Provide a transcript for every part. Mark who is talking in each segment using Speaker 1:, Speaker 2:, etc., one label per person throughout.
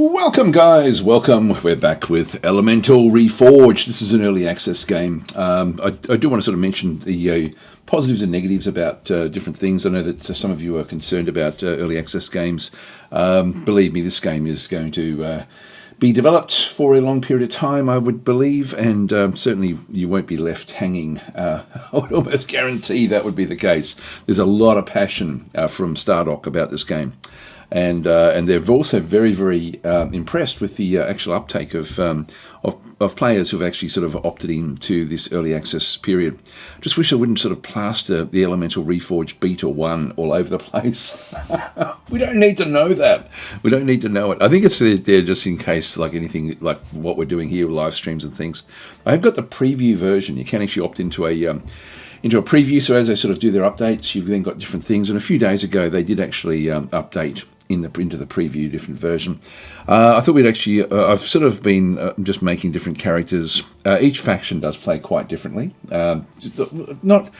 Speaker 1: Welcome guys, welcome. We're back with Elemental Reforged. This is an early access game. I do want to sort of mention the positives and negatives about different things. I know that some of you are concerned about early access games. Believe me, this game is going to be developed for a long period of time, I would believe, and certainly you won't be left hanging. I would almost guarantee that would be the case. There's a lot of passion from Stardock about this game. And they're also very, very impressed with the actual uptake of players who've actually sort of opted into this early access period. Just wish I wouldn't sort of plaster the Elemental Reforged Beta 1 all over the place. We don't need to know that. We don't need to know it. I think it's there just in case, like anything like what we're doing here, live streams and things. I've got the preview version. You can actually opt into a preview. So as they sort of do their updates, you've then got different things. And a few days ago, they did actually update into the preview different version. I thought we'd actually I've sort of been just making different characters. Each faction does play quite differently, not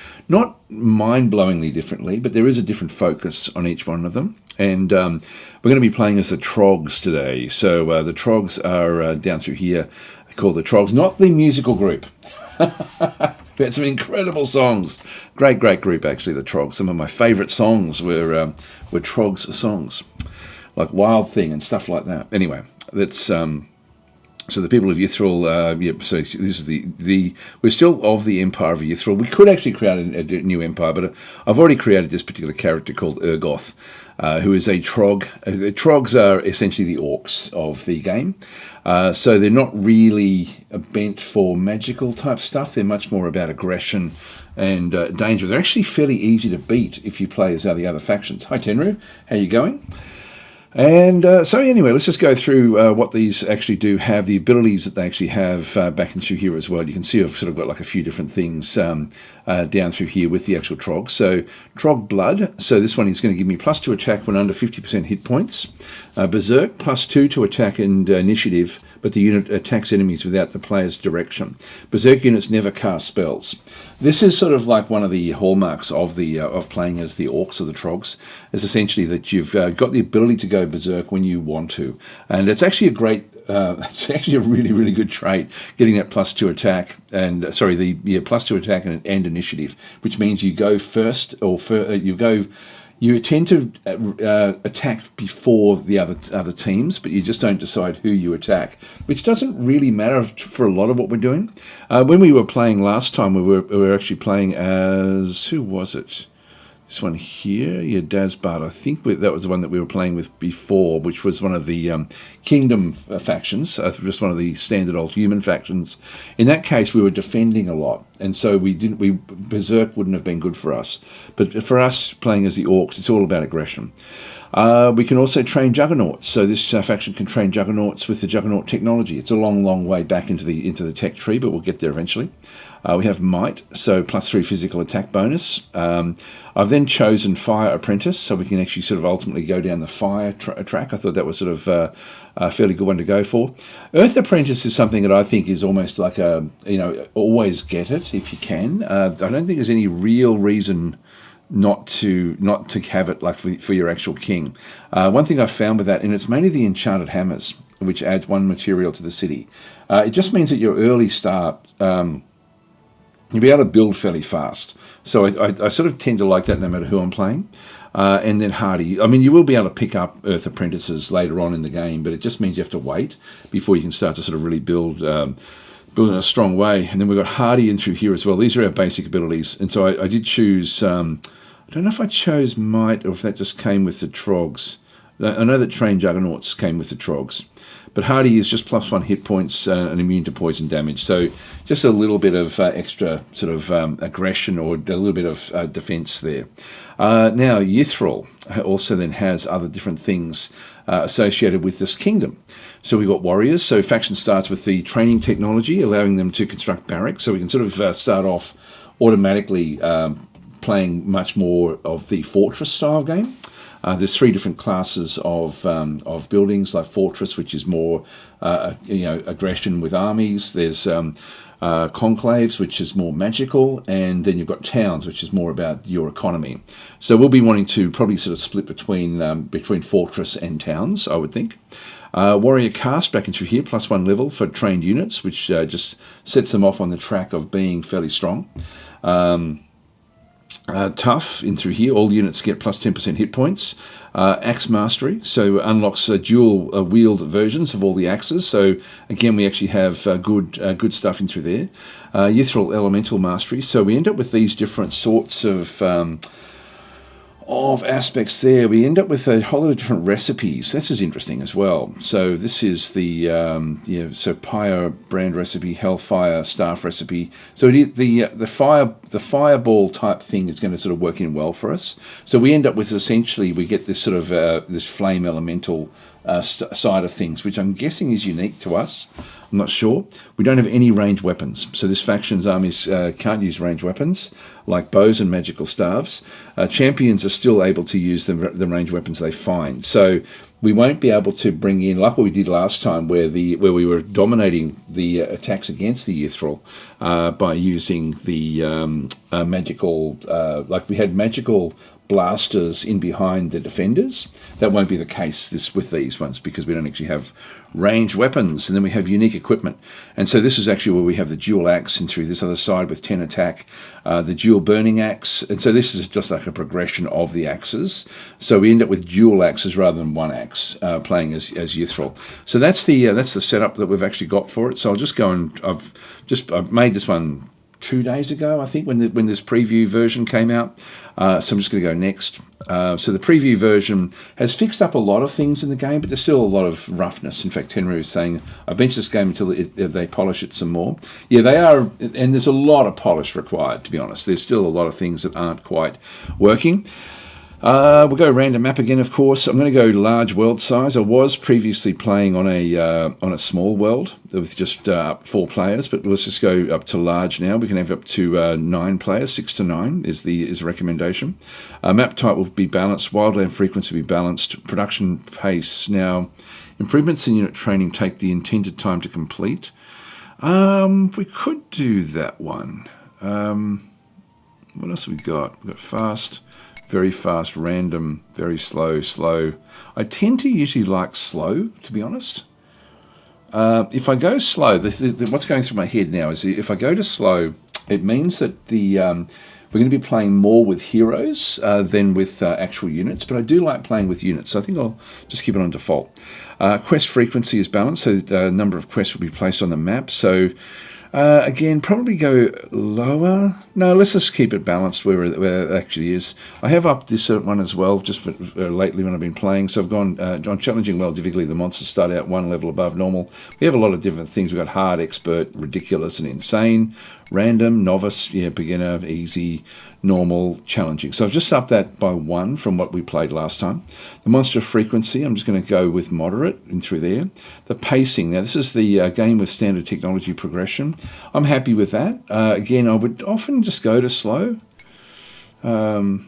Speaker 1: mind-blowingly differently, but there is a different focus on each one of them. And we're going to be playing as the Trogs today. So the Trogs are down through here, called the Trogs, not the musical group. We had some incredible songs. Great group, actually, the Trogs. Some of my favourite songs were Trogs songs, like Wild Thing and stuff like that. Anyway, that's so the people of Ythril. Yep. So this is we're still of the Empire of Ythril. We could actually create a new empire, but I've already created this particular character called Urgoth, who is a Trog. The Trogs are essentially the orcs of the game. So they're not really bent for magical type stuff. They're much more about aggression and danger. They're actually fairly easy to beat if you play as the other factions. Hi Tenru, how you going? And so anyway, let's just go through what these actually do have, the abilities that they actually have back into here as well. You can see I've sort of got like a few different things down through here with the actual Trog. So Trog Blood, so this one is going to give me +2 attack when under 50% hit points. Berserk, +2 to attack and initiative, but the unit attacks enemies without the player's direction. Berserk units never cast spells. This is sort of like one of the hallmarks of the of playing as the orcs or the Trogs, is essentially that you've got the ability to go berserk when you want to, and it's actually a great, it's actually a really good trait, getting that +2 attack and +2 attack and initiative, which means you go first or you tend to attack before the other teams, but you just don't decide who you attack, which doesn't really matter for a lot of what we're doing. When we were playing last time, we were actually playing as, who was it? This one here, yeah, Dazbard. I think that was the one that we were playing with before, which was one of the Kingdom factions, just one of the standard old human factions. In that case, we were defending a lot, and so Berserk wouldn't have been good for us. But for us, playing as the Orcs, it's all about aggression. We can also train Juggernauts, so this faction can train Juggernauts with the Juggernaut technology. It's a long way back into the tech tree, but we'll get there eventually. We have Might, so +3 physical attack bonus. I've then chosen Fire Apprentice, so we can actually sort of ultimately go down the fire track. I thought that was sort of a fairly good one to go for. Earth Apprentice is something that I think is almost like always get it if you can. I don't think there's any real reason not to have it like for your actual king. One thing I've found with that, and it's mainly the enchanted hammers, which adds 1 material to the city. It just means that your early start, you'll be able to build fairly fast. So I sort of tend to like that no matter who I'm playing. And then Hardy. I mean, you will be able to pick up Earth Apprentices later on in the game, but it just means you have to wait before you can start to sort of really build in a strong way. And then we've got Hardy in through here as well. These are our basic abilities. And so I did choose, I don't know if I chose Might or if that just came with the Trogs. I know that Trained Juggernauts came with the Trogs. But Hardy is just +1 hit points and immune to poison damage. So just a little bit of extra sort of aggression or a little bit of defense there. Now, Ythril also then has other different things associated with this kingdom. So we've got warriors. So faction starts with the training technology, allowing them to construct barracks. So we can sort of start off automatically playing much more of the fortress style game. There's 3 different classes of buildings, like Fortress, which is more aggression with armies. There's conclaves, which is more magical, and then you've got towns, which is more about your economy. So we'll be wanting to probably sort of split between fortress and towns, I would think. Warrior caste back into here, +1 level for trained units, which just sets them off on the track of being fairly strong. Tough in through here, all units get +10% hit points. Axe mastery, so unlocks dual wield versions of all the axes. So again, we actually have good stuff in through there. Ythril elemental mastery, so we end up with these different sorts of aspects there. We end up with a whole lot of different recipes. This is interesting as well. So this is the so Pyre brand recipe, Hellfire staff recipe. So the fireball type thing is going to sort of work in well for us. So we end up with, essentially, we get this sort of this flame elemental side of things, which I'm guessing is unique to us. I'm not sure. We don't have any ranged weapons, so this faction's armies can't use ranged weapons like bows and magical staves. Champions are still able to use the ranged weapons they find, so we won't be able to bring in, like what we did last time, where we were dominating the attacks against the Ythril by using the magical, like we had magical blasters in behind the defenders. That won't be the case with these ones, because we don't actually have ranged weapons, and then we have unique equipment. And so this is actually where we have the dual axe, and through this other side with 10 attack, the dual burning axe. And so this is just like a progression of the axes. So we end up with dual axes rather than one axe, playing as Ythril. So that's the setup that we've actually got for it. So I'll just go and I've made this one 2 days ago, I think, when this preview version came out. So I'm just going to go next. So the preview version has fixed up a lot of things in the game, but there's still a lot of roughness. In fact, Henry was saying, I bench this game until they polish it some more. Yeah, they are, and there's a lot of polish required, to be honest. There's still a lot of things that aren't quite working. We'll go random map again, of course. I'm going to go large world size. I was previously playing on a small world with just 4 players, but let's just go up to large now. We can have up to 9 players, 6 to 9 is the recommendation. Map type will be balanced. Wildland frequency will be balanced. Production pace. Now, improvements in unit training take the intended time to complete. We could do that one. What else have we got? We've got fast. Very fast, random, very slow, slow. I tend to usually like slow, to be honest. If I go slow, what's going through my head now is if I go to slow, it means that we're going to be playing more with heroes than with actual units, but I do like playing with units, so I think I'll just keep it on default. Quest frequency is balanced, so the number of quests will be placed on the map. So again, probably go lower. No, let's just keep it balanced where it actually is. I have upped this one as well, just for lately when I've been playing. So I've gone on challenging well difficulty. The monsters start out 1 level above normal. We have a lot of different things. We've got hard, expert, ridiculous, and insane. Random, novice, beginner, easy, normal, challenging. So I've just upped that by 1 from what we played last time. The monster frequency, I'm just going to go with moderate in through there. The pacing, now this is the game with standard technology progression. I'm happy with that. Again, I would often just go to slow. So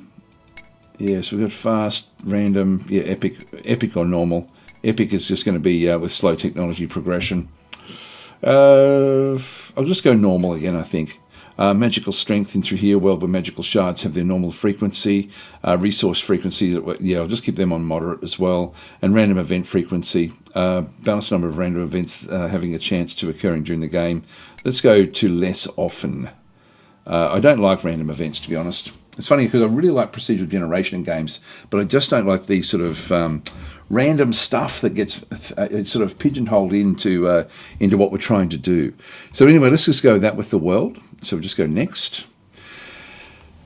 Speaker 1: we've got fast, random, epic or normal. Epic is just going to be with slow technology progression. I'll just go normal again, I think. Magical strength in through here, well, where magical shards have their normal frequency. Resource frequency, I'll just keep them on moderate as well. And random event frequency, balanced number of random events having a chance to occurring during the game. Let's go to less often. I don't like random events, to be honest. It's funny because I really like procedural generation in games, but I just don't like these sort of random stuff that gets sort of pigeonholed into what we're trying to do. So anyway, let's just go that with the world. So we'll just go next.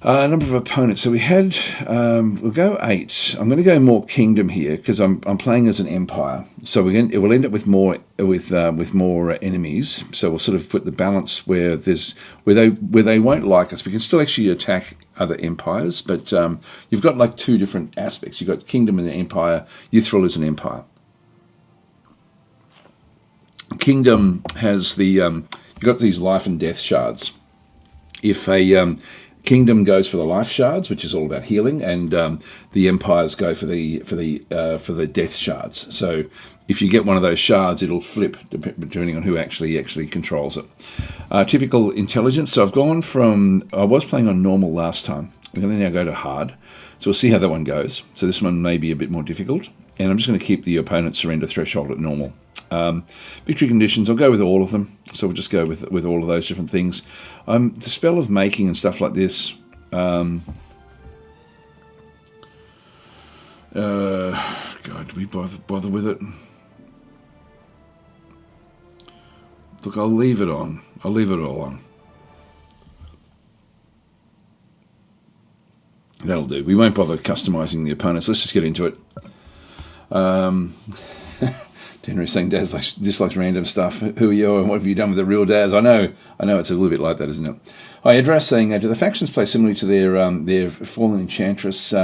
Speaker 1: Number of opponents. So we had, we'll go 8. I'm going to go more kingdom here because I'm playing as an empire. So it will end up with more enemies. So we'll sort of put the balance where they won't like us. We can still actually attack other empires, but you've got like 2 different aspects. You've got kingdom and an empire. Ythril is an empire. Kingdom has you've got these life and death shards. If a Kingdom goes for the life shards, which is all about healing, and the empires go for the death shards. So if you get one of those shards, it'll flip depending on who actually controls it. Typical intelligence. So I've gone from, I was playing on normal last time. I'm going to now go to hard. So we'll see how that one goes. So this one may be a bit more difficult, and I'm just going to keep the opponent's surrender threshold at normal. Victory conditions, I'll go with all of them. So we'll just go with all of those different things. The spell of making and stuff like this. God, do we bother with it? Look, I'll leave it on. I'll leave it all on. That'll do. We won't bother customizing the opponents. Let's just get into it. Henry saying Daz dislikes random stuff. Who are you and what have you done with the real Daz? I know it's a little bit like that, isn't it? Hi, Address saying, do the factions play similarly to their Fallen Enchantress,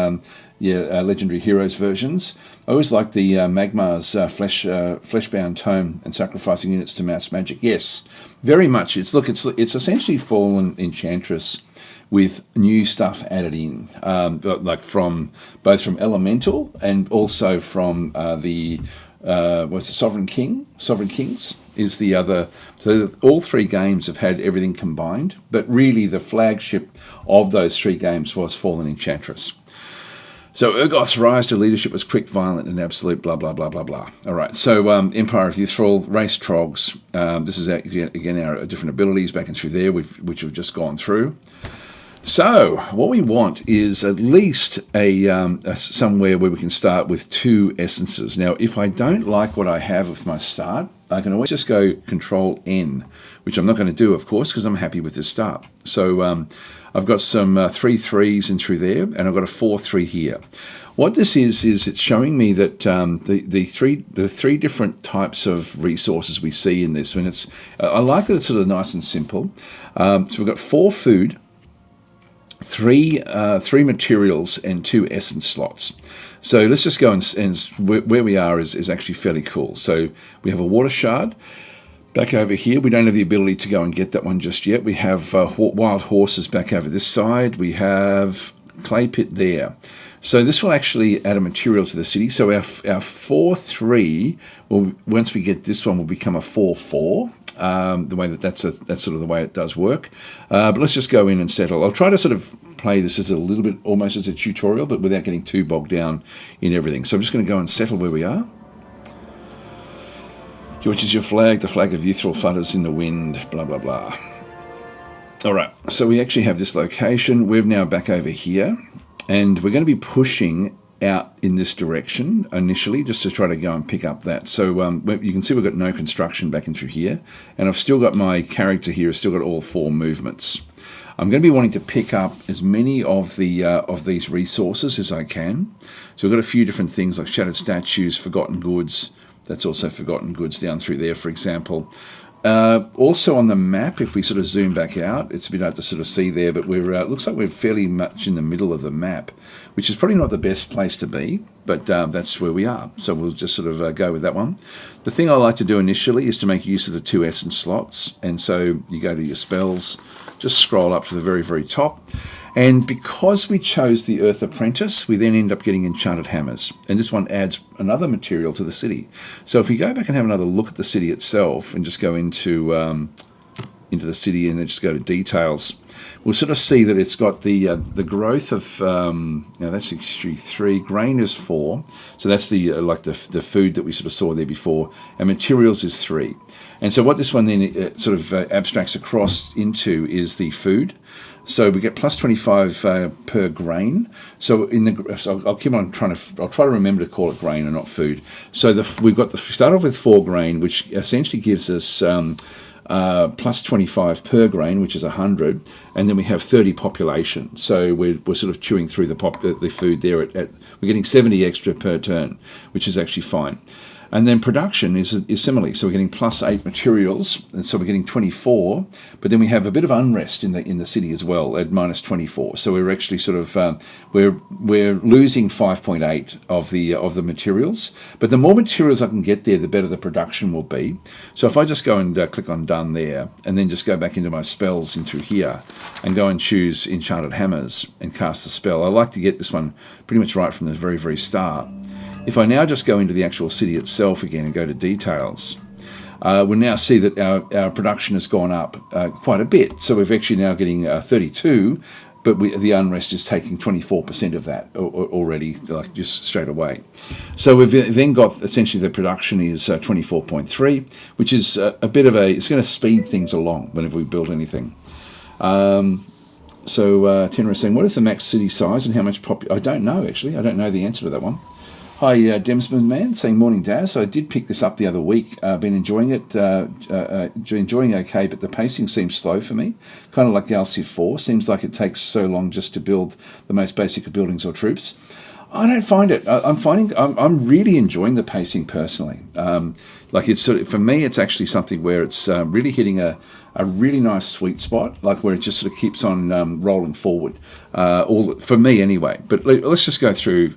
Speaker 1: Legendary Heroes versions? I always like the Magmar's Fleshbound Tome and sacrificing units to mass magic. Yes, very much. It's essentially Fallen Enchantress with new stuff added in, like both from Elemental and also from the Sovereign King? Sovereign Kings is the other. So all three games have had everything combined, but really the flagship of those three games was Fallen Enchantress. So Urgoth's rise to leadership was quick, violent, and absolute, blah, blah, blah, blah, blah. All right, so Empire of Yuthril, race Trogs. This is, again, our different abilities back and through there, which we've just gone through. So what we want is at least a somewhere where we can start with 2 essences. Now, if I don't like what I have with my start, I can always just go Control-N, which I'm not going to do, of course, because I'm happy with this start. So I've got some 3/3s in through there, and I've got a 4/3 here. What this is it's showing me that the three different types of resources we see in this, and I like that it's sort of nice and simple. So we've got 4 food, 3 materials, and 2 essence slots. So let's just go and where we are is actually fairly cool. So we have a water shard back over here. We don't have the ability to go and get that one just yet. We have wild horses back over this side. We have clay pit there. So this will actually add a material to the city. So our 4/3 will, once we get this one, will become a 4/4. The way that's sort of the way it does work. But let's just go in and settle. I'll try to sort of play this as a little bit almost as a tutorial, but without getting too bogged down in everything. So I'm just going to go and settle where we are. Which is your flag? The flag of Yuthril flutters in the wind, blah, blah, blah. All right, so we actually have this location. We're now back over here, and we're going to be pushing out in this direction initially, just to try to go and pick up that. So you can see we've got no construction back in through here, and I've still got my character here, has still got all 4 movements. I'm going to be wanting to pick up as many of these resources as I can. So we've got a few different things like Shattered Statues, Forgotten Goods. That's also Forgotten Goods down through there, for example. Also on the map, if we sort of zoom back out, it's a bit hard to sort of see there, but we're looks like we're fairly much in the middle of the map, which is probably not the best place to be, but that's where we are. So we'll just sort of go with that one. The thing I like to do initially is to make use of the 2 essence slots, and so you go to your spells, just scroll up to the very, very top. And because we chose the Earth Apprentice, we then end up getting Enchanted Hammers. And this one adds another material to the city. So if we go back and have another look at the city itself and just go into the city and then just go to details, we'll sort of see that it's got the growth of, now that's actually 3, grain is 4. So that's the food that we sort of saw there before. And materials is 3. And so what this one then sort of abstracts across into is the food. So we get plus 25 per grain. So I'll keep on I'll try to remember to call it grain and not food. So we've got start off with 4 grain, which essentially gives us plus 25 per grain, which is 100, and then we have 30 population. So we're sort of chewing through the food there. We're getting 70 extra per turn, which is actually fine. And then production is similarly. So we're getting +8 materials, and so we're getting 24. But then we have a bit of unrest in the city as well at -24. So we're actually sort of we're losing 5.8 of the materials. But the more materials I can get there, the better the production will be. So if I just go and click on done there, and then just go back into my spells in through here, and go and choose Enchanted Hammers and cast a spell. I like to get this one pretty much right from the very, very start. If I now just go into the actual city itself again and go to details, we'll now see that our production has gone up quite a bit. So we're actually now getting 32, but the unrest is taking 24% of that already, like just straight away. So we've then got essentially the production is 24.3, which is a bit of it's going to speed things along whenever we build anything. So Tenor is saying, what is the max city size and how much I don't know, actually. I don't know the answer to that one. Hi, Demsman Man, saying morning, Daz. I did pick this up the other week. I've been enjoying it, enjoying okay, but the pacing seems slow for me. Kind of like the Civ 4. Seems like it takes so long just to build the most basic of buildings or troops. I don't find it. I'm really enjoying the pacing personally. Like it's sort of, for me, it's actually something where it's really hitting a really nice sweet spot, like where it just sort of keeps on rolling forward. For me anyway. But let's just go through.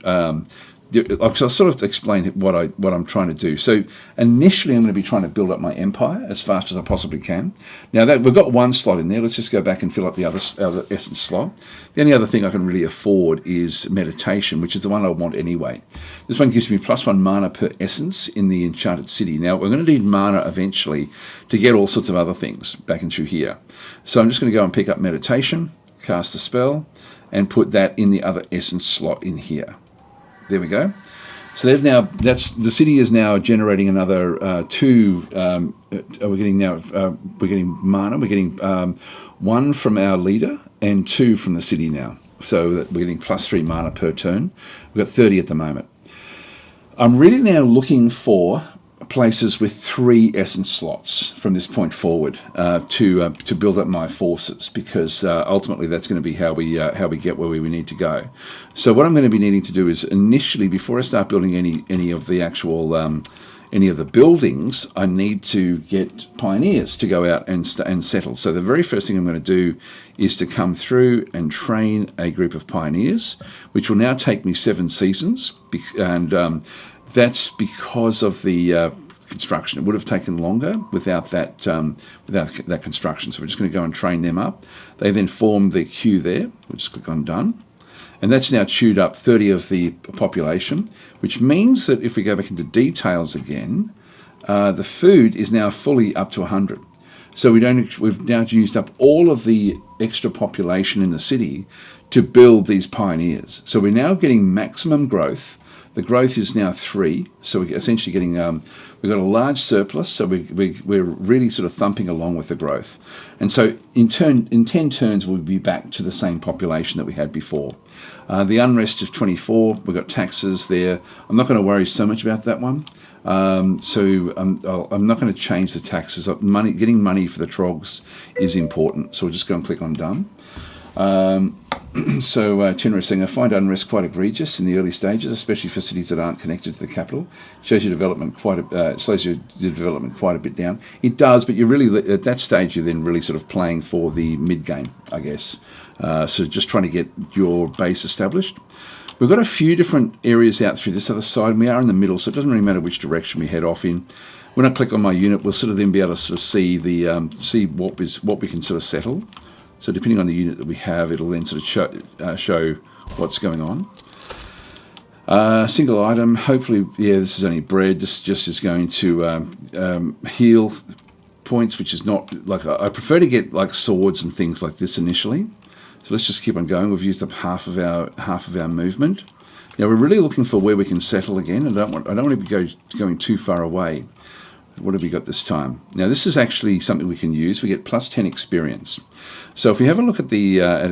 Speaker 1: I'll sort of explain what I'm trying to do. So initially, I'm going to be trying to build up my empire as fast as I possibly can. Now that we've got one slot in there, let's just go back and fill up the other essence slot. The only other thing I can really afford is meditation, which is the one I want anyway. This one gives me +1 mana per essence in the enchanted city. Now we're going to need mana eventually to get all sorts of other things back in through here. So I'm just going to go and pick up meditation, cast a spell, and put that in the other essence slot in here. There we go. So the city is now generating another 2. We're getting mana. We're getting 1 from our leader and 2 from the city now. So we're getting +3 mana per turn. We've got 30 at the moment. I'm really now looking for places with 3 essence slots from this point forward to build up my forces, because ultimately that's going to be how we get where we need to go. So what I'm going to be needing to do is initially, before I start building any of the actual any of the buildings, I need to get pioneers to go out and settle. So the very first thing I'm going to do is to come through and train a group of pioneers, which will now take me 7 seasons, and that's because of the construction. It would have taken longer without that construction. So we're just going to go and train them up. They then form the queue there. We'll just click on done. And that's now chewed up 30 of the population, which means that if we go back into details again, the food is now fully up to 100. So we've now used up all of the extra population in the city to build these pioneers. So we're now getting maximum growth. The growth is now 3, so we're essentially getting, we've got a large surplus, so we're really sort of thumping along with the growth. And so in 10 turns, we'll be back to the same population that we had before. The unrest of 24, we've got taxes there. I'm not going to worry so much about that one. So I'm not going to change the taxes. Getting money for the Trogs is important, so we'll just go and click on done. So Tenor is saying, I find unrest quite egregious in the early stages, especially for cities that aren't connected to the capital. It shows your development slows your development quite a bit down. It does, but you're really, at that stage, you're then really sort of playing for the mid-game, I guess. So just trying to get your base established. We've got a few different areas out through this other side, and we are in the middle, so it doesn't really matter which direction we head off in. When I click on my unit, we'll sort of then be able to sort of see see what we can sort of settle. So depending on the unit that we have, it'll then sort of show what's going on. Single item, hopefully, yeah, this is only bread. This just is going to heal points, which is not, like, I prefer to get like swords and things like this initially. So let's just keep on going. We've used up half of our movement. Now we're really looking for where we can settle again. I don't want to be going too far away. What have we got this time? Now this is actually something we can use. We get +10 experience. So if we have a look at the at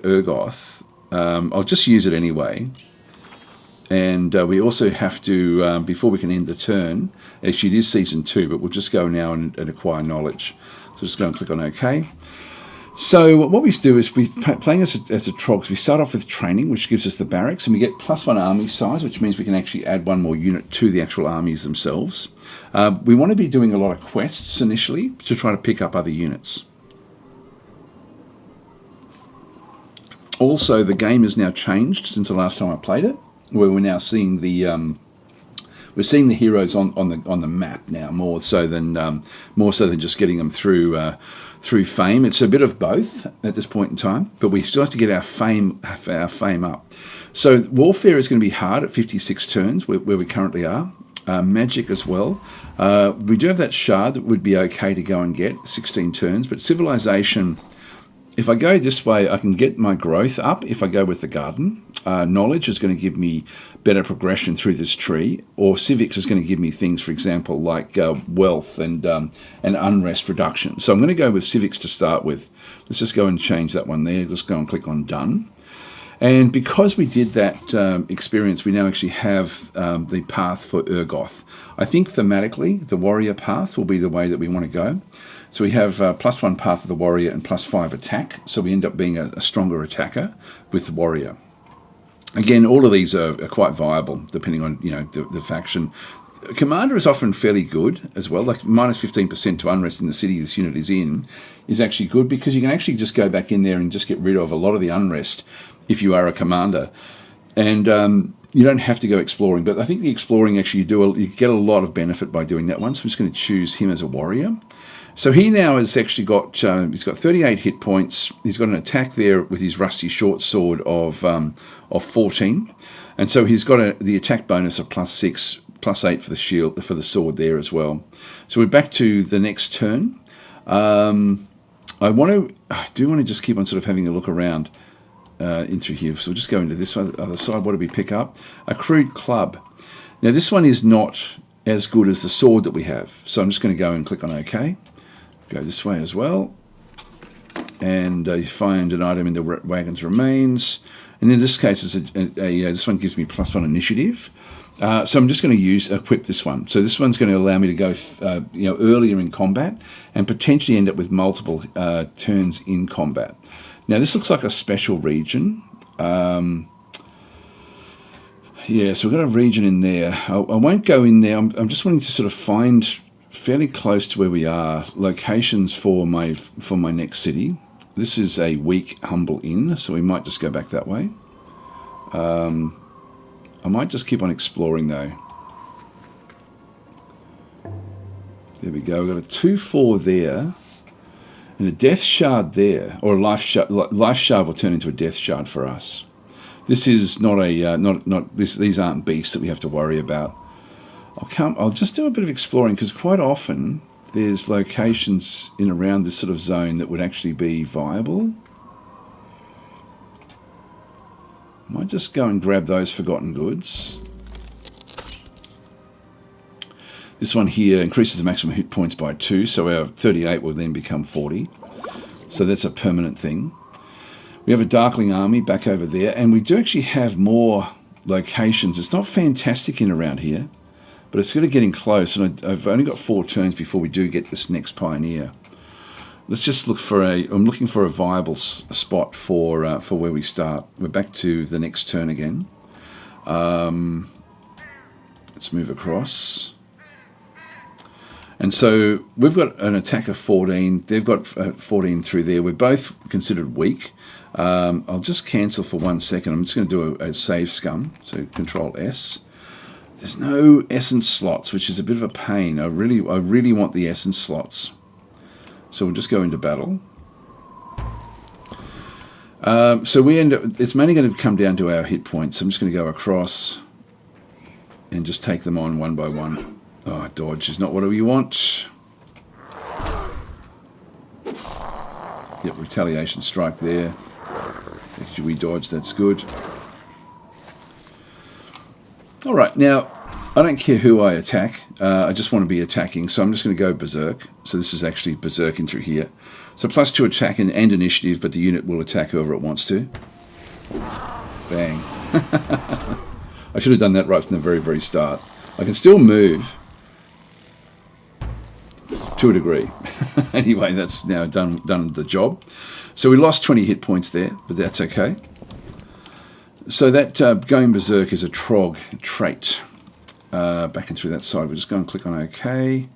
Speaker 1: Urgoth, I'll just use it anyway. And we also have to, before we can end the turn, actually it is season 2, but we'll just go now and acquire knowledge. So just go and click on OK. So what we do is playing as a Trogs, we start off with training, which gives us the barracks, and we get +1 army size, which means we can actually add 1 more unit to the actual armies themselves. We want to be doing a lot of quests initially to try to pick up other units. Also, the game has now changed since the last time I played it, where we're now seeing the heroes on the map now more so than just getting them through fame. It's a bit of both at this point in time, but we still have to get our fame up. So warfare is going to be hard at 56 turns where we currently are. Magic as well. We do have that shard that would be okay to go and get 16 turns, but civilization. If I go this way, I can get my growth up if I go with the garden. Knowledge is going to give me better progression through this tree, or civics is going to give me things, for example, like wealth and unrest reduction. So I'm going to go with civics to start with. Let's just go and change that one there. Let's go and click on done. And because we did that experience, we now actually have the path for Urgoth. I think thematically, the warrior path will be the way that we want to go. So we have +1 path of the warrior and +5 attack. So we end up being a stronger attacker with the warrior. Again, all of these are quite viable depending on the faction. Commander is often fairly good as well. Like -15% to unrest in the city this unit is in is actually good, because you can actually just go back in there and just get rid of a lot of the unrest if you are a commander. And you don't have to go exploring, but I think the exploring actually you get a lot of benefit by doing that one. So I'm just going to choose him as a warrior. So he now has actually got he's got 38 hit points. He's got an attack there with his rusty short sword of 14, and so he's got the attack bonus of +6, +8 for the shield for the sword there as well. So we're back to the next turn. I do want to just keep on sort of having a look around into here. So we'll just go into this other side. What do we pick up? A crude club. Now this one is not as good as the sword that we have. So I'm just going to go and click on OK. Go this way as well, and you find an item in the wagon's remains, and in this case this one gives me +1 initiative, so I'm just going to equip this one. So this one's going to allow me to go earlier in combat and potentially end up with multiple turns in combat. Now this looks like a special region. Yeah, so we've got a region in there. I won't go in there. I'm just wanting to sort of find fairly close to where we are locations for my next city. This is a weak humble inn, so we might just go back that way. I might just keep on exploring though. There we go. We've got a 2/4 there and a death shard there, or a life shard. Life shard will turn into a death shard for us. This is not these aren't beasts that we have to worry about. I'll just do a bit of exploring, because quite often there's locations in around this sort of zone that would actually be viable. I might just go and grab those forgotten goods. This one here increases the maximum hit points by 2, so our 38 will then become 40. So that's a permanent thing. We have a Darkling army back over there, and we do actually have more locations. It's not fantastic in around here, but it's sort of getting close, and I've only got 4 turns before we do get this next pioneer. Let's just look for I'm looking for a viable spot for where we start. We're back to the next turn again. Let's move across. And so we've got an attack of 14. They've got 14 through there. We're both considered weak. I'll just cancel for 1 second. I'm just going to do a save scum. So Control S. There's no essence slots, which is a bit of a pain. I really want the essence slots. So we'll just go into battle. So we end up. It's mainly going to come down to our hit points. I'm just going to go across and just take them on one by one. Oh, dodge is not what we want. Yep, retaliation strike there. Actually, we dodge. That's good. All right, now, I don't care who I attack. I just want to be attacking, so I'm just going to go Berserk. So this is actually Berserking through here. So +2 attack and initiative, but the unit will attack whoever it wants to. Bang. I should have done that right from the very, very start. I can still move to a degree. Anyway, that's now done the job. So we lost 20 hit points there, but that's okay. So that going berserk is a Trog trait. Backing through that side, we'll just go and click on OK.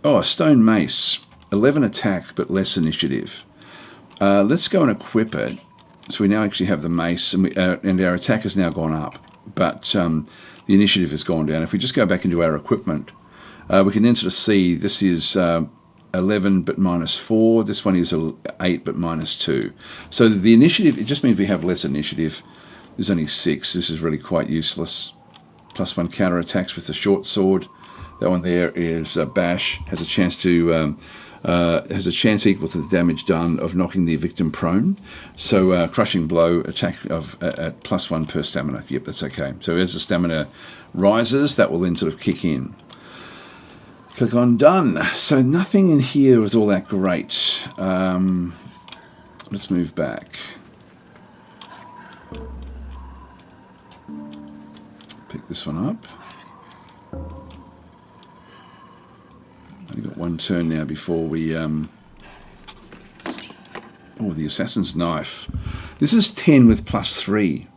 Speaker 1: Oh, a stone mace. 11 attack, but less initiative. Let's go and equip it. So we now actually have the mace, and our attack has now gone up, but the initiative has gone down. If we just go back into our equipment, we can then sort of see this is 11 but -4. This one is 8 but -2. So the initiative, it just means we have less initiative. There's only 6. This is really quite useless. +1 counter attacks with the short sword. That one there is bash. Has a chance to has a chance equal to the damage done of knocking the victim prone. So crushing blow attack of at +1 per stamina. Yep, that's okay. So as the stamina rises, that will then sort of kick in. Click on done. So nothing in here was all that great. Let's move back. Pick this one up. Only got one turn now before we... Oh, the assassin's knife. This is 10 with +3.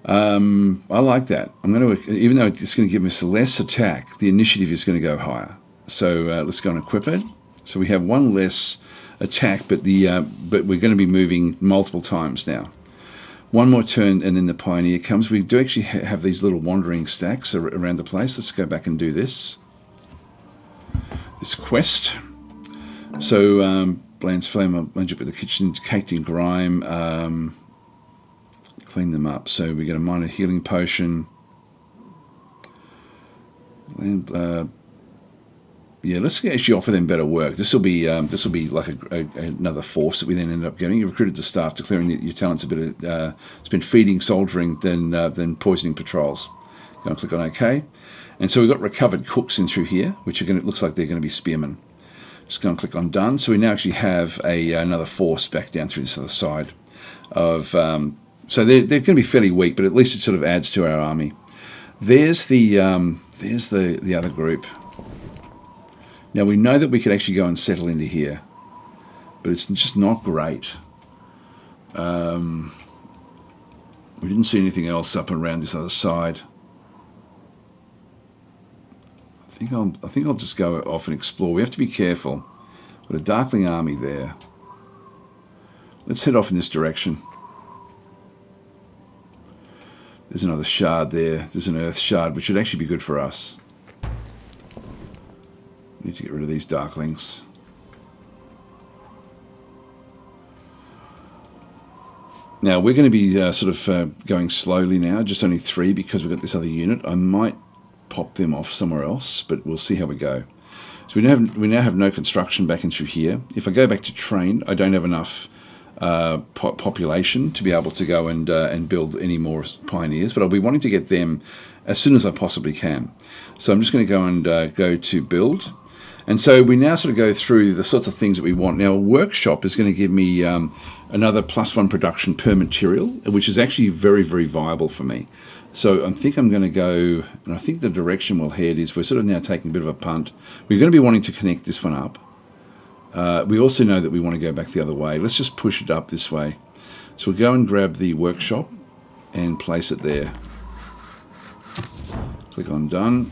Speaker 1: I like that. I'm going to, even though it's going to give us less attack, the initiative is going to go higher. So let's go and equip it. So we have one less attack, but we're going to be moving multiple times now. One more turn, and then the pioneer comes. We do actually have these little wandering stacks around the place. Let's go back and do this quest. So Bland's flame, I'll manage up with the kitchen, caked in grime. Clean them up. So we get a minor healing potion. And, yeah, let's actually offer them better work. This will be like another force that we then end up getting. You recruited the staff, declaring that your talent's a bit. It's been feeding, soldiering, then poisoning patrols. Go and click on OK. And so we've got recovered cooks in through here, which are going to, looks like they're going to be spearmen. Just go and click on done. So we now actually have another force back down through this other side of. So they're going to be fairly weak, but at least it sort of adds to our army. There's the other group. Now we know that we could actually go and settle into here, but it's just not great. We didn't see anything else up and around this other side. I think I'll just go off and explore. We have to be careful. Got a Darkling army there. Let's head off in this direction. There's another shard there. There's an earth shard, which would actually be good for us. Need to get rid of these Darklings. Now, we're going to be going slowly now, just only 3 because we've got this other unit. I might pop them off somewhere else, but we'll see how we go. So we now have no construction back in through here. If I go back to train, I don't have enough population to be able to go and build any more pioneers, but I'll be wanting to get them as soon as I possibly can. So I'm just going to go and go to build. And so we now sort of go through the sorts of things that we want. Now, a workshop is going to give me another +1 production per material, which is actually very, very viable for me. So I think I'm going to go, and I think the direction we'll head is we're sort of now taking a bit of a punt. We're going to be wanting to connect this one up. We also know that we want to go back the other way. Let's just push it up this way. So we'll go and grab the workshop and place it there. Click on done.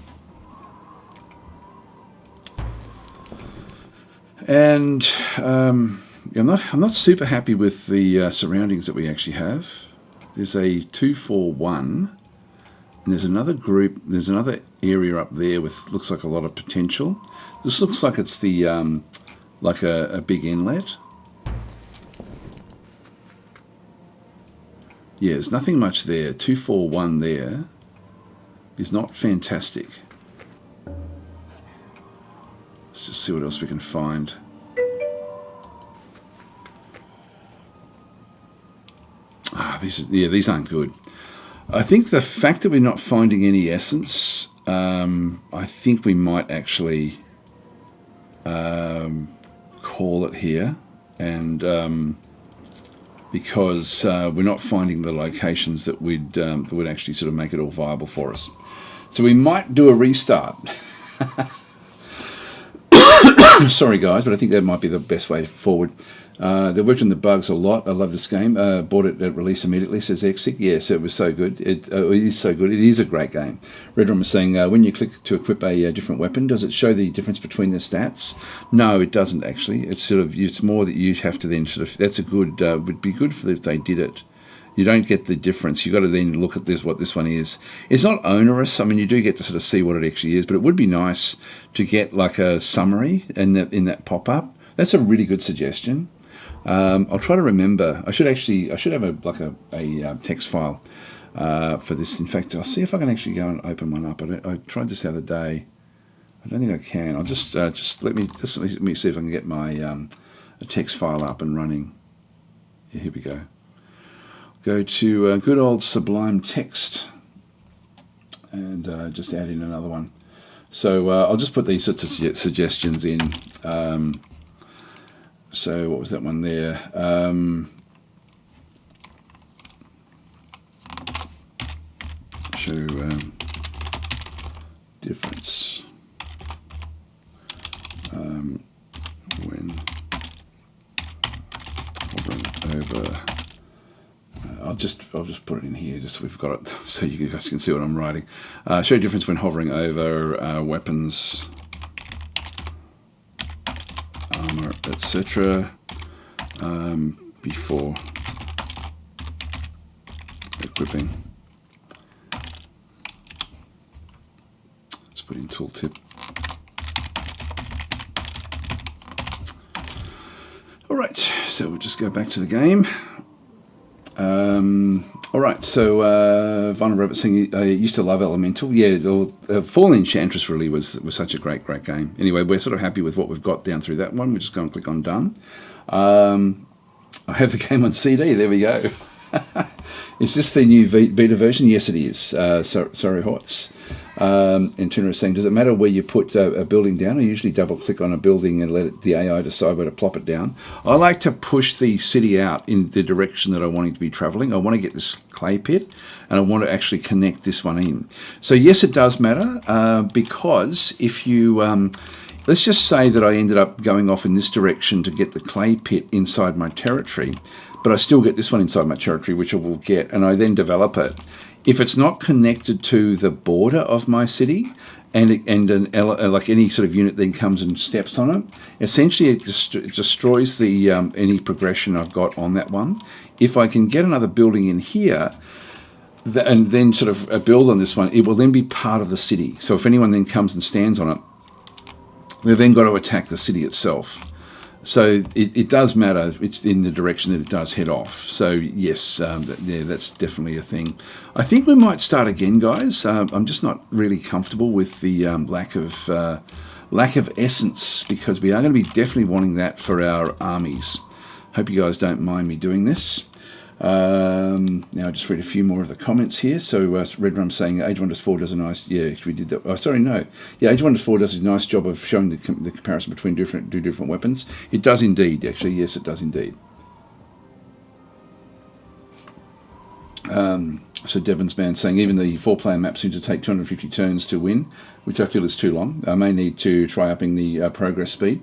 Speaker 1: And I'm not super happy with the surroundings that we actually have. There's a 241, and there's another group. There's another area up there with looks like a lot of potential. This looks like it's the like a big inlet. Yeah, there's nothing much there. 241 there is not fantastic. Let's just see what else we can find. These aren't good. I think the fact that we're not finding any essence, I think we might actually call it here, and because we're not finding the locations that would actually sort of make it all viable for us. So we might do a restart. Sorry, guys, but I think that might be the best way forward. They worked on the bugs a lot. I love this game. Bought it at release immediately, says Exic. Yes, it was so good. It is so good. It is a great game. Redrum was saying, when you click to equip a different weapon, does it show the difference between the stats? No, it doesn't actually. It's sort of, it's more that you have to then sort of, that's a good, would be good if they did it. You don't get the difference. You've got to then look at this, what this one is. It's not onerous. I mean, you do get to sort of see what it actually is, but it would be nice to get like a summary in that pop-up. That's a really good suggestion. I'll try to remember. I should have a text file for this. In fact, I'll see if I can actually go and open one up. I tried this the other day. I don't think I can. I'll just let me see if I can get my a text file up and running. Yeah, here we go. Go to good old Sublime Text and just add in another one. So I'll just put these sorts of suggestions in. So what was that one there? Show difference when hovering over. I'll just put it in here just so we've got it so you guys can see what I'm writing. Show difference when hovering over weapons, armor, etc. Before equipping. Let's put in tooltip. All right, so we'll just go back to the game. All right, so Vinyl Rabbit saying I used to love Elemental. Yeah, Fallen Enchantress really was such a great game. Anyway, we're sort of happy with what we've got down through that one. We'll just go and click on done. I have the game on CD. There we go. Is this the new beta version? Yes, it is. Sorry, Hots. And Tuna is saying, does it matter where you put a building down? I usually double click on a building and let the AI decide where to plop it down. I like to push the city out in the direction that I want it to be travelling. I want to get this clay pit and I want to actually connect this one in. So yes, it does matter because if you, let's just say that I ended up going off in this direction to get the clay pit inside my territory, but I still get this one inside my territory, which I will get, and I then develop it. If it's not connected to the border of my city, and like any sort of unit then comes and steps on it, essentially it destroys the any progression I've got on that one. If I can get another building in here, and then sort of build on this one, it will then be part of the city. So if anyone then comes and stands on it, they've then got to attack the city itself. So it does matter. It's in the direction that it does head off. So yes, yeah, that's definitely a thing. I think we might start again, guys. I'm just not really comfortable with the lack of essence, because we are going to be definitely wanting that for our armies. Hope you guys don't mind me doing this. Now I'll just read a few more of the comments here. So Red Rum saying Age Wonders 4 does a nice, yeah, we did that. Oh, sorry, no. Yeah, Age Wonders 4 does a nice job of showing the comparison between different weapons. It does indeed, actually. Yes, it does indeed. So Devon's man saying even the 4-player map seems to take 250 turns to win, which I feel is too long. I may need to try upping the progress speed.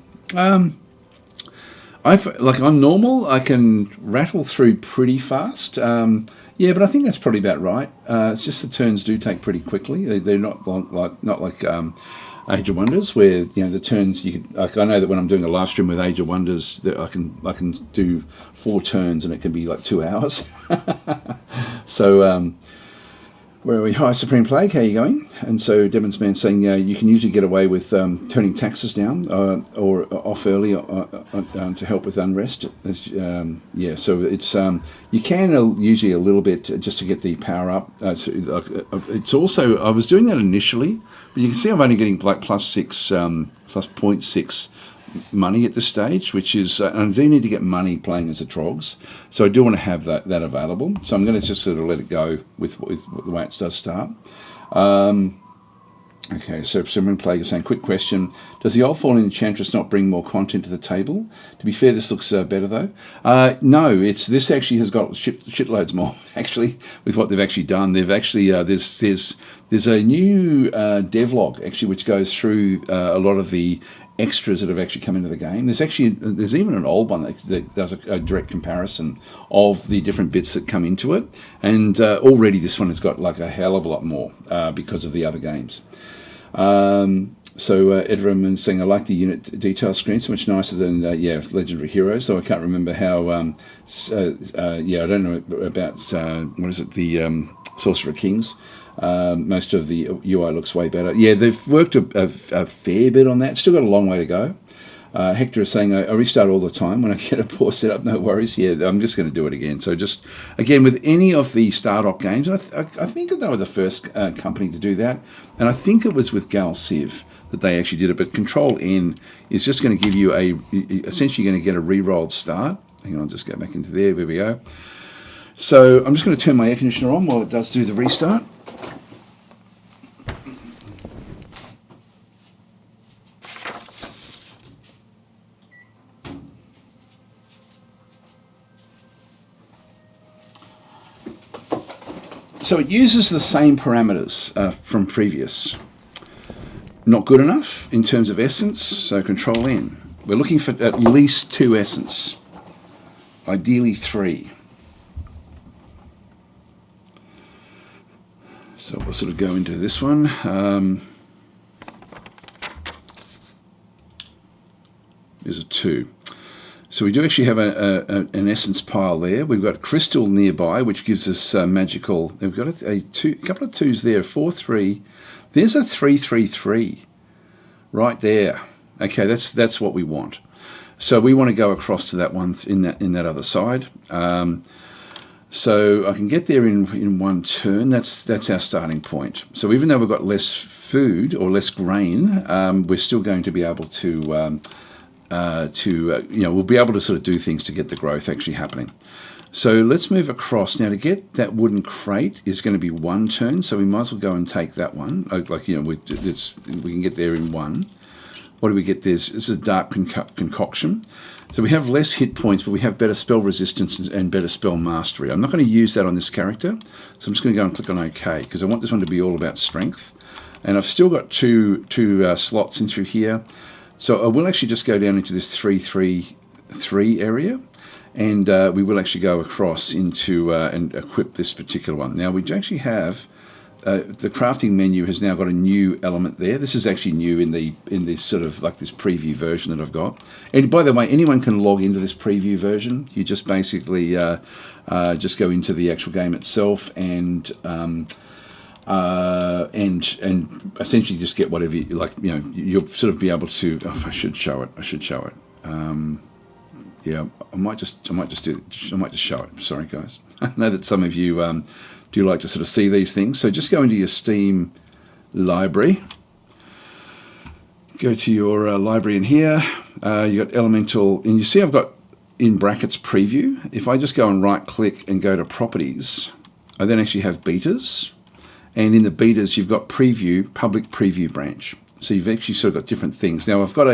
Speaker 1: Like on normal, I can rattle through pretty fast. Yeah, but I think that's probably about right. It's just the turns do take pretty quickly. They're not like Age of Wonders, where the turns you can. Like I know that when I'm doing a live stream with Age of Wonders, that I can do 4 turns and it can be like 2 hours. So. Where are we? Hi, Supreme Plague, how are you going? And so Devon's man saying you can usually get away with turning taxes down or off early to help with unrest. Yeah, so it's you can usually a little bit just to get the power up. It's also, I was doing that initially, but you can see I'm only getting like plus 0.6 money at this stage, which is, and I do need to get money playing as a Trogs, so I do want to have that available. So I'm going to just sort of let it go with the way it does start. Okay, so Simmering Plague is saying, quick question, does the old Fallen Enchantress not bring more content to the table? To be fair, this looks better though. No, this actually has got shitloads more, actually, with what they've actually done. They've actually, there's a new devlog, actually, which goes through a lot of the extras that have actually come into the game. There's even an old one that does a direct comparison of the different bits that come into it, and already this one has got like a hell of a lot more because of the other games. So Edram saying, I like the unit detail screen, so much nicer than Legendary Heroes. So I can't remember how. I don't know about what is it, the Sorcerer Kings. Most of the UI looks way better. Yeah, they've worked a fair bit on that. Still got a long way to go. Hector is saying, I restart all the time when I get a poor setup, no worries. Yeah, I'm just going to do it again. So just, again, with any of the Stardock games, and I think that they were the first company to do that, and I think it was with Gal Civ that they actually did it, but Control-N is just going to give you essentially going to get a re-rolled start. Hang on, I'll just go back into there. There we go. So I'm just going to turn my air conditioner on while it does do the restart. So it uses the same parameters from previous. Not good enough in terms of essence, so Control-N. We're looking for at least 2 essence, ideally 3. So we'll sort of go into this one. There's a 2. So we do actually have an essence pile there. We've got crystal nearby, which gives us magical. We've got a couple of 2s there, 4, 3. There's a 3, 3, 3 right there. Okay, that's what we want. So we want to go across to that one in that other side. So I can get there in one turn. That's our starting point. So even though we've got less food or less grain, we're still going to be able to. We'll be able to sort of do things to get the growth actually happening. So let's move across. Now to get that wooden crate is going to be 1 turn, so we might as well go and take that one. We can get there in 1. What do we get? This is a dark concoction. So we have less hit points, but we have better spell resistance and better spell mastery. I'm not going to use that on this character, so I'm just going to go and click on OK, because I want this one to be all about strength. And I've still got two slots in through here. So I will actually just go down into this 3-3-3 area, and we will actually go across into and equip this particular one. Now we do actually have the crafting menu has now got a new element there. This is actually new in this sort of like this preview version that I've got. And by the way, anyone can log into this preview version. You just basically just go into the actual game itself and essentially just get whatever you like. You'll sort of be able to. Oh, I should show it. Yeah, I might just show it. Sorry, guys. I know that some of you do like to sort of see these things. So just go into your Steam library. Go to your library in here. You got Elemental, and you see I've got in brackets preview. If I just go and right click and go to properties, I then actually have betas. And in the betas, you've got preview, public preview branch. So you've actually sort of got different things. Now I've got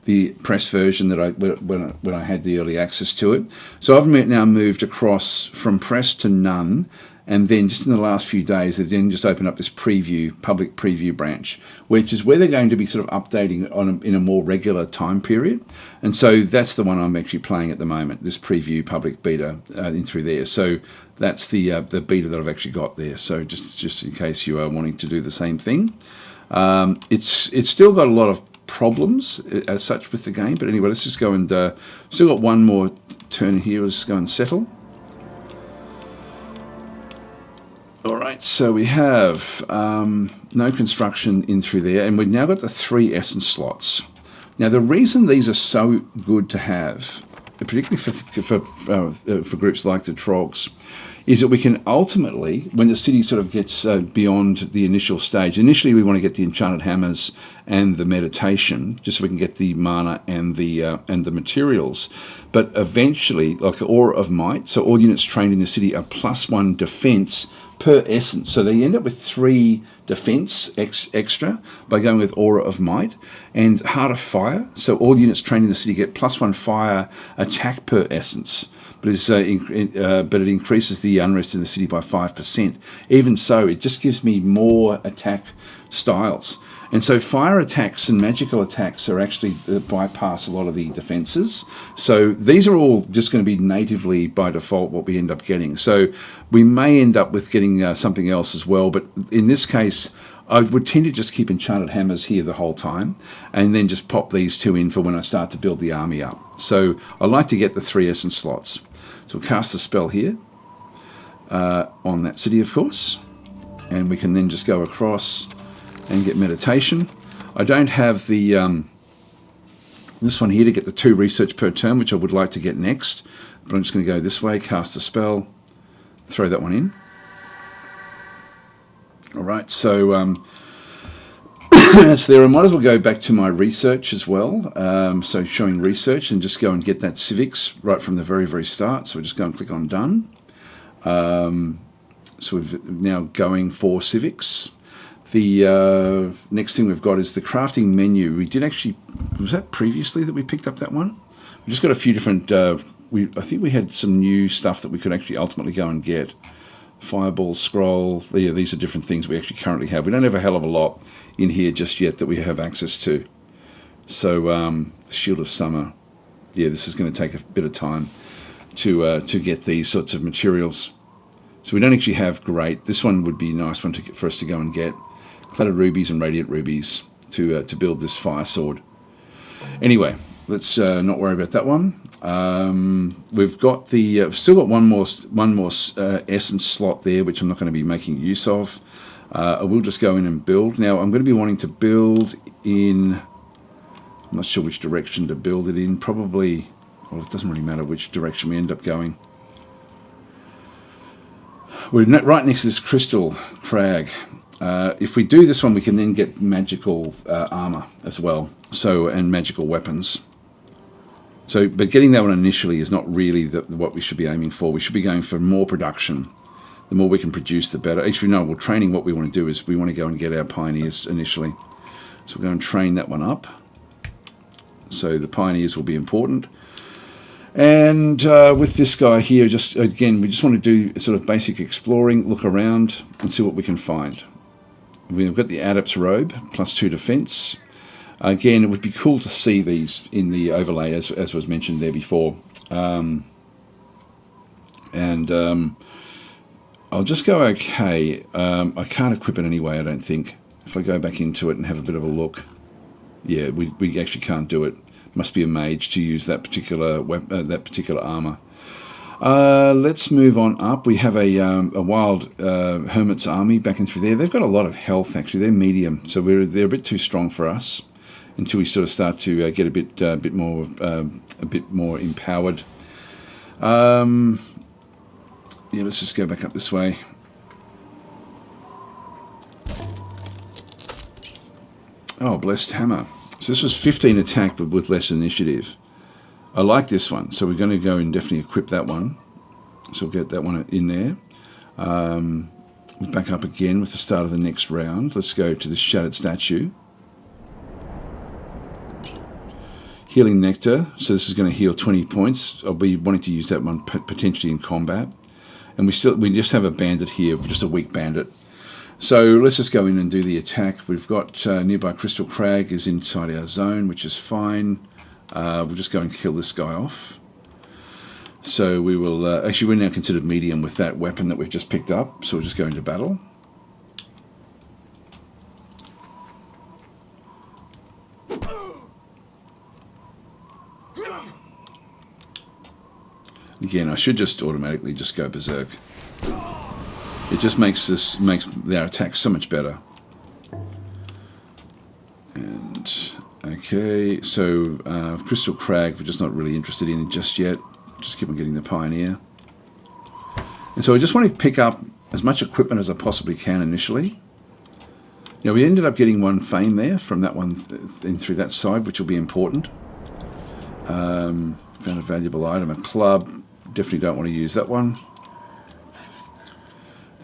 Speaker 1: the press version that when I had the early access to it. So I've now moved across from press to none, and then just in the last few days, they've then just opened up this preview, public preview branch, which is where they're going to be sort of updating in a more regular time period. And so that's the one I'm actually playing at the moment, this preview public beta in through there. So that's the beta that I've actually got there. So just in case you are wanting to do the same thing. It's still got a lot of problems as such with the game, but anyway, let's just go and still got one more turn here. Let's go and settle. All right, so we have no construction in through there, and we've now got the 3 essence slots. Now, the reason these are so good to have, particularly for groups like the Trogs, is that we can ultimately, when the city sort of gets beyond the initial stage, initially we want to get the enchanted hammers and the meditation, just so we can get the mana and the materials. But eventually, like Aura of Might, so all units trained in the city are +1 defense per essence. So they end up with 3 defense extra by going with Aura of Might, and Heart of Fire, so all units trained in the city get +1 fire attack per essence. But it increases the unrest in the city by 5%. Even so, it just gives me more attack styles. And so fire attacks and magical attacks are actually bypass a lot of the defenses. So these are all just going to be natively by default what we end up getting. So we may end up with getting something else as well. But in this case, I would tend to just keep enchanted hammers here the whole time and then just pop these 2 in for when I start to build the army up. So I like to get the 3 essence slots. So we'll cast the spell here on that city, of course. And we can then just go across and get meditation. I don't have the this one here to get the 2 research per turn, which I would like to get next. But I'm just going to go this way, cast a spell, throw that one in. All right, so that's there. I might as well go back to my research as well. So showing research and just go and get that civics right from the very, very start. So we'll just go and click on done. So we're now going for civics. The next thing we've got is the crafting menu. We did actually, was that previously that we picked up that one? We just got a few different, I think we had some new stuff that we could actually ultimately go and get. Fireball, scroll, yeah, these are different things we actually currently have. We don't have a hell of a lot in here just yet that we have access to. So the Shield of Summer, yeah, this is going to take a bit of time to get these sorts of materials. So we don't actually have great. This one would be a nice one for us to go and get. Cladded rubies and radiant rubies to build this fire sword. Anyway, let's not worry about that one. We've got the still got one more essence slot there, which I'm not going to be making use of. I will just go in and build. Now I'm going to be wanting to build in. I'm not sure which direction to build it in. Probably. Well, it doesn't really matter which direction we end up going. We're right next to this crystal crag. If we do this one, we can then get magical armor as well. So and magical weapons. So, but getting that one initially is not really what we should be aiming for. We should be going for more production. The more we can produce, the better. Actually, no, well, training, what we want to do is we want to go and get our pioneers initially. So we'll go and train that one up. So the pioneers will be important. And with this guy here, just again, we just want to do sort of basic exploring, look around and see what we can find. We've got the Adept's Robe, +2 defense. Again, it would be cool to see these in the overlay, as was mentioned there before. I'll just go okay. I can't equip it anyway, I don't think. If I go back into it and have a bit of a look, yeah, we actually can't do it. Must be a mage to use that particular armor. Let's move on up. We have a wild hermit's army back in through there. They've got a lot of health actually. They're medium, so they're a bit too strong for us until we sort of start to get a bit more empowered. Yeah, let's just go back up this way. Oh, blessed hammer. So this was 15 attack, but with less initiative. I like this one, so we're going to go and definitely equip that one. So we'll get that one in there. We'll back up again with the start of the next round. Let's go to the Shattered Statue. Healing Nectar. So this is going to heal 20 points. I'll be wanting to use that one potentially in combat. And we just have a bandit here, just a weak bandit. So let's just go in and do the attack. We've got nearby Crystal Crag is inside our zone, which is fine. We'll just go and kill this guy off. So we will... actually, we're now considered medium with that weapon that we've just picked up. So we'll just go into battle. Again, I should just automatically just go berserk. It just makes their attack so much better. And okay, so Crystal Crag, we're just not really interested in just yet. Just keep on getting the Pioneer. And so I just want to pick up as much equipment as I possibly can initially. Now we ended up getting one fame there from that one in through that side, which will be important. Found a valuable item, a club. Definitely don't want to use that one.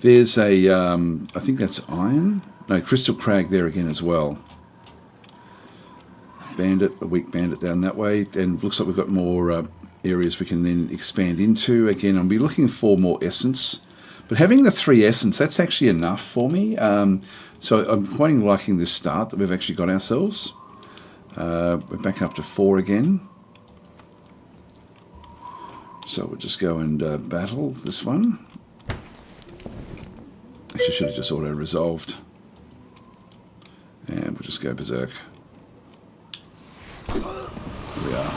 Speaker 1: There's a, I think that's iron. No, Crystal Crag there again as well. Bandit, a weak bandit down that way. And looks like we've got more areas we can then expand into. Again, I'll be looking for more essence. But having the 3 essence, that's actually enough for me. So I'm quite liking this start that we've actually got ourselves. We're back up to 4 again. So we'll just go and battle this one. Actually, should have just auto-resolved. And we'll just go berserk. Here we are.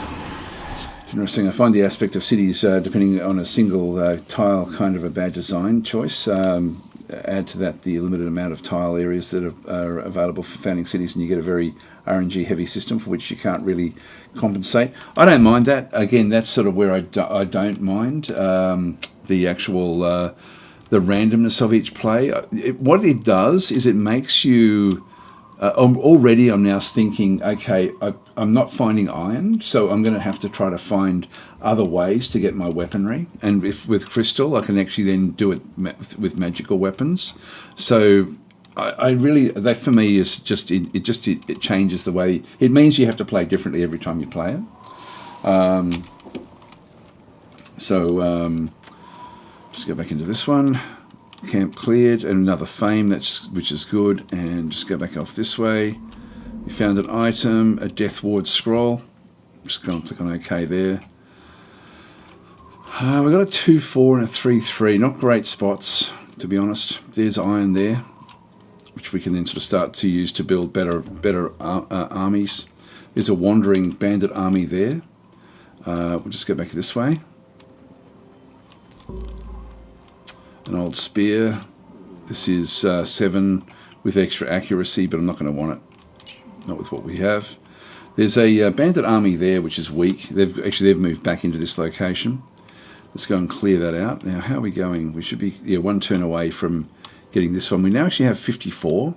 Speaker 1: Interesting. I find the aspect of cities, depending on a single tile, kind of a bad design choice. Add to that the limited amount of tile areas that are available for founding cities, and you get a very RNG heavy system for which you can't really compensate. I don't mind that. Again, that's sort of where I don't mind the actual the randomness of each play. What it does is it makes you already I'm now thinking, okay, I'm not finding iron, so I'm going to have to try to find other ways to get my weaponry. And with crystal, I can actually then do it with magical weapons. So I really, that for me is just, it changes the way, it means you have to play differently every time you play it. Just go back into this one. Camp cleared, and another fame, which is good, and just go back off this way. We found an item, a Death Ward scroll. Just go and click on OK there. We've got a 2-4 and a 3-3. Not great spots, to be honest. There's iron there, which we can then sort of start to use to build better armies. There's a wandering bandit army there. We'll just go back this way. An old spear. This is 7 with extra accuracy, but I'm not going to want it. Not with what we have. There's a bandit army there, which is weak. They've moved back into this location. Let's go and clear that out. Now, how are we going? We should be one turn away from getting this one. We now actually have 54.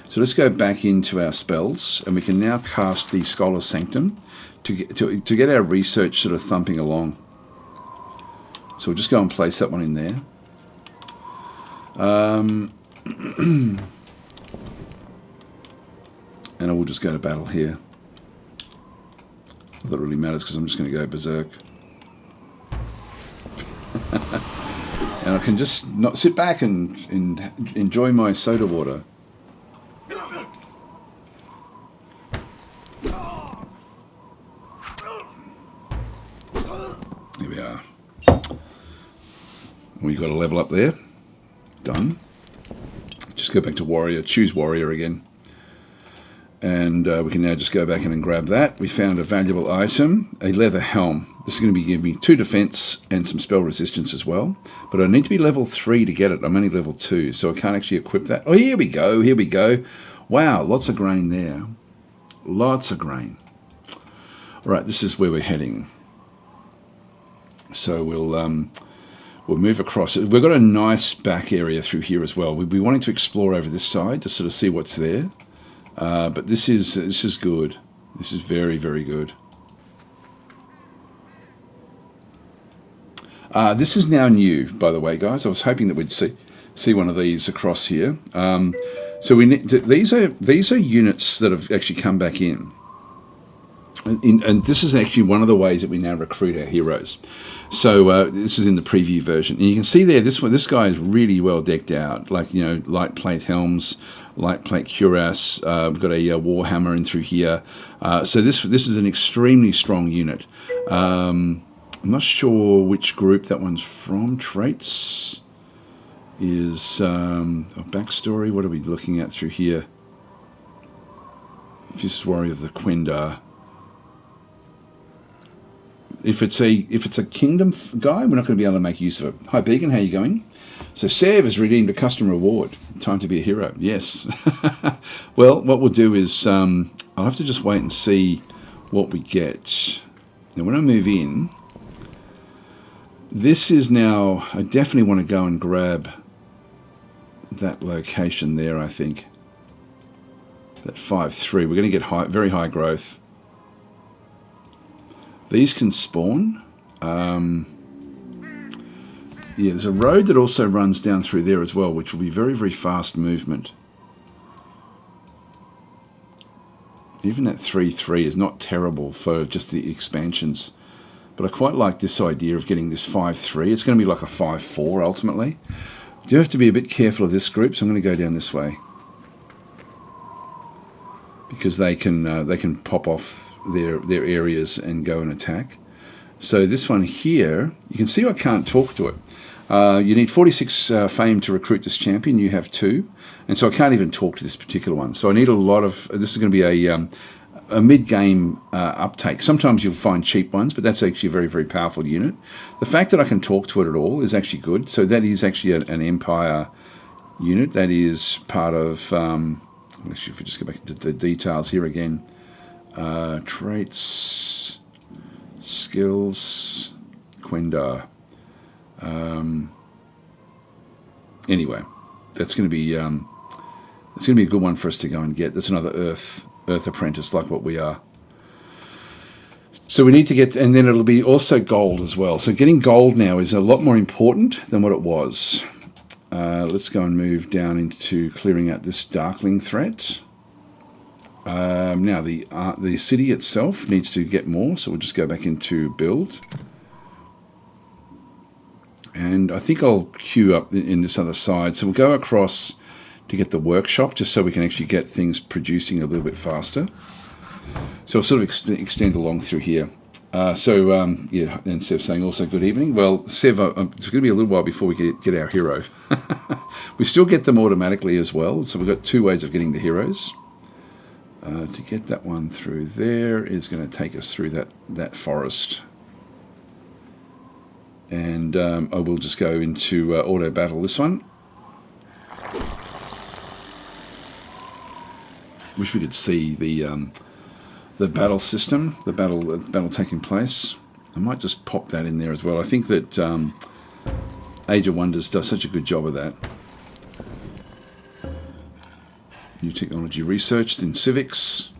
Speaker 1: So let's go back into our spells, and we can now cast the Scholar's Sanctum to get our research sort of thumping along. So we'll just go and place that one in there. And I will just go to battle here. Not that it really matters because I'm just going to go berserk. And I can just not sit back and enjoy my soda water. Here we are. We got a level up there. Done. Just go back to warrior, choose warrior again, and we can now just go back in and grab that. We found a valuable item, a leather helm. This is going to be giving me 2 defense and some spell resistance as well, but I need to be level 3 to get it. I'm only level 2, so I can't actually equip that. Oh, here we go, here we go. Wow, lots of grain there. Lots of grain. All right, this is where we're heading. So we'll move across. We've got a nice back area through here as well. We'll be wanting to explore over this side to sort of see what's there. But this is good. This is very, very good. This is now new, by the way, guys. I was hoping that we'd see one of these across here. So we need these are units that have actually come back in. And this is actually one of the ways that we now recruit our heroes. So this is in the preview version, and you can see there this guy is really well decked out, like light plate helms, light plate cuirass. We've got a warhammer in through here. So this is an extremely strong unit. I'm not sure which group that one's from. Traits is a backstory. What are we looking at through here? Fist warrior of the Quindar. If it's a kingdom guy, we're not going to be able to make use of it. Hi Beacon, how you going? So Sev has redeemed a custom reward. Time to be a hero. Yes. Well, what we'll do is I'll have to just wait and see what we get. Now, when I move in, this is now. I definitely want to go and grab that location there. I think that 5-3. We're going to get very high growth. These can spawn. Yeah, there's a road that also runs down through there as well, which will be very, very fast movement. Even that 3-3 is not terrible for just the expansions. But I quite like this idea of getting this 5-3. It's going to be like a 5-4 ultimately. You have to be a bit careful of this group, so I'm going to go down this way. because they can pop off their areas and go and attack. So this one here, you can see I can't talk to it. You need 46 fame to recruit this champion. You have 2, and so I can't even talk to this particular one. So I need a lot of. This is going to be a mid-game uptake. Sometimes you'll find cheap ones, but that's actually a very, very powerful unit. The fact that I can talk to it at all is actually good. So that is actually an Empire unit. That is part of. Actually, if we just go back into the details here again, traits, skills, Quendar. Anyway, that's going to be a good one for us to go and get. That's another Earth apprentice like what we are. So we need to get, and then it'll be also gold as well. So getting gold now is a lot more important than what it was. Let's go and move down into clearing out this Darkling threat. Now the city itself needs to get more, so we'll just go back into build. And I think I'll queue up in this other side. So we'll go across to get the workshop, just so we can actually get things producing a little bit faster. So we'll sort of extend along through here. Yeah, and Sev's saying also good evening. Well, Sev, it's going to be a little while before we get our hero. We still get them automatically as well, so we've got 2 ways of getting the heroes. To get that one through there is going to take us through that forest. And I will just go into auto battle this one. Wish we could see the battle system, the battle taking place. I might just pop that in there as well. I think that Age of Wonders does such a good job of that. New technology researched in civics.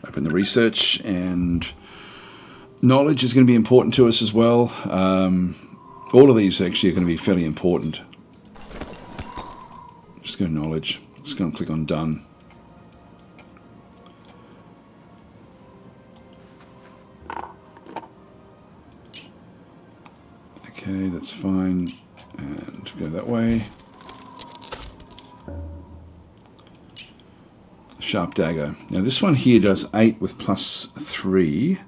Speaker 1: Open the research, and knowledge is going to be important to us as well. All of these actually are going to be fairly important. Just go knowledge. Just go and click on done. Okay, that's fine. And go that way. Sharp dagger. Now this one here does 8 with +3.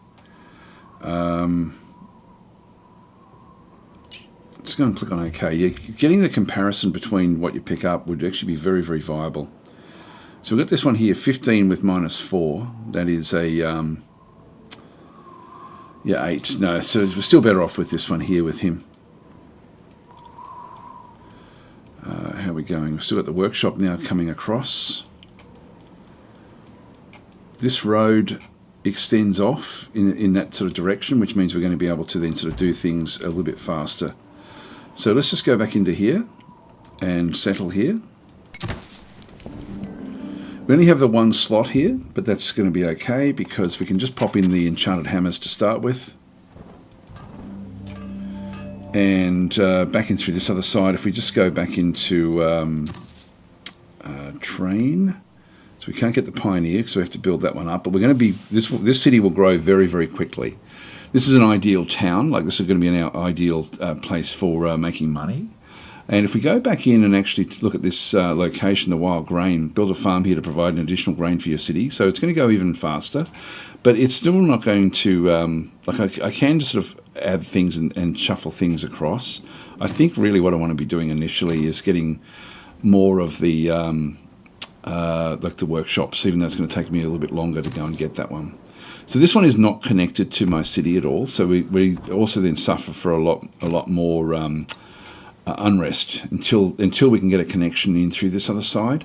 Speaker 1: Just go and click on OK. Yeah, getting the comparison between what you pick up would actually be very, very viable. So we've got this one here, 15 with -4. That is a yeah, 8. No, so we're still better off with this one here with him. How are we going? We've still got the workshop now coming across. This road extends off in that sort of direction, which means we're going to be able to then sort of do things a little bit faster. So let's just go back into here and settle here. We only have the 1 slot here, but that's going to be okay because we can just pop in the enchanted hammers to start with. And back in through this other side, if we just go back into train. So we can't get the Pioneer because we have to build that one up. But we're going to be, this city will grow very, very quickly. This is an ideal town. Like this is going to be an ideal place for making money. And if we go back in and actually look at this location, the wild grain, build a farm here to provide an additional grain for your city. So it's going to go even faster. But it's still not going to, like I can just sort of add things and shuffle things across. I think really what I want to be doing initially is getting more of the, like the workshops, even though it's going to take me a little bit longer to go and get that one. So this one is not connected to my city at all. So we also then suffer for a lot more unrest until we can get a connection in through this other side.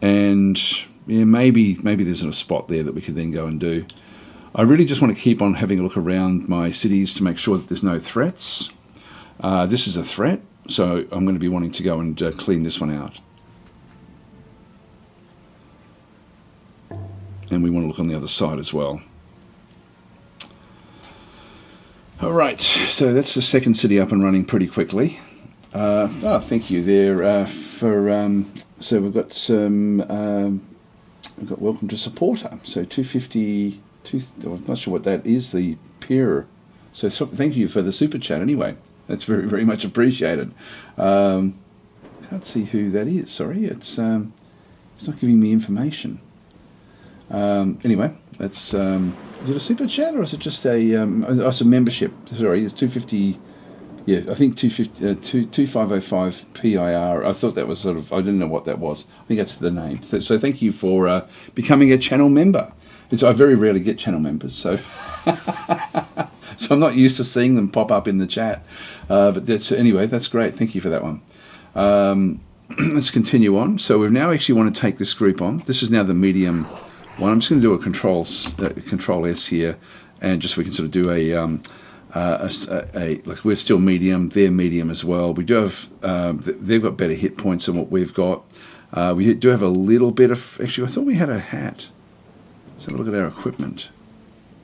Speaker 1: And yeah, maybe there's a spot there that we could then go and do. I really just want to keep on having a look around my cities to make sure that there's no threats. This is a threat, so I'm going to be wanting to go and clean this one out. And we want to look on the other side as well. All right, so that's the second city up and running pretty quickly. Oh, thank you there for. So we've got some. We've got welcome to supporter. So 250. I'm not sure what that is. The peer. So thank you for the super chat. Anyway, that's very, very much appreciated. Can't see who that is. Sorry, it's not giving me information. Anyway, that's is it a super chat or is it just a it's a membership? Sorry, it's 250. Yeah, I think 2505 PIR. I thought that was sort of, I didn't know what that was. I think that's the name. So thank you for becoming a channel member. I very rarely get channel members, so so I'm not used to seeing them pop up in the chat. But anyway, that's great. Thank you for that one. Let's continue on. So we now actually want to take this group on. This is now the medium one. I'm just going to do a control S here, and just so we can sort of do like we're still medium, they're medium as well. We do have they've got better hit points than what we've got. We do have a little bit of, actually I thought we had a hat. Let's have a look at our equipment.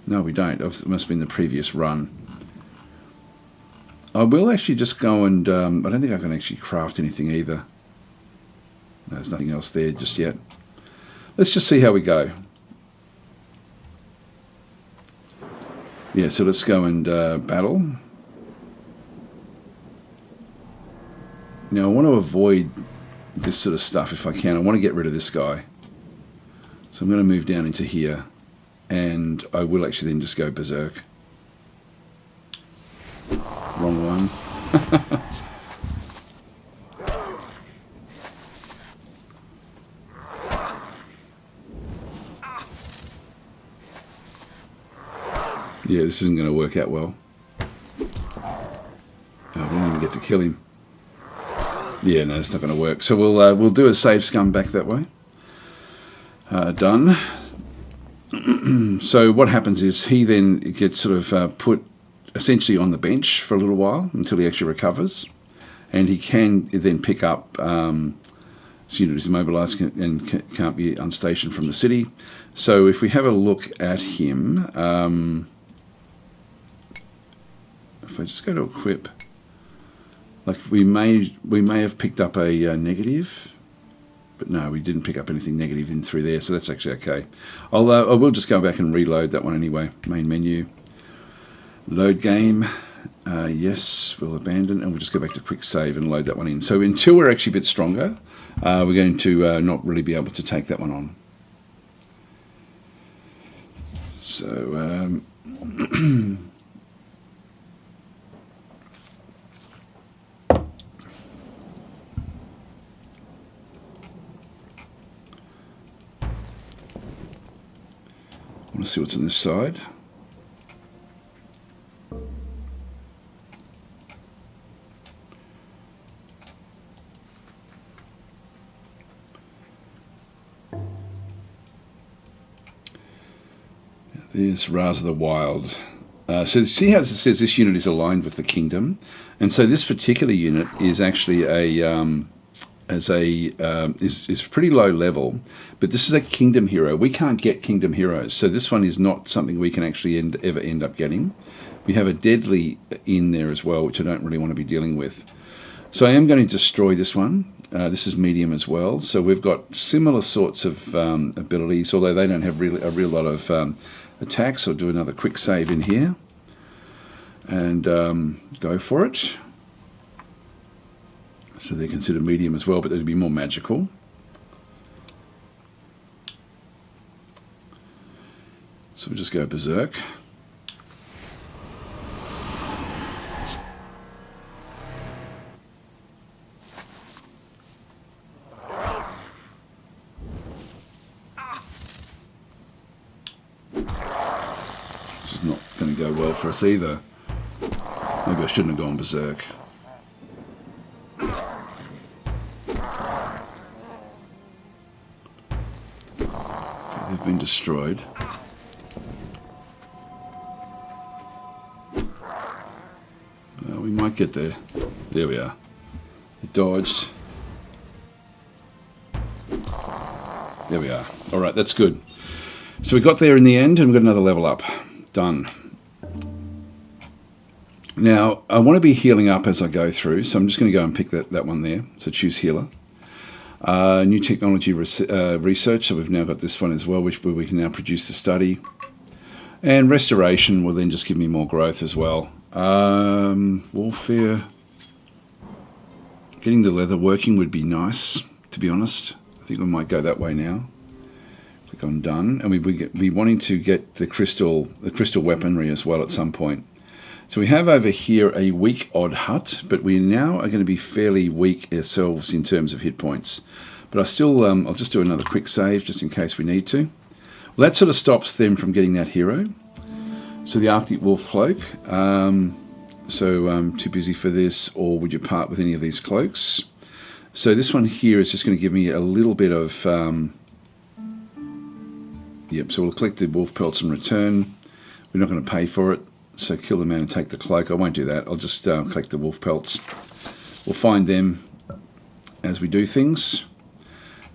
Speaker 1: No, we don't. It must have been the previous run. I will actually just go and I don't think I can actually craft anything either. No, there's nothing else there just yet. Let's just see how we go. Yeah, so let's go and battle. Now I want to avoid this sort of stuff if I can. I want to get rid of this guy. So I'm going to move down into here, and I will actually then just go berserk. Wrong one. Yeah, this isn't going to work out well. Oh, we didn't even get to kill him. Yeah, no, it's not going to work. So we'll do a save scum back that way. Done. So what happens is he then gets sort of put essentially on the bench for a little while until he actually recovers, and he can then pick up his unit is immobilised and can't be unstationed from the city. So if we have a look at him, if I just go to equip, like we may have picked up a negative. But no, we didn't pick up anything negative in through there, so that's actually okay. I will just go back and reload that one anyway. Main menu, load game, yes, we'll abandon, and we'll just go back to quick save and load that one in. So until we're actually a bit stronger, we're going to not really be able to take that one on. So I want to see what's on this side. There's Raz of the Wild. So see how it says this unit is aligned with the kingdom, and so this particular unit is actually is pretty low level, but this is a kingdom hero. We can't get kingdom heroes, so this one is not something we can actually ever end up getting. We have a deadly in there as well, which I don't really want to be dealing with. So I am going to destroy this one. This is medium as well, so we've got similar sorts of abilities, although they don't have a real lot of attacks. I'll do another quick save in here and go for it. So they're considered medium as well, but they'd be more magical. So we'll just go berserk. This is not going to go well for us either. Maybe I shouldn't have gone berserk. They've been destroyed. We might get there. There we are. It dodged. There we are. All right, that's good. So we got there in the end, and we got another level up. Done. Now, I want to be healing up as I go through, so I'm just going to go and pick that one there. So choose healer. New technology research, so we've now got this one as well, where we can now produce the study. And restoration will then just give me more growth as well. Warfare. Getting the leather working would be nice, to be honest. I think we might go that way now. Click on done, and we'll be wanting to get the crystal weaponry as well at some point. So we have over here a weak odd hut, but we now are going to be fairly weak ourselves in terms of hit points. But I'll just do another quick save just in case we need to. Well, that sort of stops them from getting that hero. So the Arctic Wolf Cloak. Too busy for this, or would you part with any of these cloaks? So this one here is just going to give me a little bit of... Yep, so we'll collect the wolf pelts in return. We're not going to pay for it, so kill the man and take the cloak. I won't do that. I'll just collect the wolf pelts. We'll find them as we do things.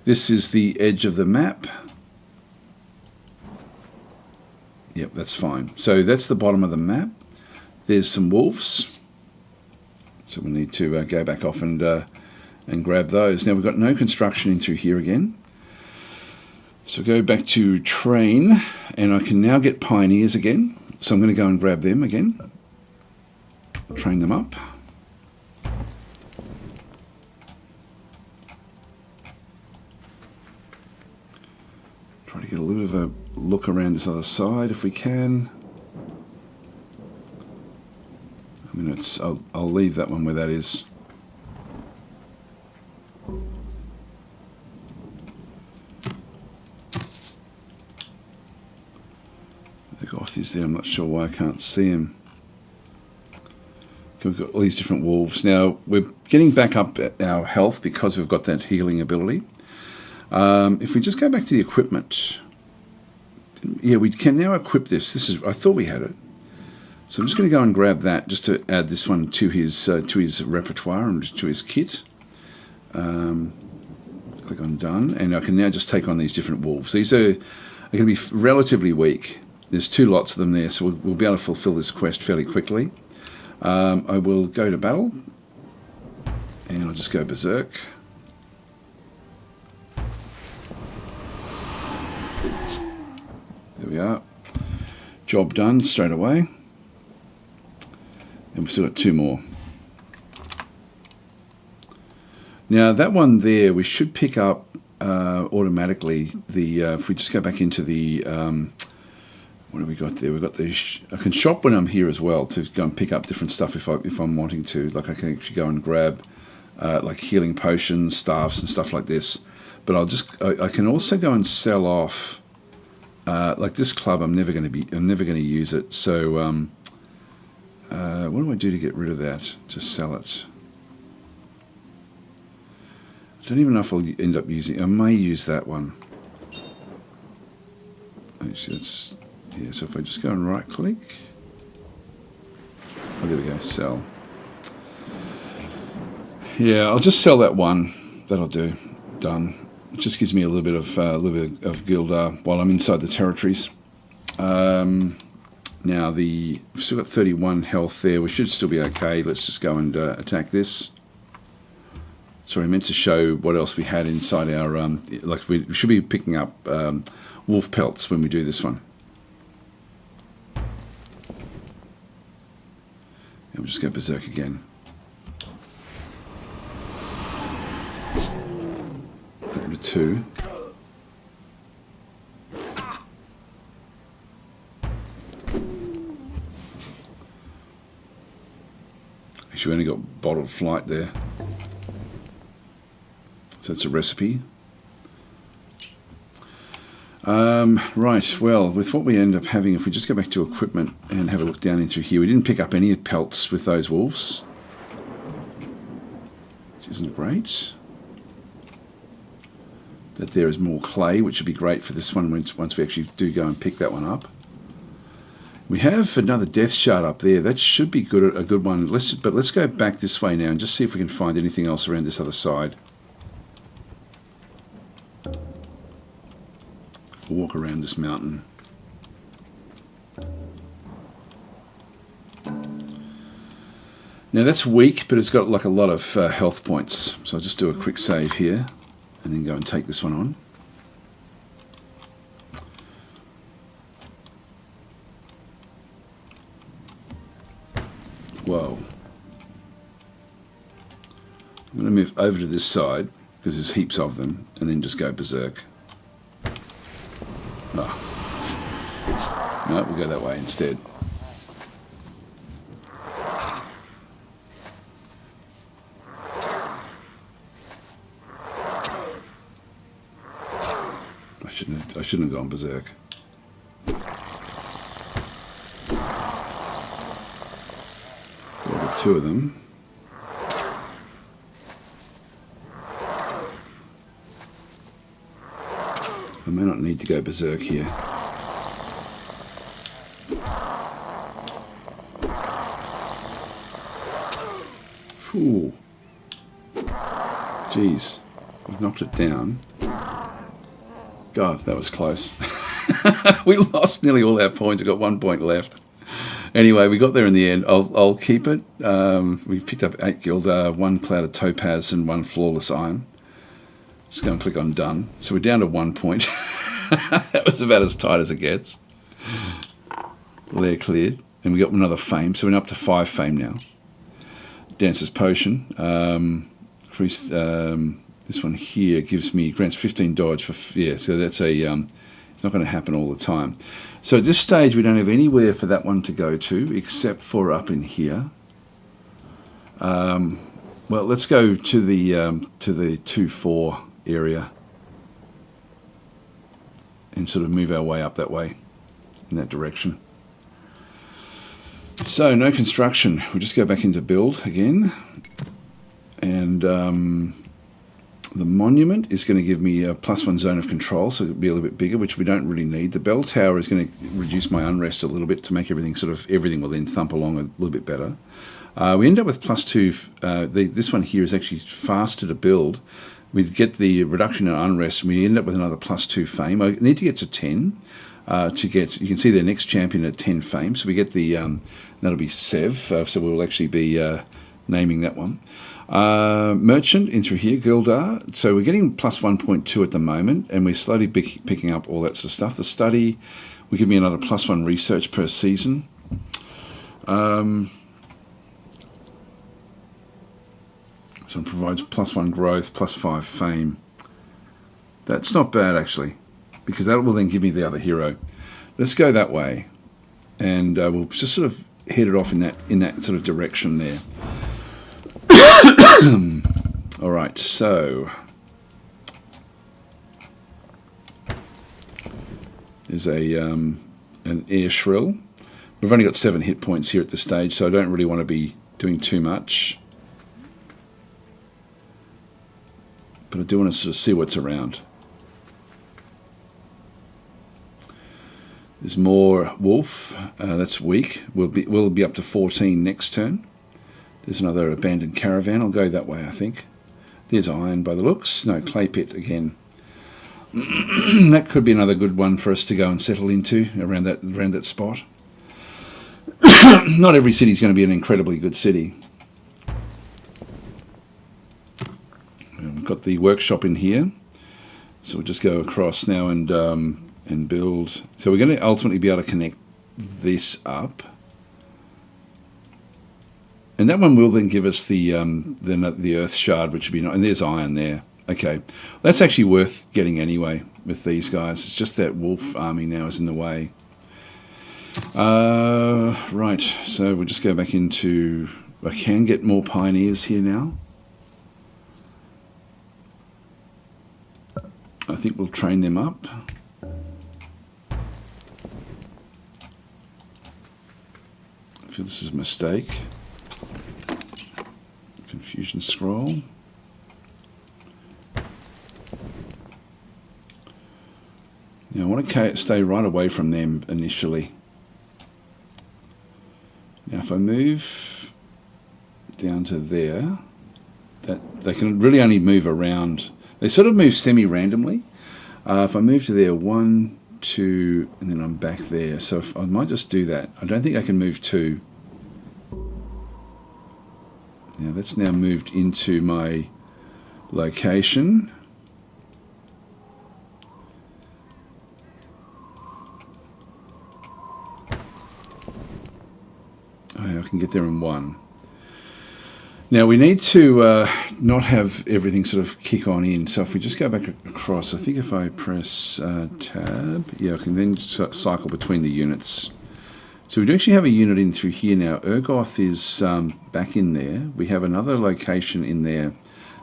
Speaker 1: This is the edge of the map. Yep, that's fine. So that's the bottom of the map. There's some wolves. So we need to go back off and grab those. Now we've got no construction in through here again. So go back to train, and I can now get pioneers again. So I'm going to go and grab them again. Train them up. Try to get a little bit of a look around this other side if we can. I mean, I'll leave that one where that is. The Goth is there. I'm not sure why I can't see him. We've got all these different wolves. Now, we're getting back up our health because we've got that healing ability. If we just go back to the equipment, yeah, we can now equip this. I thought we had it. So I'm just going to go and grab that just to add this one to his repertoire and to his kit. Click on done, and I can now just take on these different wolves. These are going to be relatively weak. There's 2 lots of them there, so we'll be able to fulfill this quest fairly quickly. I will go to battle, and I'll just go berserk. There we are. Job done straight away. And we've still got 2 more. Now that one there, we should pick up automatically the. If we just go back into the. What have we got there? We've got the. I can shop when I'm here as well to go and pick up different stuff if I'm wanting to. Like I can actually go and grab like healing potions, staffs, and stuff like this. But I can also go and sell off. Like this club, I'm never going to use it. So. What do I do to get rid of that? Just sell it. I don't even know if I'll end up using. I may use that one. Actually, that's yeah. So if I just go and right click, oh, there we go. Sell. Yeah, I'll just sell that one. That'll do. Done. It just gives me a little bit of Gildar while I'm inside the territories. Now we've still got 31 health there. We should still be okay. Let's just go and attack this. Sorry, I meant to show what else we had inside our... like we should be picking up wolf pelts when we do this one. And we'll just go berserk again. Number 2. Actually, we only got bottled flight there. So that's a recipe. Right, well, with what we end up having, if we just go back to equipment and have a look down in through here, we didn't pick up any pelts with those wolves, which isn't great. But there is more clay, which would be great for this one once we actually do go and pick that one up. We have another death shard up there. That should be a good one. But let's go back this way now and just see if we can find anything else around this other side. We'll walk around this mountain. Now that's weak, but it's got like a lot of health points. So I'll just do a quick save here and then go and take this one on. Whoa. I'm going to move over to this side because there's heaps of them and then just go berserk. Oh. No, we'll go that way instead. I shouldn't have gone berserk. Ordered 2 of them. I may not need to go berserk here. Ooh. Jeez, I've knocked it down. God, that was close. We lost nearly all our points. We've got 1 point left. Anyway, we got there in the end. I'll keep it. We've picked up 8 Gildar, 1 Clouded Topaz, and 1 Flawless Iron. Just go and click on Done. So we're down to 1 point. That was about as tight as it gets. Lair cleared. And we got another Fame. So we're up to 5 Fame now. Dancer's Potion. This one here grants 15 dodge for, so that's it's not going to happen all the time. So at this stage we don't have anywhere for that one to go to except for up in here. Well, let's go to the 2-4 area and sort of move our way up that way in that direction. So no construction. We'll just go back into build again, and the monument is going to give me a +1 zone of control, so it'll be a little bit bigger, which we don't really need. The bell tower is going to reduce my unrest a little bit to make everything will then thump along a little bit better. We end up with +2. This one here is actually faster to build. We get the reduction in unrest, and we end up with another +2 Fame. I need to get to 10 to get. You can see the next champion at 10 Fame, so we get the that'll be Sev. So we'll actually be naming that one. Merchant in through here, Gildar. So we're getting +1.2 at the moment, and we're slowly picking up all that sort of stuff. The study will give me another +1 research per season. So it provides +1 growth, +5 Fame. That's not bad actually, because that will then give me the other hero. Let's go that way, and we'll just sort of head it off in that sort of direction there. All right, so there's an air shrill. We've only got 7 hit points here at this stage, so I don't really want to be doing too much. But I do want to sort of see what's around. There's more wolf. That's weak. We'll be up to 14 next turn. There's another abandoned caravan. I'll go that way, I think. There's iron by the looks. No, clay pit again. That could be another good one for us to go and settle into around that spot. Not every city is going to be an incredibly good city. We've got the workshop in here, so we'll just go across now and build. So we're going to ultimately be able to connect this up. And that one will then give us the earth shard, which would be nice. And there's iron there. Okay, that's actually worth getting anyway with these guys. It's just that wolf army now is in the way. Right, so we'll just go back into. I can get more pioneers here now. I think we'll train them up. I feel this is a mistake. Confusion scroll. Now I want to stay right away from them initially. Now if I move down to there, that they can really only move around. They sort of move semi-randomly. If I move to there, 1, 2, and then I'm back there. So I might just do that. I don't think I can move 2. Now that's now moved into my location. Oh, I can get there in 1. Now we need to not have everything sort of kick on in. So if we just go back across, I think if I press tab, yeah, I can then cycle between the units. So we do actually have a unit in through here now. Urgoth is back in there. We have another location in there.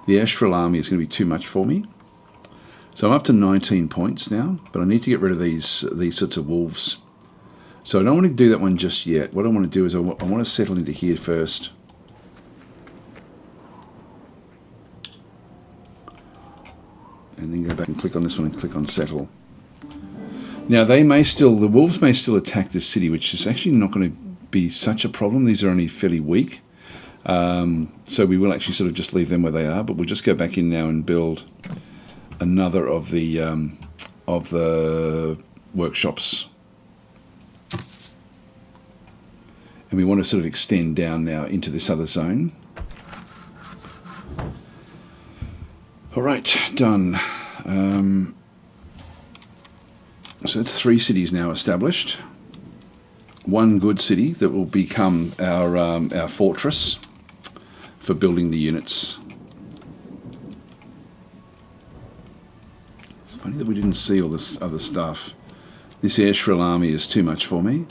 Speaker 1: The Ashral army is going to be too much for me. So I'm up to 19 points now, but I need to get rid of these sorts of wolves. So I don't want to do that one just yet. What I want to do is I want to settle into here first. And then go back and click on this one and click on settle. Now the wolves may still attack this city, which is actually not going to be such a problem. These are only fairly weak. So we will actually sort of just leave them where they are, but we'll just go back in now and build another of the workshops. And we want to sort of extend down now into this other zone. All right, done. So that's 3 cities now established. 1 good city that will become our fortress for building the units. It's funny that we didn't see all this other stuff. This Ashral army is too much for me.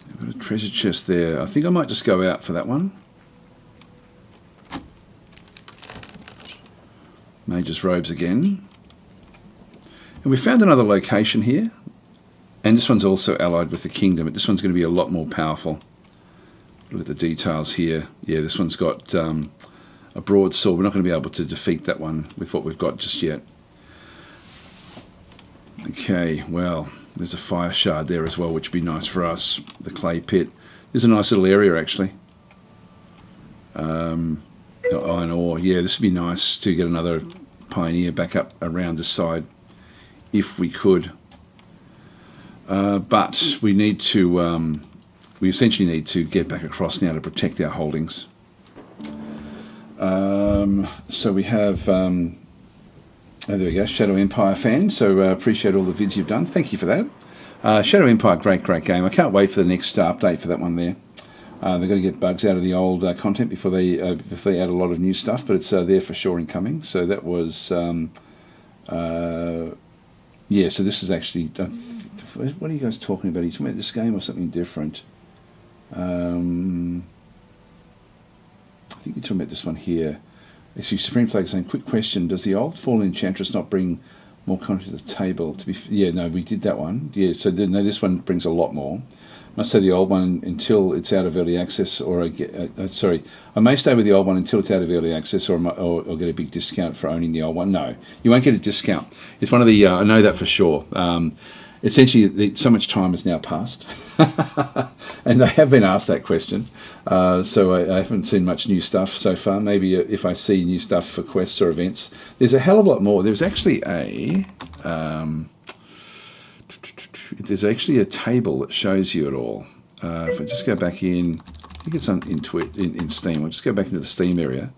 Speaker 1: I've got a treasure chest there. I think I might just go out for that one. Mage's robes again. And we found another location here. And this one's also allied with the kingdom, but this one's going to be a lot more powerful. Look at the details here. Yeah, this one's got a broadsword. We're not going to be able to defeat that one with what we've got just yet. Okay, well, there's a fire shard there as well, which would be nice for us. The clay pit. There's a nice little area, actually. Iron ore. Yeah, this would be nice to get another pioneer back up around this side, if we could. But we need to, we essentially need to get back across now to protect our holdings. So we have, oh, there we go, Shadow Empire fan. So appreciate all the vids you've done. Thank you for that. Shadow Empire, great game. I can't wait for the next update for that one there. They've got to get bugs out of the old content before they add a lot of new stuff, but it's there for sure incoming. So that was, yeah, so this is actually, what are you guys talking about? Are you talking about this game or something different? I think you're talking about this one here. Actually, Supreme Plague saying, quick question, does the old Fallen Enchantress not bring more content to the table? Yeah, no, we did that one. Yeah, so no, this one brings a lot more. I must say the old one until it's out of early access, or I may stay with the old one until it's out of early access, or get a big discount for owning the old one. No, you won't get a discount. It's one of the, I know that for sure. Essentially, so much time has now passed, and they have been asked that question. So I haven't seen much new stuff so far. Maybe if I see new stuff for quests or events, there's a hell of a lot more. There's actually a table that shows you it all. If I just go back in, I think it's in Steam. I'll just go back into the Steam area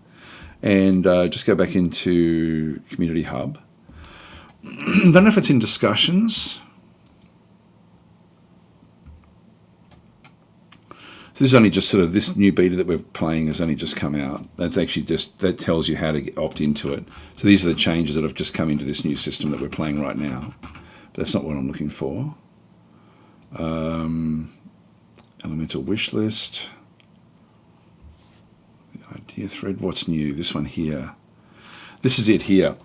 Speaker 1: and just go back into Community Hub. I don't know if it's in discussions. So this is only just sort of, this new beta that we're playing has only just come out. That's actually just, that tells you how to opt into it. So these are the changes that have just come into this new system that we're playing right now. But that's not what I'm looking for. Elemental wish list. The idea thread, what's new? This one here. This is it here.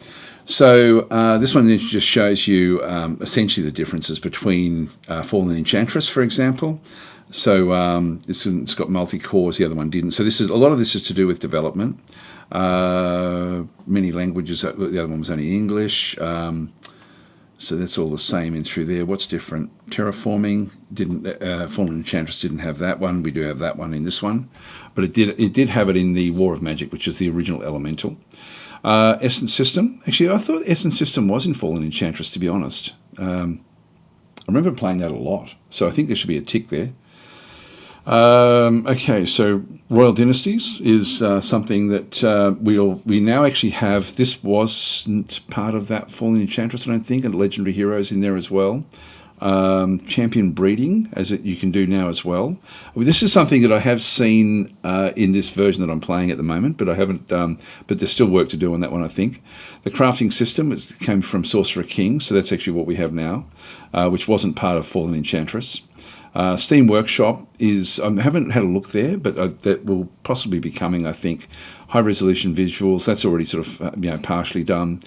Speaker 1: So this one just shows you essentially the differences between Fallen Enchantress, for example. So it's got multi-cores, the other one didn't. So a lot of this is to do with development. Many languages, the other one was only English. So that's all the same in through there. What's different? Terraforming Fallen Enchantress didn't have that one. We do have that one in this one, but it did have it in the War of Magic, which is the original Elemental. Essence System. Actually, I thought Essence System was in Fallen Enchantress, to be honest. I remember playing that a lot, so I think there should be a tick there. Okay, so Royal Dynasties is something that we now actually have. This wasn't part of that Fallen Enchantress, I don't think, and Legendary Heroes in there as well. champion breeding, as you can do now as well. This is something that I have seen in this version that I'm playing at the moment, but I haven't. But there's still work to do on that one, I think. The crafting system came from Sorcerer King, so that's actually what we have now, which wasn't part of Fallen Enchantress. Steam Workshop is, I haven't had a look there, but that will possibly be coming, I think. High resolution visuals, that's already sort of partially done.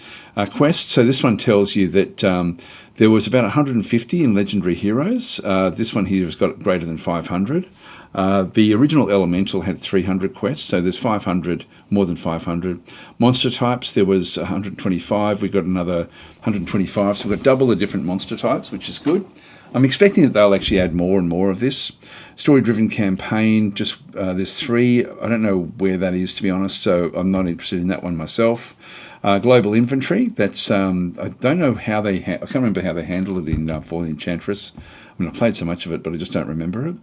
Speaker 1: Quests, so this one tells you that there was about 150 in Legendary Heroes. This one here has got greater than 500. The original Elemental had 300 quests, so there's 500, more than 500. Monster types, there was 125. We got another 125, so we've got double the different monster types, which is good. I'm expecting that they'll actually add more and more of this. Story-driven campaign, just there's 3. I don't know where that is, to be honest, so I'm not interested in that one myself. Global inventory, that's, I don't know how they, I can't remember how they handle it in Fallen Enchantress. I mean, I played so much of it, but I just don't remember it.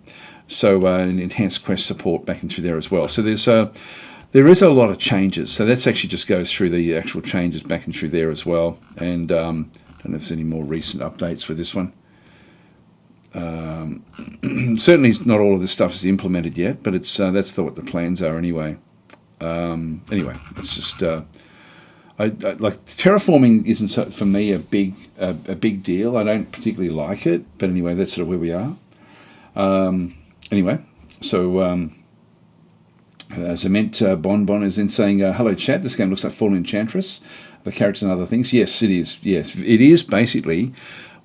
Speaker 1: So enhanced quest support back in through there as well. So there is a lot of changes. So that's actually just goes through the actual changes back and through there as well. And I don't know if there's any more recent updates for this one. Certainly not all of this stuff is implemented yet, but it's that's what the plans are anyway. Anyway, it's just I like terraforming isn't for me a big deal. I don't particularly like it, but anyway, that's sort of where we are. Anyway, so Zement Bonbon is in saying, hello chat, this game looks like Fallen Enchantress, the characters and other things. Yes, it is. Yes, it is basically.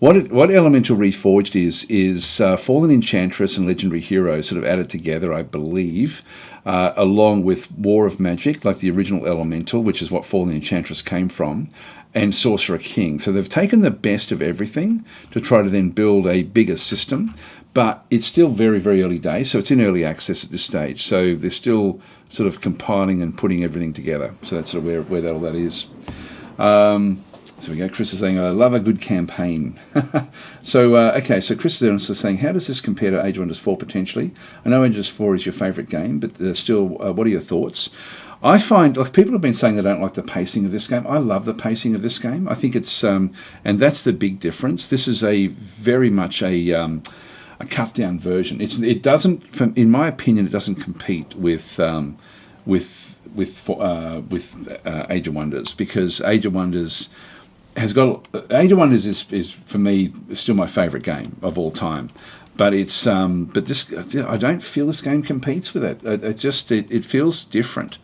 Speaker 1: What Elemental Reforged is Fallen Enchantress and Legendary Heroes sort of added together, I believe, along with War of Magic, like the original Elemental, which is what Fallen Enchantress came from, and Sorcerer King. So they've taken the best of everything to try to then build a bigger system, but it's still very, very early days, so it's in early access at this stage. So they're still sort of compiling and putting everything together. So that's sort of where all that is. So we go. Chris is saying, I love a good campaign. So, okay, so Chris is also saying, how does this compare to Age of Wonders 4 potentially? I know Age of Wonders 4 is your favourite game, but still, what are your thoughts? I find, like, people have been saying they don't like the pacing of this game. I love the pacing of this game. I think it's, and that's the big difference. This is very much a cut down version. It doesn't, in my opinion, it doesn't compete with Age of Wonders, because Age of Wonders is for me still my favourite game of all time, but it's but this, I don't feel this game competes with it. It feels different.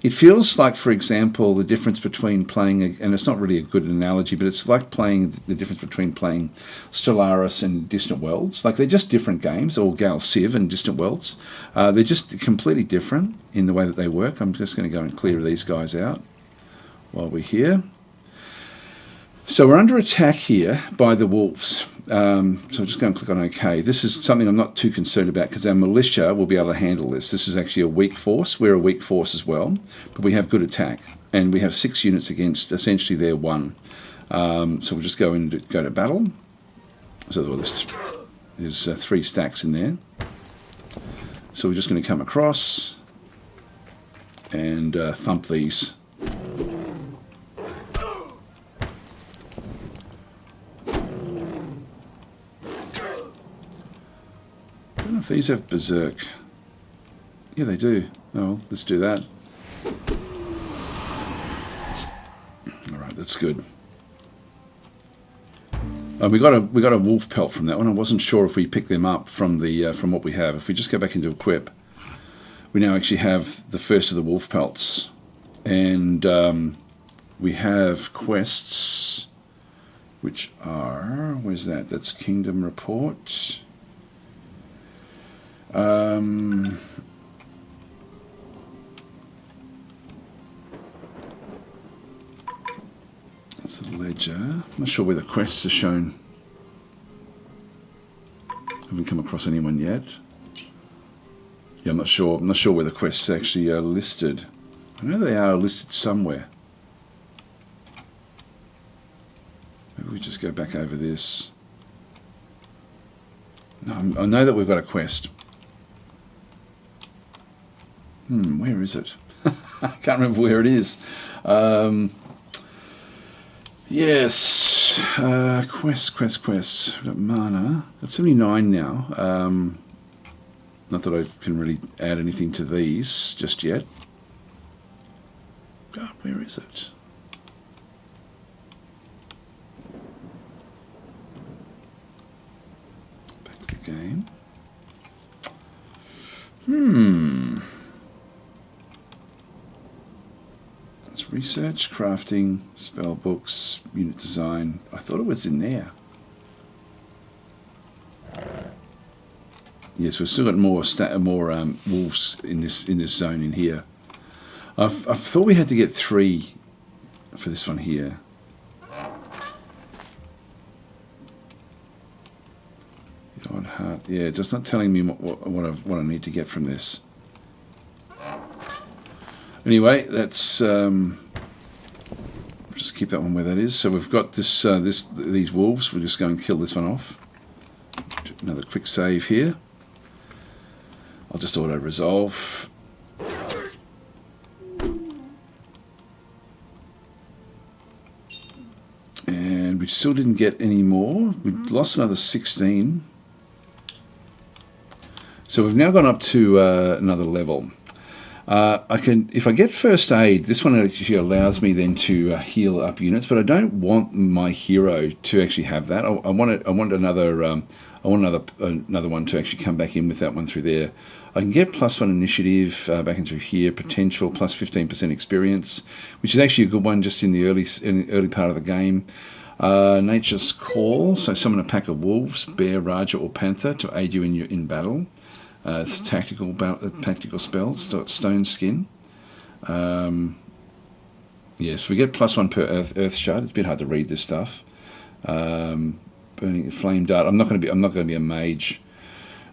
Speaker 1: It feels like, for example, the difference between playing, and it's not really a good analogy, but it's like playing the difference between playing Stellaris and Distant Worlds. Like, they're just different games, or Gal Civ and Distant Worlds. They're just completely different in the way that they work. I'm just going to go and clear these guys out while we're here. So we're under attack here by the wolves. So I'll just go and click on OK. This is something I'm not too concerned about, because our militia will be able to handle this. This is actually a weak force. We're a weak force as well, but we have good attack. And we have 6 units against essentially their 1. So we'll just go to battle. So there's 3 stacks in there. So we're just going to come across and thump these. I don't know if these have Berserk. Yeah, they do. Oh, well, let's do that. Alright, that's good. We got a wolf pelt from that one. I wasn't sure if we picked them up from what we have. If we just go back into equip, we now actually have the first of the wolf pelts. And we have quests, which are, where's that? That's Kingdom Report. That's a ledger. I'm not sure where the quests are shown. Haven't come across anyone yet. Yeah, I'm not sure. I'm not sure where the quests actually are listed. I know they are listed somewhere. Maybe we just go back over this. No, I know that we've got a quest. Where is it? I can't remember where it is. Yes. Quests. We've got mana. Got 79 now. Not that I can really add anything to these just yet. God, where is it? Back to the game. It's research, crafting, spell books, unit design. I thought it was in there. Yes, we've still got more wolves in this zone in here. I thought we had to get 3 for this one here. Odd heart. Yeah, it's just not telling me what I need to get from this. Anyway, that's just keep that one where that is. So we've got this these wolves. We're just going to kill this one off. Another quick save here. I'll just auto resolve. And we still didn't get any more. We lost another 16. So we've now gone up to another level. If I get first aid, this one actually allows me then to heal up units, but I don't want my hero to actually have that. I want another one to actually come back in with that one through there. I can get +1 initiative back in through here, potential plus 15% experience, which is actually a good one just in the early part of the game. Nature's Call, so summon a pack of wolves, bear, raja, or panther to aid you in battle. It's tactical spell. It's got stone skin. Yes, we get +1 per earth shard. It's a bit hard to read this stuff. Burning flame dart. I'm not going to be a mage.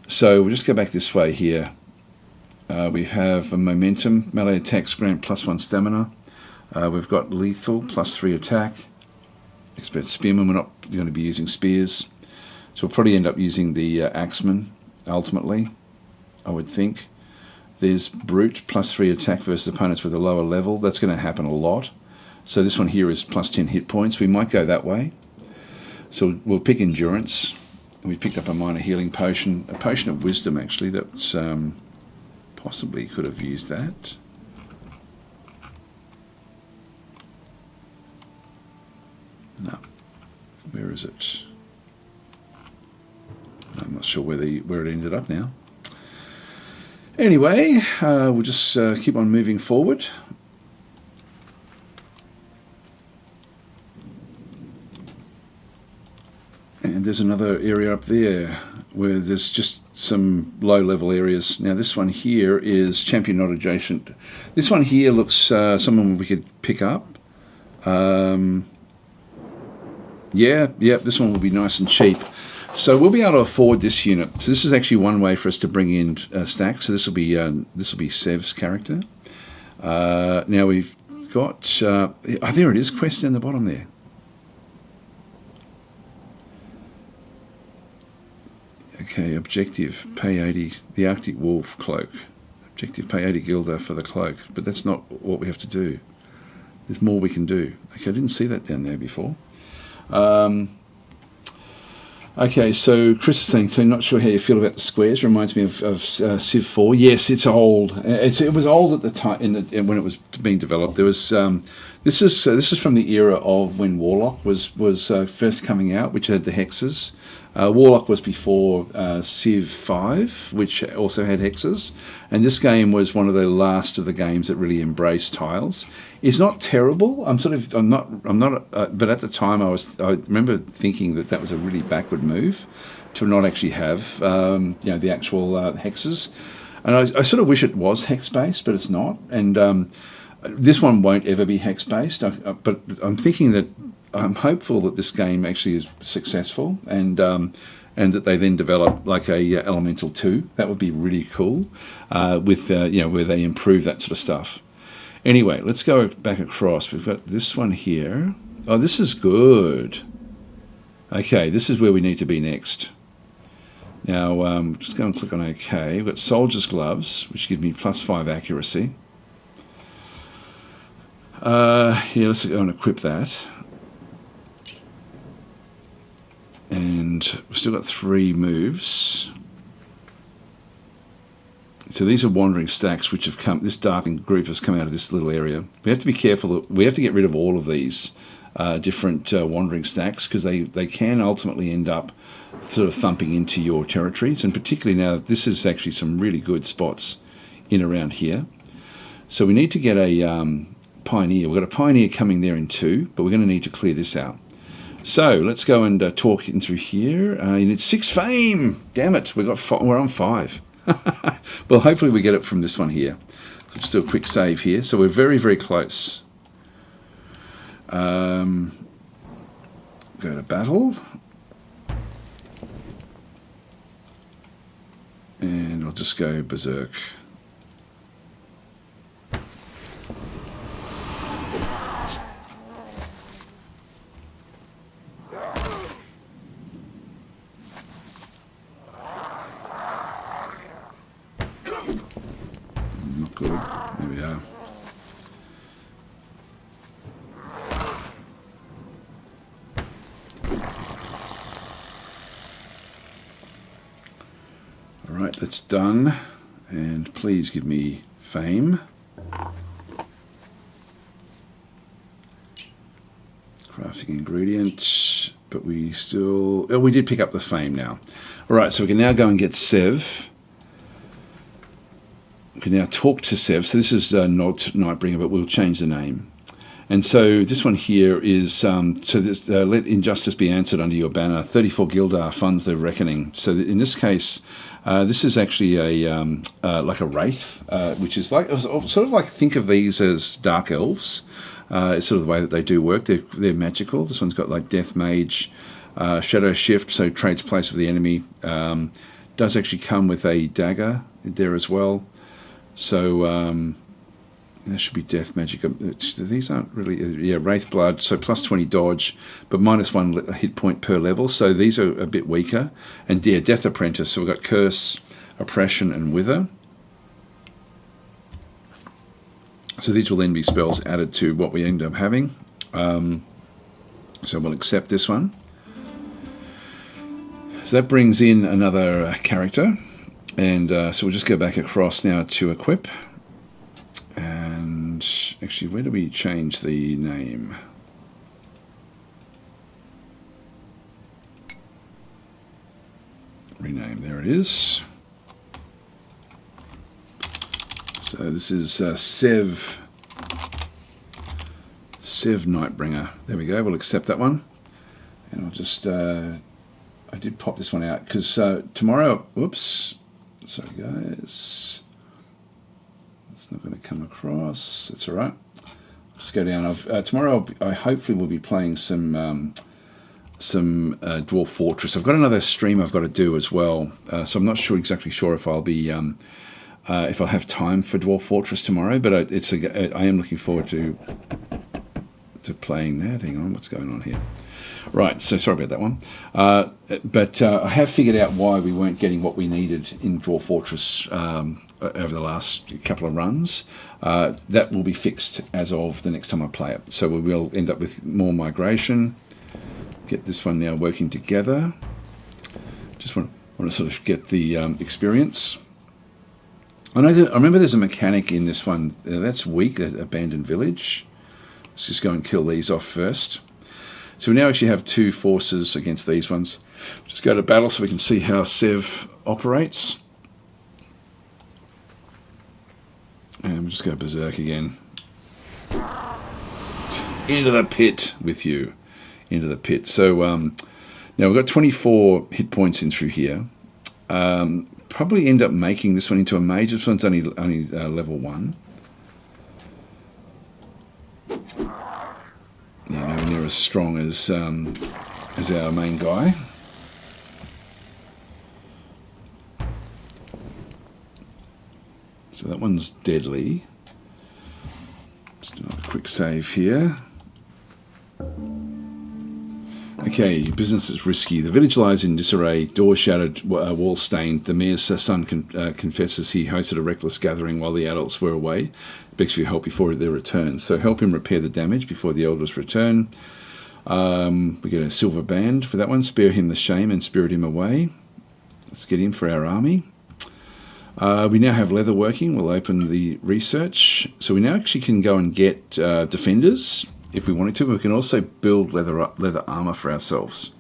Speaker 1: So we'll just go back this way here. We have a momentum. Melee attacks grant +1 stamina. We've got lethal +3 attack. Expert spearman. We're not going to be using spears, so we'll probably end up using the axeman ultimately, I would think. There's brute +3 attack versus opponents with a lower level. That's going to happen a lot. So this one here is +10 hit points. We might go that way. So we'll pick endurance. We picked up a minor healing potion, a potion of wisdom actually. That's possibly could have used that. No, where is it? I'm not sure where it ended up now. Anyway, we'll just keep on moving forward. And there's another area up there where there's just some low-level areas. Now this one here is champion not adjacent. This one here looks someone we could pick up. Yeah, this one will be nice and cheap. So we'll be able to afford this unit. So this is actually one way for us to bring in stacks. So this will be Sev's character. Now we've got there it is, quest down the bottom there. Okay, objective, pay 80, the Arctic Wolf cloak. Objective, pay 80 guilder for the cloak. But that's not what we have to do. There's more we can do. Okay, I didn't see that down there before. Okay, so Chris is saying, so not sure how you feel about the squares. Reminds me of Civ 4. Yes, it's old. It was old at the time when it was being developed. There was this is from the era of when Warlock was first coming out, which had the hexes. Warlock was before Civ 5, which also had hexes, and this game was one of the last of the games that really embraced tiles. It's not terrible. I'm not. But at the time, I remember thinking that was a really backward move to not actually have the actual hexes, and I sort of wish it was hex based, but it's not. And this one won't ever be hex based. But I'm thinking that. I'm hopeful that this game actually is successful and that they then develop like a Elemental 2. That would be really cool with where they improve that sort of stuff. Anyway, let's go back across. We've got this one here. Oh, this is good. Okay, this is where we need to be next. Now, just go and click on OK. We've got Soldier's Gloves, which give me +5 accuracy. Let's go and equip that. and we've still got 3 moves. So these are wandering stacks which have come, this darkening group has come out of this little area. We have to be careful, we have to get rid of all of these different wandering stacks, because they can ultimately end up sort of thumping into your territories, and particularly now this is actually some really good spots in around here. So we need to get a pioneer. We've got a pioneer coming there in 2, but we're going to need to clear this out. So let's go and talk in through here. You need 6 fame. Damn it, we're on 5. Well, hopefully we get it from this one here. So just do a quick save here. So we're very, very close. Go to battle. And I'll just go berserk. Not good. There we are. Alright, that's done. And please give me fame. Crafting ingredient. But we still... Oh, we did pick up the fame now. Alright, so we can now go and get Sev. We can now talk to Sev. So this is not Nightbringer, but we'll change the name. And so this one here is, so this, let injustice be answered under your banner. 34 Gildar funds the reckoning. So in this case, this is actually a like a wraith, which is like, sort of like, think of these as dark elves. It's sort of the way that they do work. They're magical. This one's got like Death Mage, Shadow Shift, so trades place with the enemy. Does actually come with a dagger there as well. So there should be Death Magic. These aren't really... Yeah, Wraith Blood, so plus 20 dodge, but minus 1 hit point per level. So these are a bit weaker. And yeah, Death Apprentice. So we've got Curse, Oppression, and Wither. So these will then be spells added to what we end up having. So we'll accept this one. So that brings in another character. And so we'll just go back across now to equip. And actually, where do we change the name? Rename, there it is. So this is Sev Nightbringer. There we go, we'll accept that one. And I'll just, I did pop this one out because tomorrow, whoops, sorry guys. It's not going to come across. That's all right. Just go down. Tomorrow I hopefully will be playing some Dwarf Fortress. I've got another stream I've got to do as well, so I'm not exactly sure if I'll be if I'll have time for Dwarf Fortress tomorrow. But I am looking forward to playing that. Hang on, what's going on here? Right, so sorry about that one. But I have figured out why we weren't getting what we needed in Dwarf Fortress over the last couple of runs. That will be fixed as of the next time I play it. So we will end up with more migration. Get this one now working together. Just want to sort of get the experience. I remember there's a mechanic in this one. That's weak, Abandoned Village. Let's just go and kill these off first. So we now actually have 2 forces against these ones. Just go to battle so we can see how Sev operates. And we'll just go berserk again. Into the pit with you. Into the pit. So now we've got 24 hit points in through here. Probably end up making this one into a mage. This one's only level 1. Yeah, nowhere near as strong as our main guy. So that one's deadly. Just do a quick save here. Okay, business is risky. The village lies in disarray, doors shattered, walls stained. The mayor's son confesses he hosted a reckless gathering while the adults were away. Begs for your help before their return. So help him repair the damage before the elders return. We get a silver band for that one. Spare him the shame and spirit him away. Let's get him for our army. We now have leather working. We'll open the research. So we now actually can go and get defenders if we wanted to. We can also build leather armor for ourselves.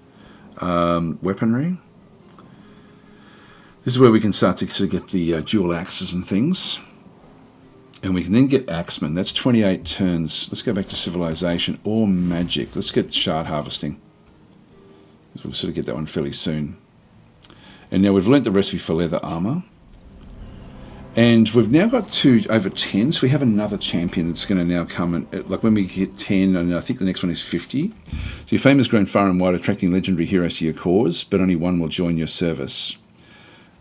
Speaker 1: Weaponry. This is where we can start to sort of get the dual axes and things. And we can then get axemen. That's 28 turns. Let's go back to civilization or magic. Let's get shard harvesting. We'll sort of get that one fairly soon. And now we've learnt the recipe for leather armor. And we've now got to over 10, so we have another champion that's going to now come, and like when we hit 10, and I think the next one is 50. So your fame has grown far and wide, attracting legendary heroes to your cause, but only one will join your service.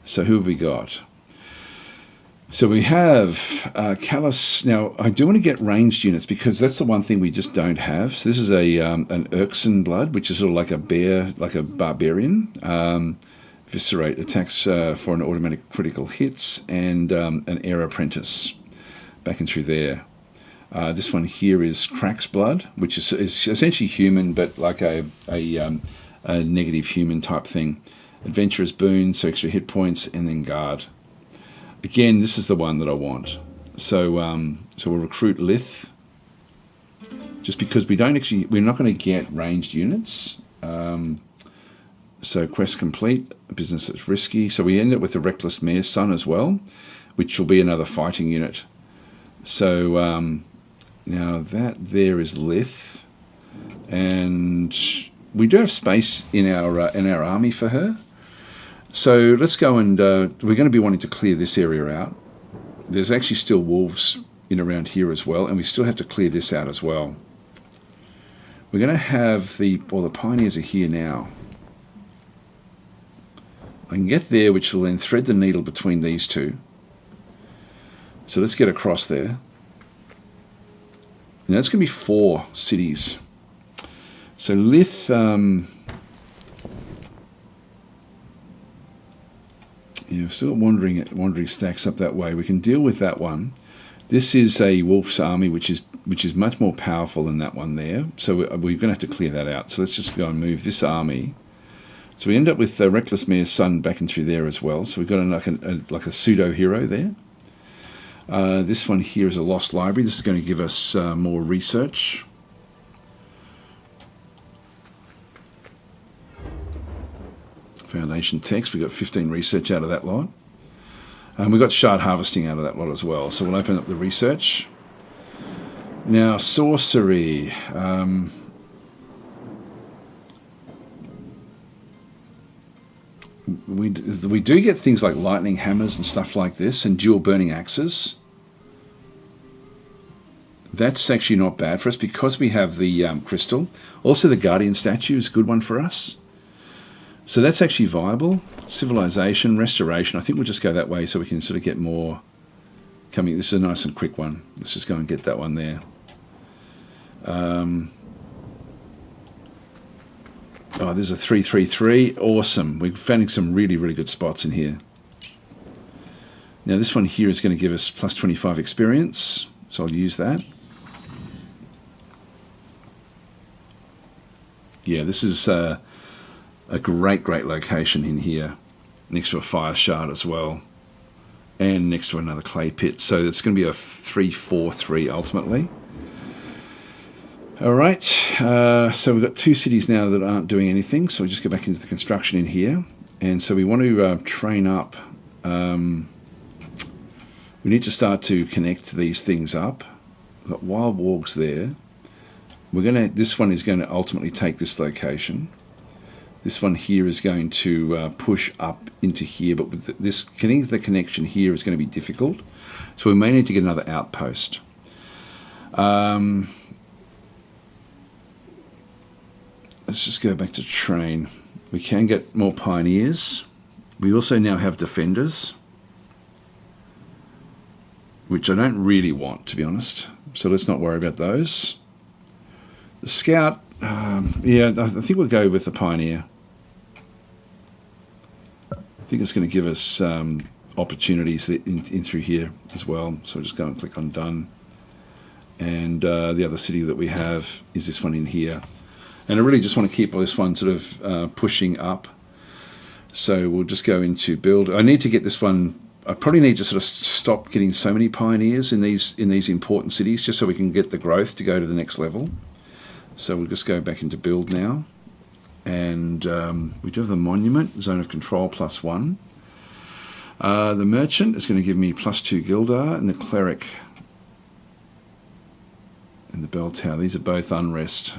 Speaker 1: So who have we got? So we have Callus. Now, I do want to get ranged units, because that's the one thing we just don't have. So this is an Urkson blood, which is sort of like a bear, like a barbarian. Viscerate attacks for an automatic critical hits, and an air apprentice back and through there. This one here is Crack's blood, which is essentially human, but like a negative human type thing. Adventurer's boon, so extra hit points, and then guard. Again, this is the one that I want. So we'll recruit Lith, just because we're not going to get ranged units. So quest complete, business that's risky. So we end up with the Reckless Mayor's Son as well, which will be another fighting unit. So now that there is Lith, and we do have space in our army for her. So let's go and we're going to be wanting to clear this area out. There's actually still wolves in around here as well, and we still have to clear this out as well. We're going to have the pioneers are here now. I can get there, which will then thread the needle between these two. So let's get across there. Now it's going to be 4 cities. So Lith, still wandering stacks up that way. We can deal with that one. This is a wolf's army, which is much more powerful than that one there. So we're going to have to clear that out. So let's just go and move this army. So we end up with Reckless Mayor's Son back and through there as well. So we've got like a pseudo-hero there. This one here is a Lost Library. This is going to give us more research. Foundation text. We got 15 research out of that lot. And we got shard harvesting out of that lot as well. So we'll open up the research. Now, sorcery. We do get things like lightning hammers and stuff like this, and dual burning axes. That's actually not bad for us because we have the crystal. Also, the guardian statue is a good one for us. So that's actually viable. Civilization, restoration. I think we'll just go that way so we can sort of get more coming. This is a nice and quick one. Let's just go and get that one there. Oh, there's a 333. Awesome. We're finding some really, really good spots in here. Now, this one here is going to give us plus 25 experience, so I'll use that. Yeah, this is a great location in here, next to a fire shard as well, and next to another clay pit. So it's going to be a 3-4-3 ultimately. All right, so we've got 2 cities now that aren't doing anything, so we just go back into the construction in here. And so we want to train up. We need to start to connect these things up. We've got wild wargs there. This one is going to ultimately take this location. This one here is going to push up into here, but with this the connection here is going to be difficult. So we may need to get another outpost. Let's just go back to train. We can get more pioneers. We also now have defenders, which I don't really want, to be honest. So let's not worry about those. The scout, yeah, I think we'll go with the pioneer. I think it's going to give us opportunities in through here as well. So we'll just go and click on done. And the other city that we have is this one in here. And I really just want to keep this one sort of pushing up. So we'll just go into build. I need to get this one. I probably need to sort of stop getting so many pioneers in these important cities, just so we can get the growth to go to the next level. So we'll just go back into build now. And we do have the monument, zone of control +1. The merchant is going to give me +2 Gildar, and the cleric and the bell tower. These are both unrest.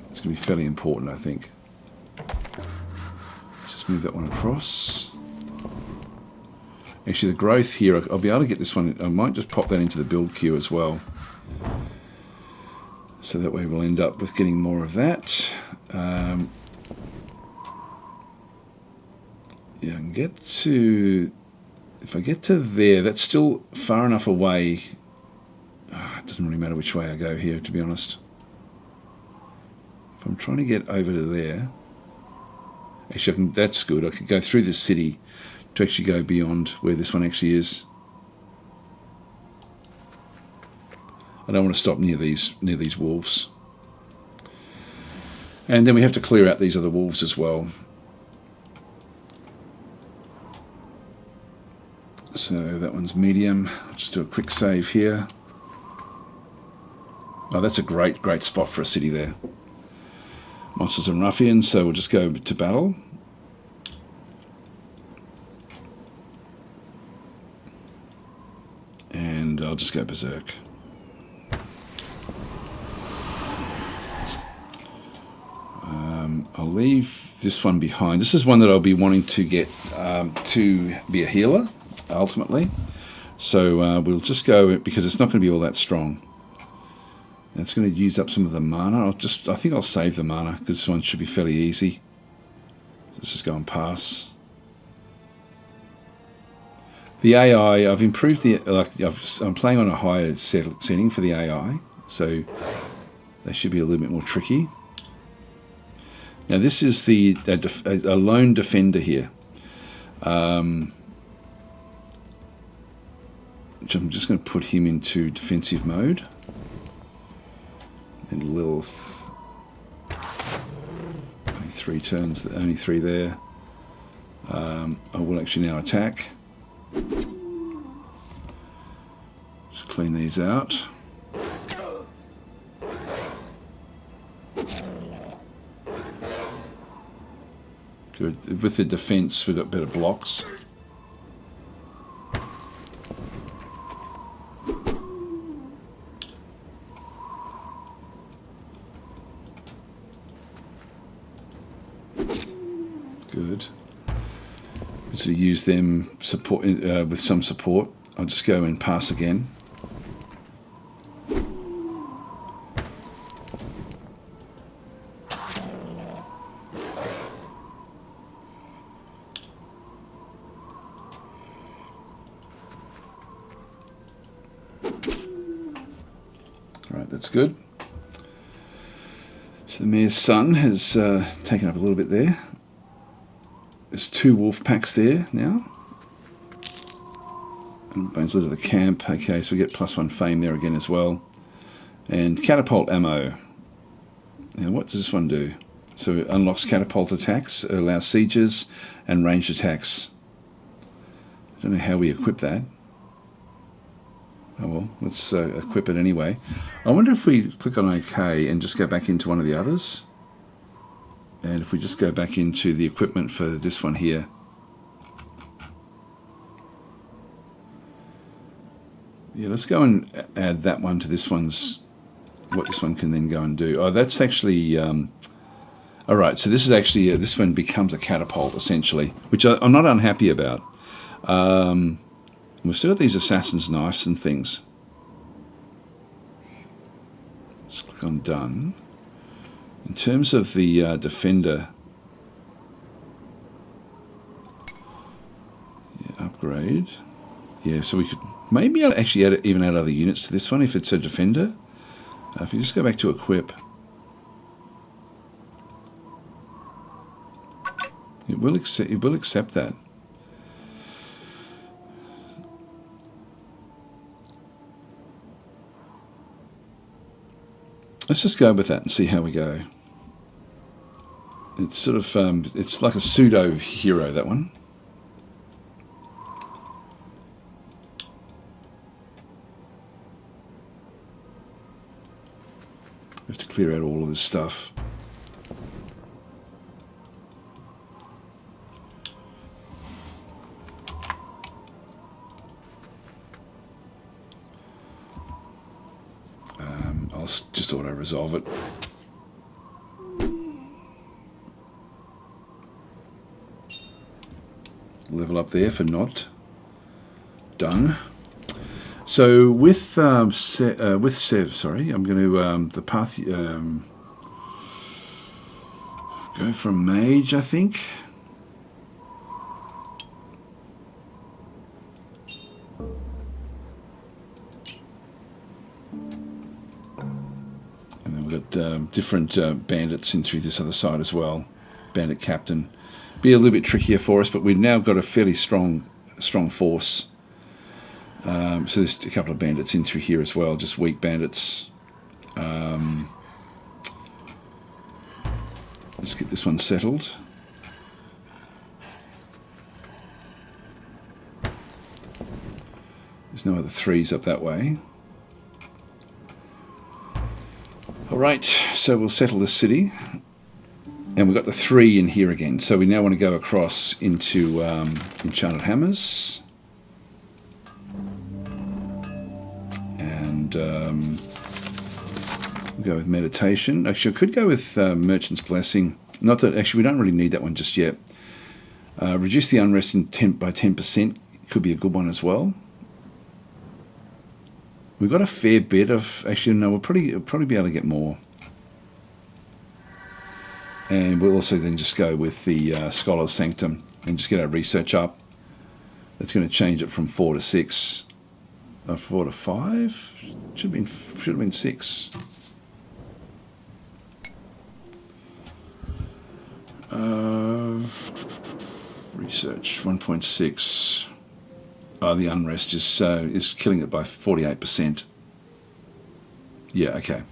Speaker 1: It's going to be fairly important, I think. Let's just move that one across. Actually, the growth here, I'll be able to get this one. I might just pop that into the build queue as well. So that way we'll end up with getting more of that. Yeah, I can get to... If I get to there, that's still far enough away. It doesn't really matter which way I go here, to be honest. If I'm trying to get over to there... Actually, that's good. I could go through this city to actually go beyond where this one actually is. I don't want to stop near these wolves. And then we have to clear out these other wolves as well. So that one's medium. I'll just do a quick save here. Oh, that's a great spot for a city there. Monsters and ruffians, so we'll just go to battle. And I'll just go berserk. I'll leave this one behind. This is one that I'll be wanting to get to be a healer, ultimately. So we'll just go, because it's not going to be all that strong. It's going to use up some of the mana. I think I'll save the mana, because this one should be fairly easy. Let's just go and pass. The AI, I've improved the, I'm playing on a higher setting for the AI, so they should be a little bit more tricky. Now this is a lone defender here. Which I'm just going to put him into defensive mode. And Lilith. Only 3 turns, only 3 there. I will actually now attack. Just clean these out. Good. With the defense, we've got better blocks. Good. So use them support with some support. I'll just go and pass again. Alright, that's good. So the mayor's son has taken up a little bit there. There's 2 wolf packs there now. And Bones Litter the camp. Okay, so we get +1 fame there again as well. And catapult ammo. Now what does this one do? So it unlocks catapult attacks, it allows sieges and ranged attacks. I don't know how we equip that. Oh well, let's equip it anyway. I wonder if we click on OK and just go back into one of the others. And if we just go back into the equipment for this one here. Yeah, let's go and add that one to this one's, what this one can then go and do. Oh, that's actually, alright, so this is actually, this one becomes a catapult, essentially, which I'm not unhappy about. We've still got these assassin's knives and things. Let's click on done. In terms of the defender, yeah, upgrade. Yeah, so we could maybe actually even add other units to this one if it's a defender. If you just go back to equip, it will accept that. Let's just go with that and see how we go. It's sort of, it's like a pseudo hero, that one. We have to clear out all of this stuff. I'll just auto-resolve it. Level up there for not done. So with Sev, sorry, I'm going to the path go from mage, I think. And then we've got different bandits in through this other side as well. Bandit captain. Be a little bit trickier for us, but we've now got a fairly strong force. So there's a couple of bandits in through here as well, just weak bandits. Let's get this one settled. There's no other threes up that way. Alright, so we'll settle this city. And we've got the 3 in here again. So we now want to go across into Enchanted Hammers. And we'll go with Meditation. Actually, I could go with Merchant's Blessing. Not that, actually, we don't really need that one just yet. Reduce the unrest by 10%. Could be a good one as well. We've got a fair bit of... Actually, no, we'll probably be able to get more. And we'll also then just go with the Scholar's Sanctum and just get our research up. That's going to change it from 4 to 6. 4 to 5? Should have been 6. Research 1.6. The unrest is killing it by 48%. Yeah, okay.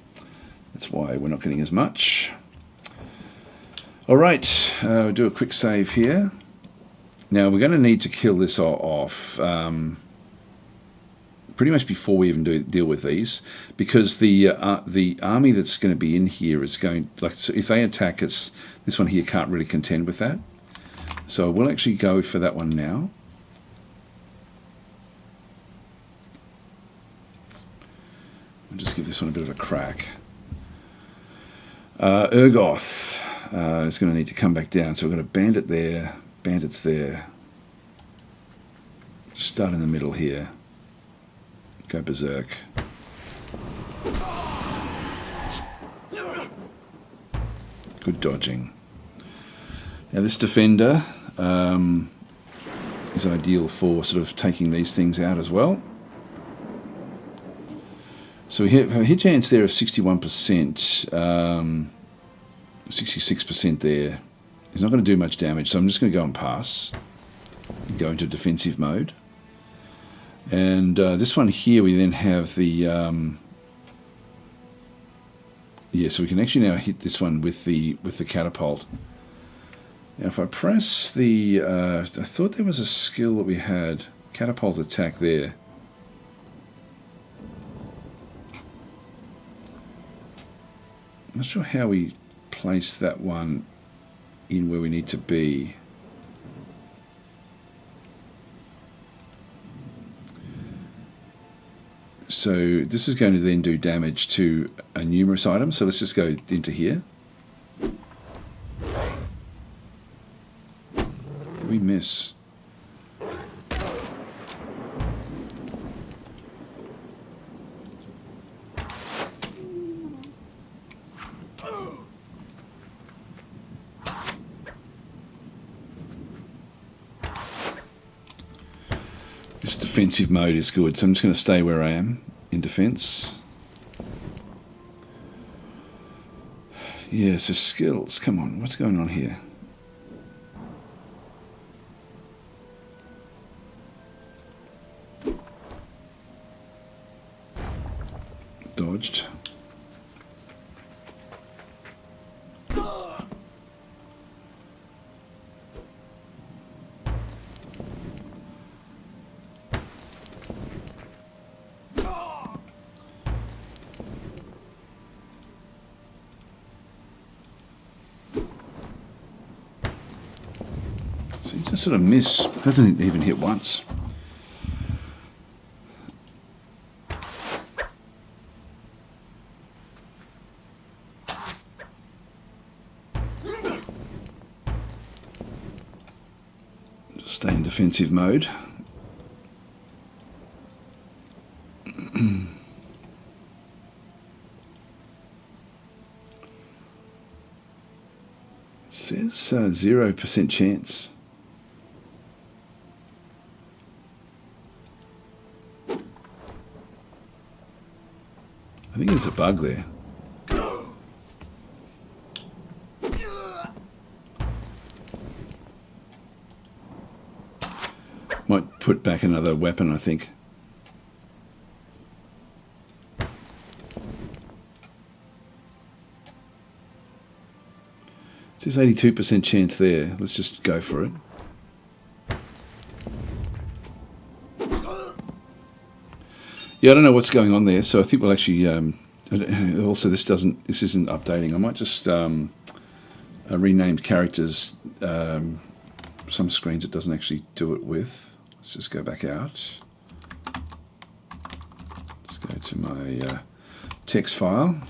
Speaker 1: That's why we're not getting as much. All right, we'll do a quick save here. Now we're going to need to kill this off pretty much before we even deal with these, because the army that's going to be in here is going, like, so if they attack us, this one here can't really contend with that. So we'll actually go for that one now. We'll just give this one a bit of a crack. Urgoth is going to need to come back down. So we've got a bandit there, bandits there. Start in the middle here. Go berserk. Good dodging. Now this defender is ideal for sort of taking these things out as well. So we have a hit chance there of 61%, 66% there. He's not going to do much damage, so I'm just going to go and pass. And go into defensive mode. And this one here, we then have the... yeah, so we can actually now hit this one with the catapult. Now if I press the... I thought there was a skill that we had. Catapult attack there. I'm not sure how we place that one in where we need to be. So this is going to then do damage to a numerous item. So let's just go into here. Did we miss? This defensive mode is good, so I'm just going to stay where I am in defense. Yeah, so skills. Come on, what's going on here? Dodged. Seems to sort of miss. Doesn't even hit once. Just stay in defensive mode. It says 0% chance. I think there's a bug there. Might put back another weapon, I think. It says 82% chance there. Let's just go for it. Yeah, I don't know what's going on there, so I think we'll actually. Also, this isn't updating. I might just renamed characters. Some screens it doesn't actually do it with. Let's just go back out. Let's go to my text file.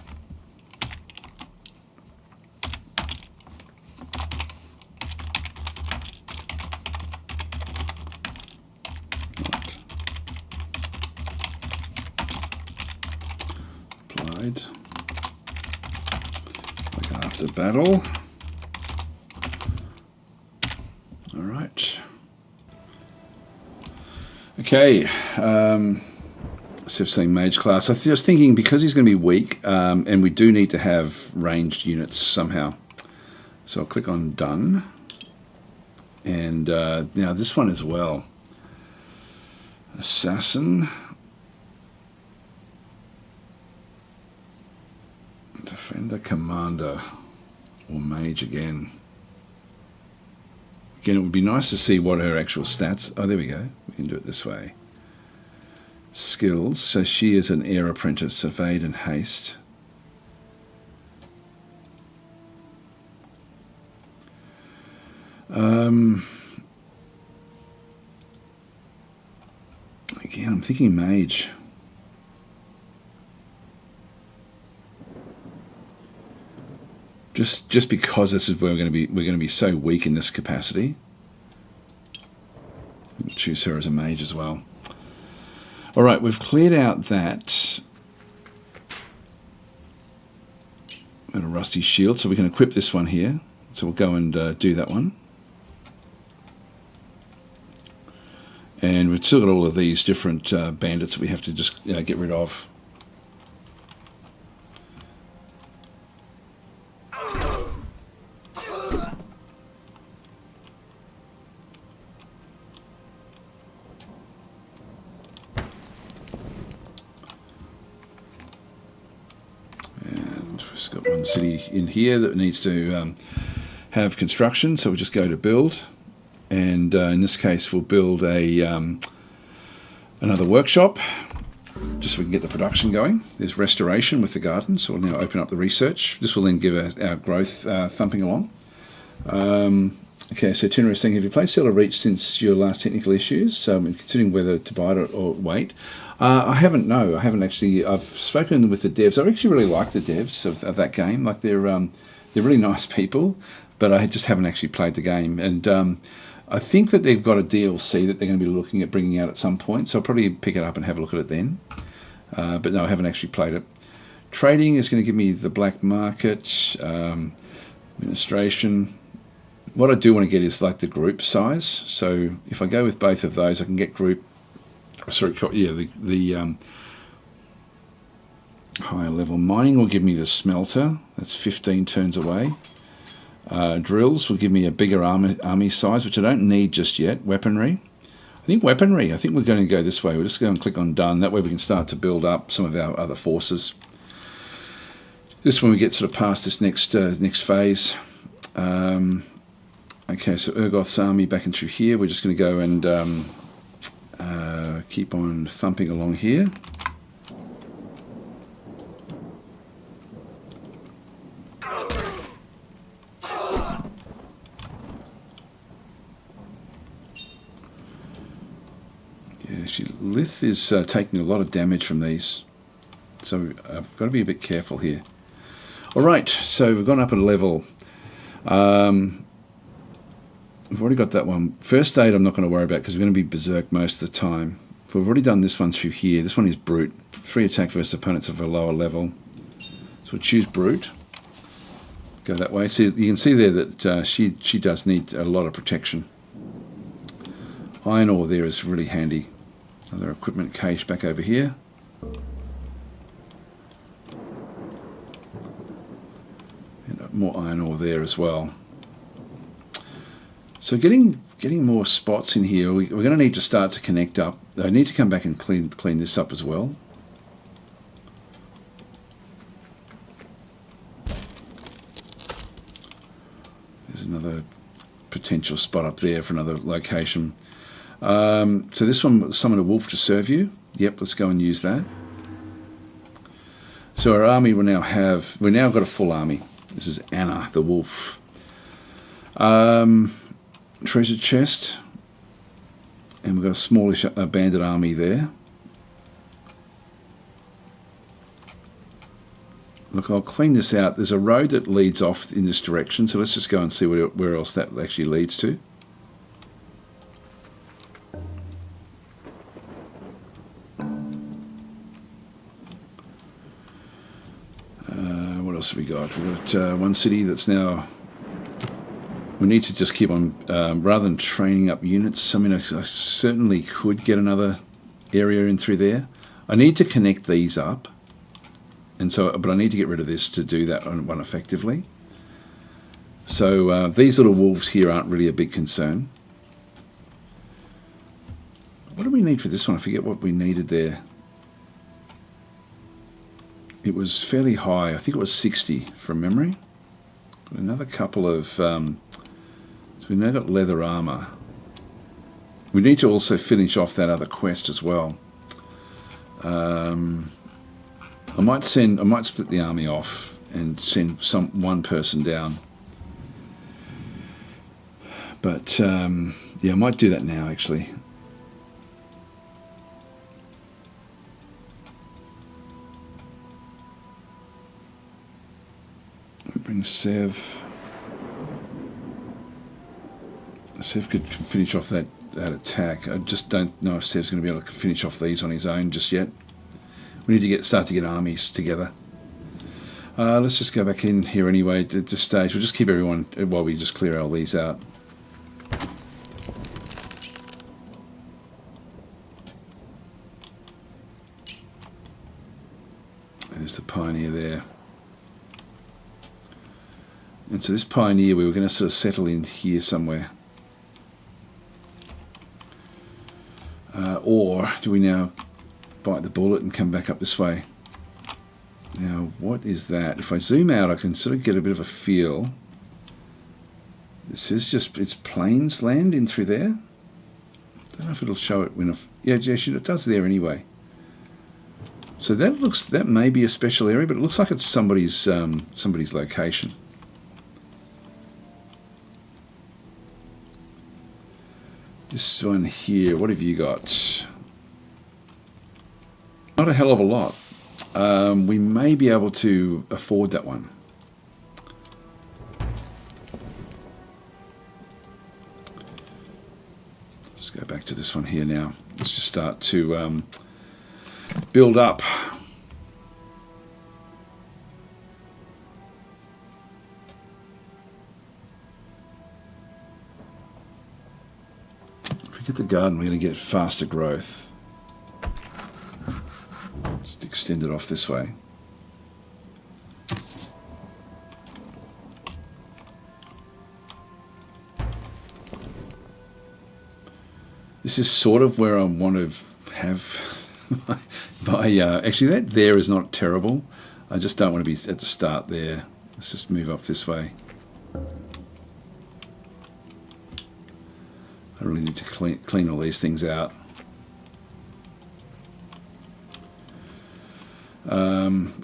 Speaker 1: Like after battle. All right. Okay. So I've seen mage class. I was thinking because he's going to be weak, and we do need to have ranged units somehow. So I'll click on done. And now this one as well. Assassin. Defender, commander, or mage again. Again, it would be nice to see what her actual stats. Oh, there we go. We can do it this way. Skills. So she is an heir apprentice, evade and haste. Again, I'm thinking mage. Just because this is where we're going to be so weak in this capacity. We'll choose her as a mage as well. All right, we've cleared out that. Got a rusty shield, so we can equip this one here. So we'll go and do that one. And we've still got all of these different bandits that we have to just get rid of. Got one city in here that needs to have construction, so we'll just go to build, and in this case we'll build a another workshop just so we can get the production going. There's restoration with the garden, so we'll now open up the research. This will then give us our growth thumping along. Okay, so Tenor is saying, have you played Stellar Reach since your last technical issues? Considering whether to buy it or wait. I haven't. No, I haven't actually. I've spoken with the devs. I actually really like the devs of that game. Like they're really nice people, but I just haven't actually played the game. And I think that they've got a DLC that they're going to be looking at bringing out at some point. So I'll probably pick it up and have a look at it then. But no, I haven't actually played it. Trading is going to give me the black market, administration. What I do want to get is like the group size. So if I go with both of those, I can get group. Sorry, yeah, the higher level mining will give me the smelter. That's 15 turns away. Drills will give me a bigger army size, which I don't need just yet. Weaponry. I think we're going to go this way. We're just going to click on done. That way we can start to build up some of our other forces. Just when we get sort of past this next phase. Okay, so Urgoth's army back in through here. We're just going to go and keep on thumping along here. Yeah, Lith is taking a lot of damage from these, so I've got to be a bit careful here. Alright, so we've gone up a level. We've already got that one. First aid I'm not going to worry about because we're going to be berserk most of the time. We've already done this one through here. This one is brute. Free attack versus opponents of a lower level. So we'll choose brute. Go that way. See, you can see there that she does need a lot of protection. Iron ore there is really handy. Another equipment cache back over here. And more iron ore there as well. So getting more spots in here, we're going to need to start to connect up. I need to come back and clean this up as well. There's another potential spot up there for another location. So this one, summon a wolf to serve you. Yep, let's go and use that. So our army we've now got a full army. This is Anna, the wolf. Treasure chest, and we've got a smallish bandit army there. Look, I'll clean this out. There's a road that leads off in this direction, so let's just go and see where else that actually leads to. What else have we got? We've got one city that's now... We need to just keep on, rather than training up units. I mean, I certainly could get another area in through there. I need to connect these up, and so, but I need to get rid of this to do that one effectively. So these little wolves here aren't really a big concern. What do we need for this one? I forget what we needed there. It was fairly high. I think it was 60 from memory. Another couple of... So we've now got leather armor. We need to also finish off that other quest as well. I might split the army off and send one person down. But yeah, I might do that now actually. We bring Sev. Sev could finish off that attack. I just don't know if Sev's going to be able to finish off these on his own just yet. We need to start to get armies together. Let's just go back in here anyway at this stage. We'll just keep everyone while we just clear all these out. There's the pioneer there. And so this pioneer, we were going to sort of settle in here somewhere. Or do we now bite the bullet and come back up this way? Now, what is that? If I zoom out, I can sort of get a bit of a feel. This is just, it's plains land in through there. Don't know if it'll show it when yeah, it does there anyway. So that may be a special area, but it looks like it's somebody's location. This one here, what have you got? Not a hell of a lot. We may be able to afford that one. Let's go back to this one here now. Let's just start to build up. If we get the garden, we're going to get faster growth. Just extend it off this way. This is sort of where I want to have my actually that there is not terrible. I just don't want to be at the start there. Let's just move up this way. I really need to clean all these things out.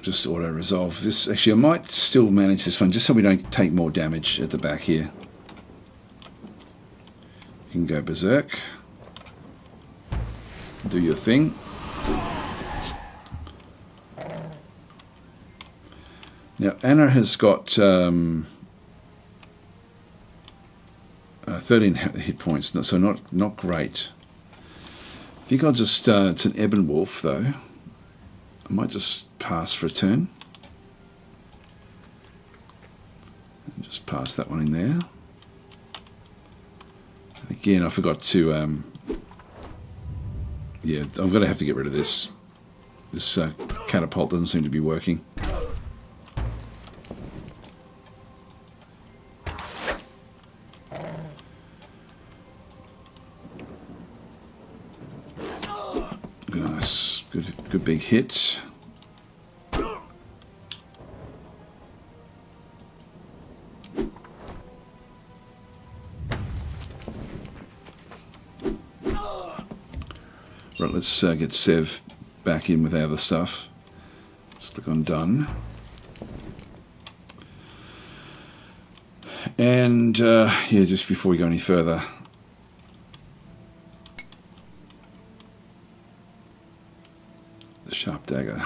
Speaker 1: Just auto resolve this. Actually, I might still manage this one just so we don't take more damage at the back here. You can go berserk. Do do your thing. Now Anna has got 13 hit points, so not great. I think I'll just, it's an Ebon Wolf though. I might just pass for a turn. Just pass that one in there. And again, I forgot to, yeah, I'm going to have to get rid of this. This catapult doesn't seem to be working. Nice, good big hit. Right, let's get Sev back in with our other stuff. Just click on done. And yeah, just before we go any further, the sharp dagger,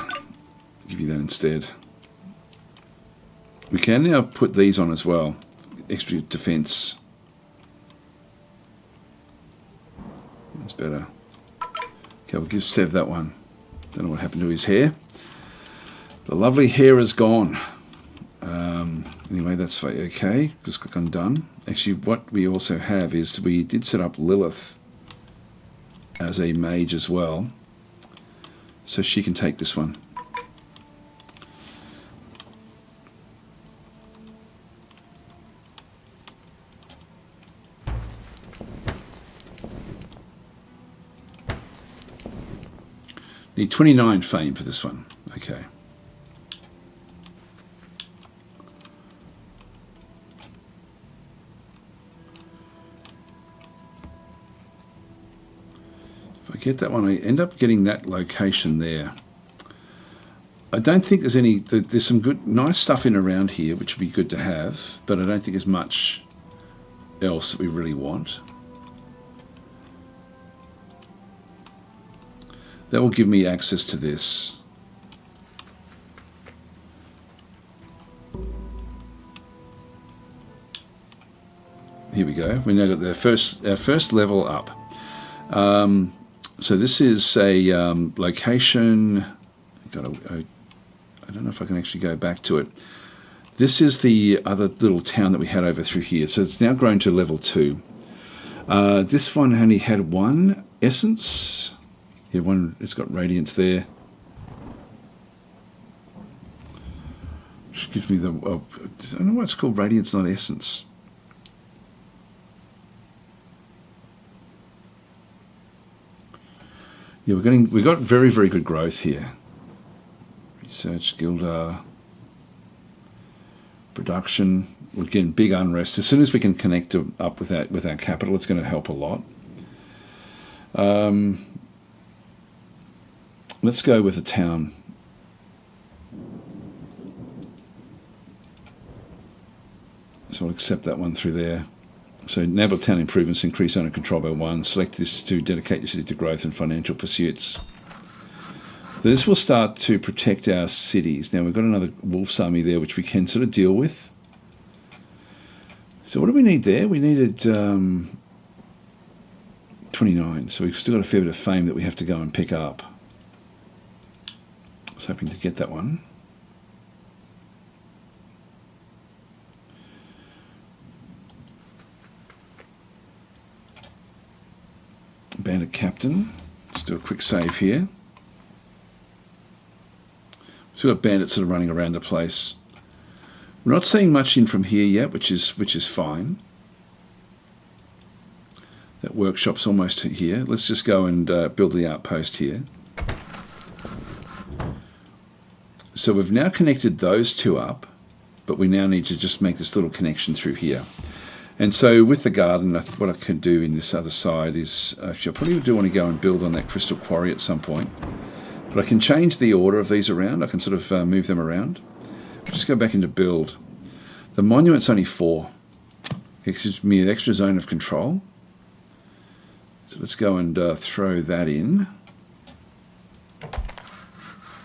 Speaker 1: give you that instead. We can now put these on as well, extra defense. That's better. Okay, we'll give Sev that one. Don't know what happened to his hair. The lovely hair is gone. Anyway, that's okay. Just click on done. Actually, what we also have is we did set up Lilith as a mage as well. So she can take this one. Need 29 fame for this one. Okay. If I get that one, I end up getting that location there. I don't think there's any, there's some good, nice stuff in around here, which would be good to have, but I don't think there's much else that we really want. That will give me access to this. Here we go. We now got our first level up. So this is a location. I don't know if I can actually go back to it. This is the other little town that we had over through here. So it's now grown to level 2. This one only had 1 essence. Yeah, one. It's got radiance there. Which gives me the. I don't know why it's called radiance, not essence. Yeah, we got very good growth here. Research, Gildar, production. We're getting big unrest. As soon as we can connect up with our capital, it's going to help a lot. Let's go with a town. So I'll accept that one through there. So naval town improvements increase owner control by 1. Select this to dedicate your city to growth and financial pursuits. This will start to protect our cities. Now we've got another Wolf's army there which we can sort of deal with. So what do we need there? We needed 29. So we've still got a fair bit of fame that we have to go and pick up. I was hoping to get that one. Bandit Captain. Let's do a quick save here. So we've got bandits sort of running around the place. We're not seeing much in from here yet, which is fine. That workshop's almost here. Let's just go and build the outpost here. So we've now connected those two up, but we now need to just make this little connection through here. And so with the garden, what I could do in this other side is, actually I probably do want to go and build on that crystal quarry at some point. But I can change the order of these around. I can sort of move them around. Just go back into build. The monument's only 4. It gives me an extra zone of control. So let's go and throw that in.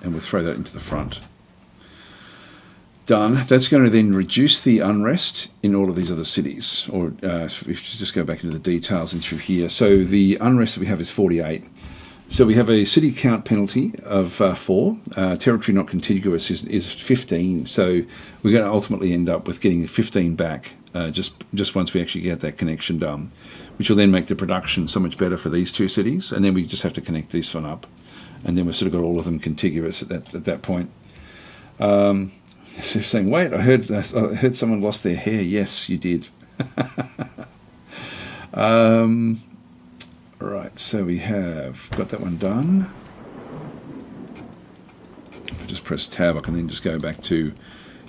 Speaker 1: and we'll throw that into the front. Done. That's going to then reduce the unrest in all of these other cities. Or if you just go back into the details and through here. So the unrest that we have is 48. So we have a city count penalty of 4. Territory not contiguous is 15. So we're going to ultimately end up with getting 15 back just once we actually get that connection done, which will then make the production so much better for these two cities. And then we just have to connect this one up. And then we've sort of got all of them contiguous at that point. So saying, wait, I heard someone lost their hair. Yes, you did. Right, so we have got that one done. If I just press tab, I can then just go back to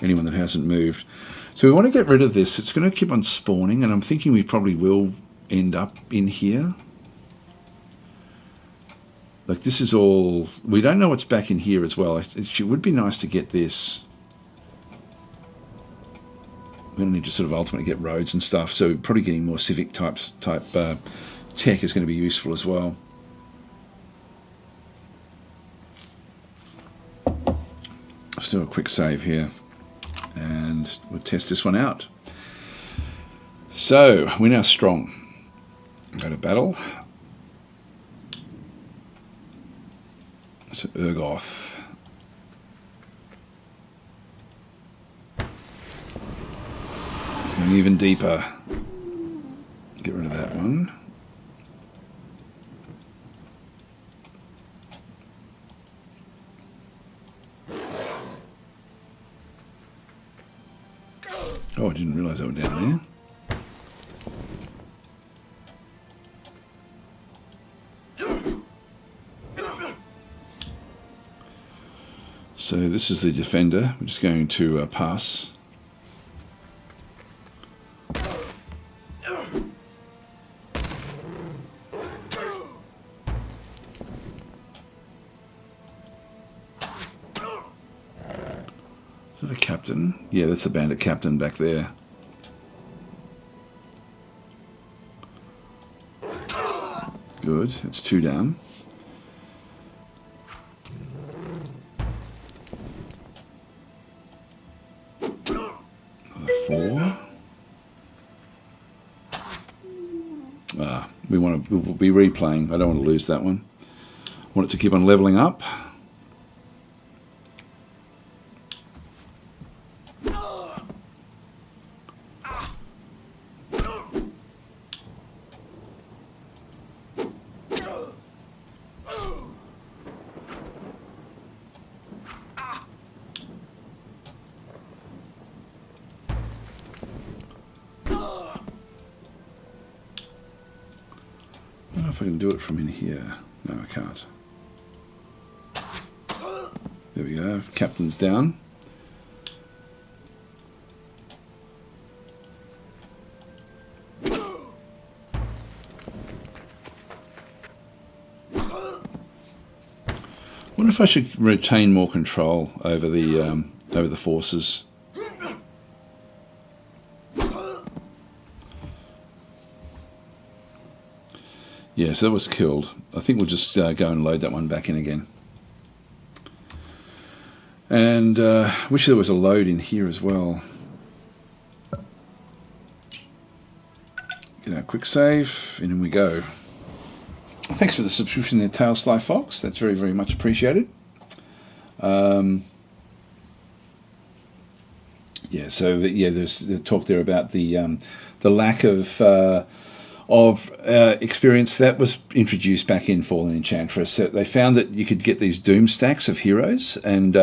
Speaker 1: anyone that hasn't moved. So we want to get rid of this. It's going to keep on spawning, and I'm thinking we probably will end up in here. Like this is all, we don't know what's back in here as well. It would be nice to get this. We're going to need to sort of ultimately get roads and stuff, so probably getting more civic type tech is going to be useful as well. Let's do a quick save here, and we'll test this one out. So we're now strong. Go to battle. So Urgoth. It's going even deeper. Get rid of that one. Oh, I didn't realise they were down there. So this is the defender. We're just going to pass. Is that a captain? Yeah, that's a bandit captain back there. Good, that's 2 down. Another 4. We'll be replaying. I don't want to lose that one. I want it to keep on leveling up. I don't know if I can do it from in here. No, I can't. There we go. Captain's down. I wonder if I should retain more control over the forces. Yeah, so that was killed. I think we'll just go and load that one back in again. And wish there was a load in here as well. Get our quick save, and in we go. Thanks for the subscription there, Tail Sly Fox. That's very, very much appreciated. Yeah, so yeah, there's the talk there about the lack of experience that was introduced back in Fallen Enchantress. So they found that you could get these doom stacks of heroes, and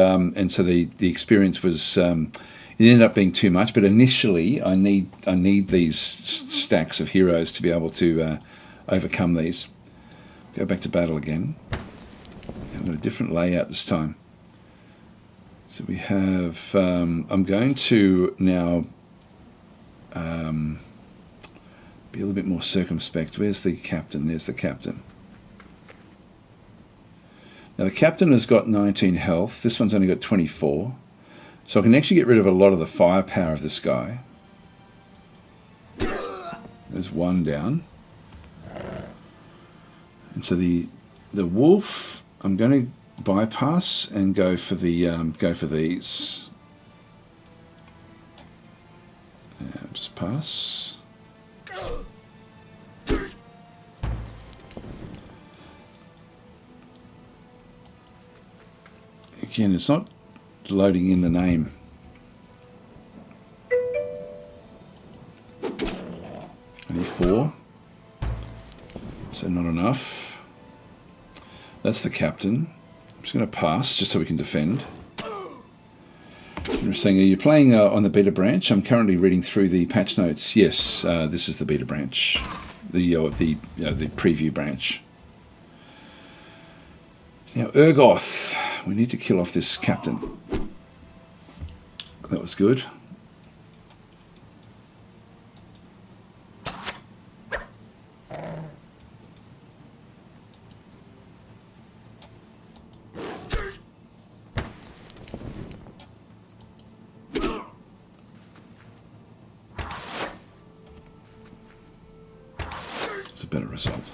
Speaker 1: so the experience was it ended up being too much. But initially, I need these stacks of heroes to be able to overcome these. Go back to battle again. I've got a different layout this time. So we have. I'm going to now. Be a little bit more circumspect. Where's the captain? There's the captain. Now the captain has got 19 health. This one's only got 24. So I can actually get rid of a lot of the firepower of this guy. There's 1 down. And so the wolf, I'm going to bypass and go for the these. Just pass. Again, it's not loading in the name. Only 4. So not enough. That's the captain. I'm just going to pass just so we can defend. You're saying, are you playing on the beta branch? I'm currently reading through the patch notes. Yes, this is the beta branch, the preview branch. Now, Urgoth. We need to kill off this captain. That was good. It's a better result.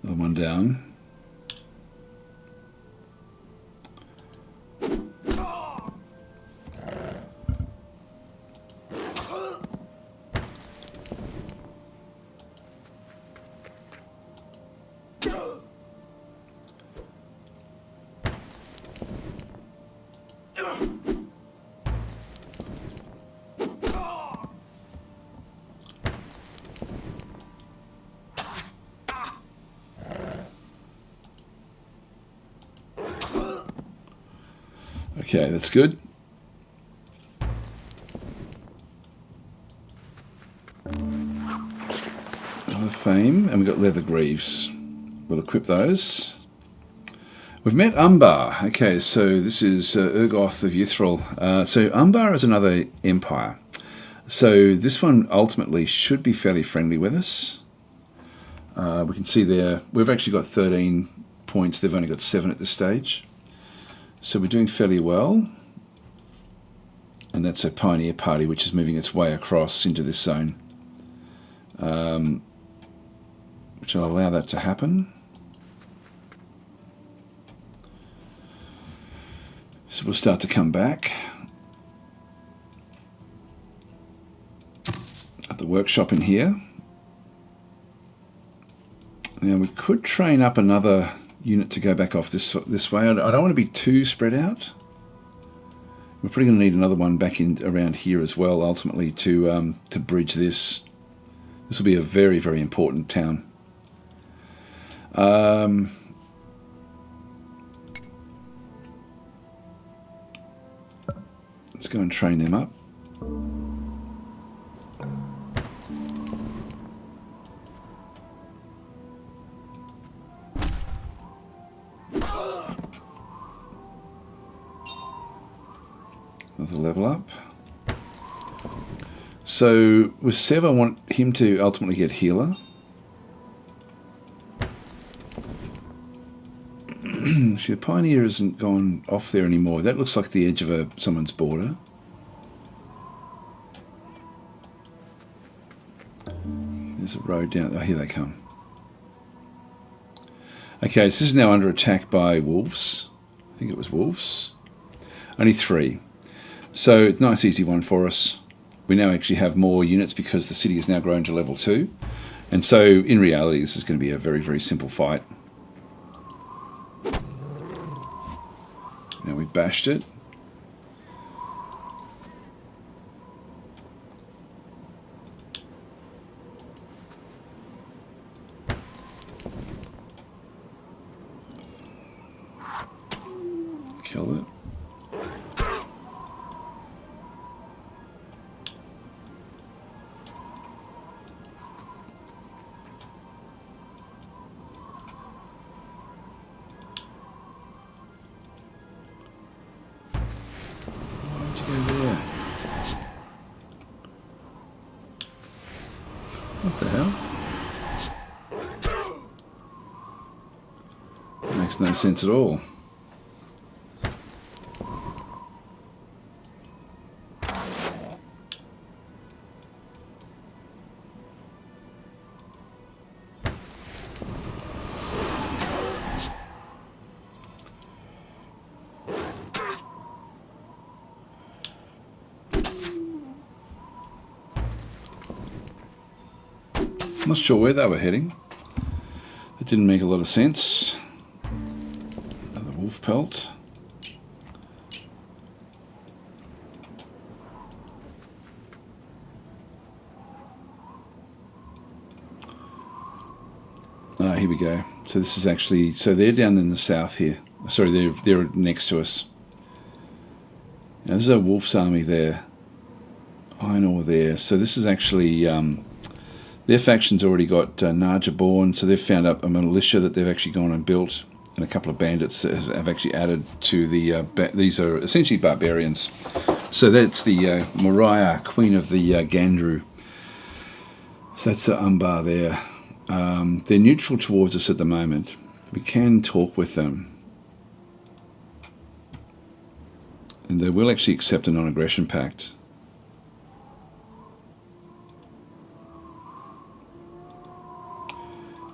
Speaker 1: Another one down. Okay, that's good. Another fame, and we've got leather greaves. We'll equip those. We've met Umbar. Okay, so this is Urgoth of Yithril. So Umbar is another empire. So this one ultimately should be fairly friendly with us. We can see there, we've actually got 13 points. They've only got 7 at this stage. So we're doing fairly well. And that's a pioneer party which is moving its way across into this zone. Which will allow that to happen. So we'll start to come back. At the workshop in here. Now we could train up another unit to go back off this way. I don't want to be too spread out. We're probably going to need another one back in around here as well, ultimately, to bridge this. This will be a very, very important town. Let's go and train them up. Another level up. So with Sev, I want him to ultimately get healer. See, the Pioneer hasn't gone off there anymore. That looks like the edge of someone's border. There's a road down. Oh, here they come. Okay, so this is now under attack by wolves. I think it was wolves. Only 3. So, it's a nice easy one for us. We now actually have more units because the city has now grown to level 2. And so, in reality, this is going to be a very, very simple fight. Now we've bashed it. Kill it. What the hell? That makes no sense at all. Not sure where they were heading. It didn't make a lot of sense. Another wolf pelt. Ah, here we go. So this is actually, so they're down in the south here. Sorry, they're next to us. Now, this is a wolf's army there. Iron ore there. So this is actually, their faction's already got Narja born, so they've found up a militia that they've actually gone and built, and a couple of bandits that have actually added to the, these are essentially barbarians. So that's the Moriah, Queen of the Gandru. So that's the Umbar there. They're neutral towards us at the moment. We can talk with them. And they will actually accept a non-aggression pact.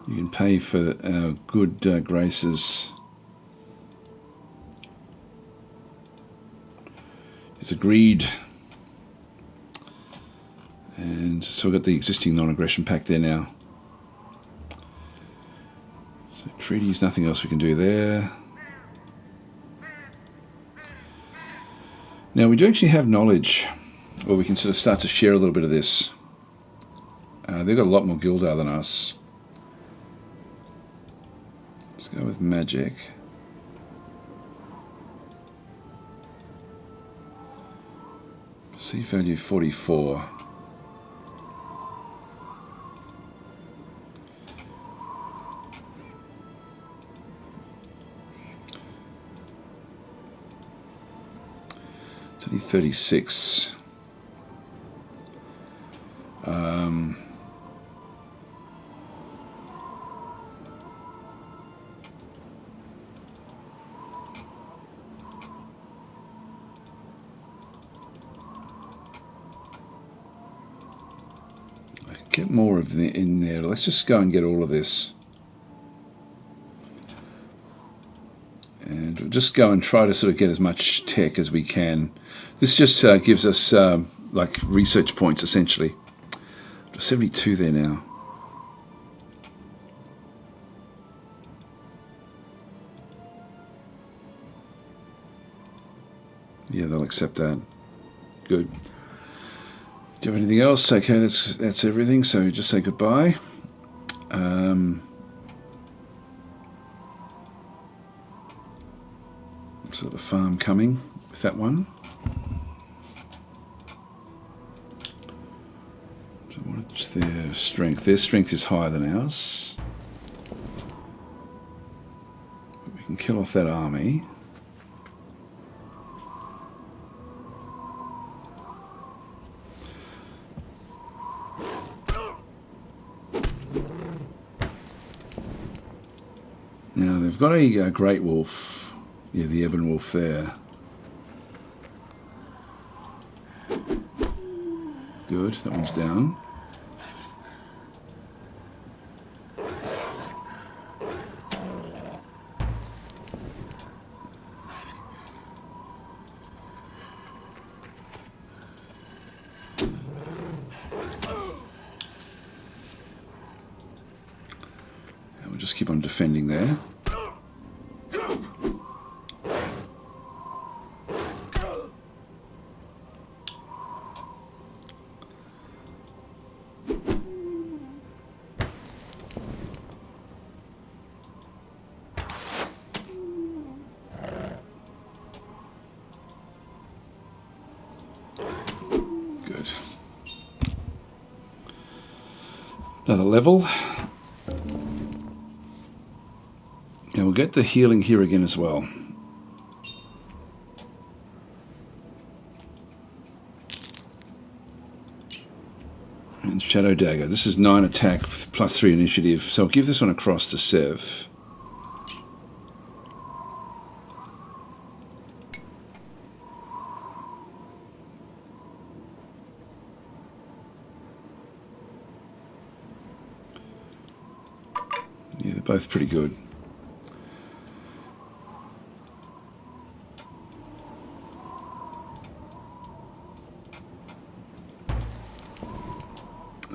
Speaker 1: You can pay for good graces. It's agreed. And so we've got the existing non-aggression pact there now. So treaties, nothing else we can do there. Now we do actually have knowledge where we can sort of start to share a little bit of this. They've got a lot more Gildar than us. Let's go with magic. C value 44. It's only 36. Get more of the in there. Let's just go and get all of this. And we'll just go and try to sort of get as much tech as we can. This just gives us like research points essentially. 72 there now. Yeah, they'll accept that. Good. Do you have anything else? Okay, that's everything. So just say goodbye. So the farm coming with that one. So what's their strength? Their strength is higher than ours. We can kill off that army. Now they've got a great wolf. Yeah, the ebon wolf there. Good, that one's down. And we'll just keep on defending there. Another level. And we'll get the healing here again as well. And Shadow Dagger. This is 9 attack plus 3 initiative. So I'll give this one across to Sev. Yeah, they're both pretty good.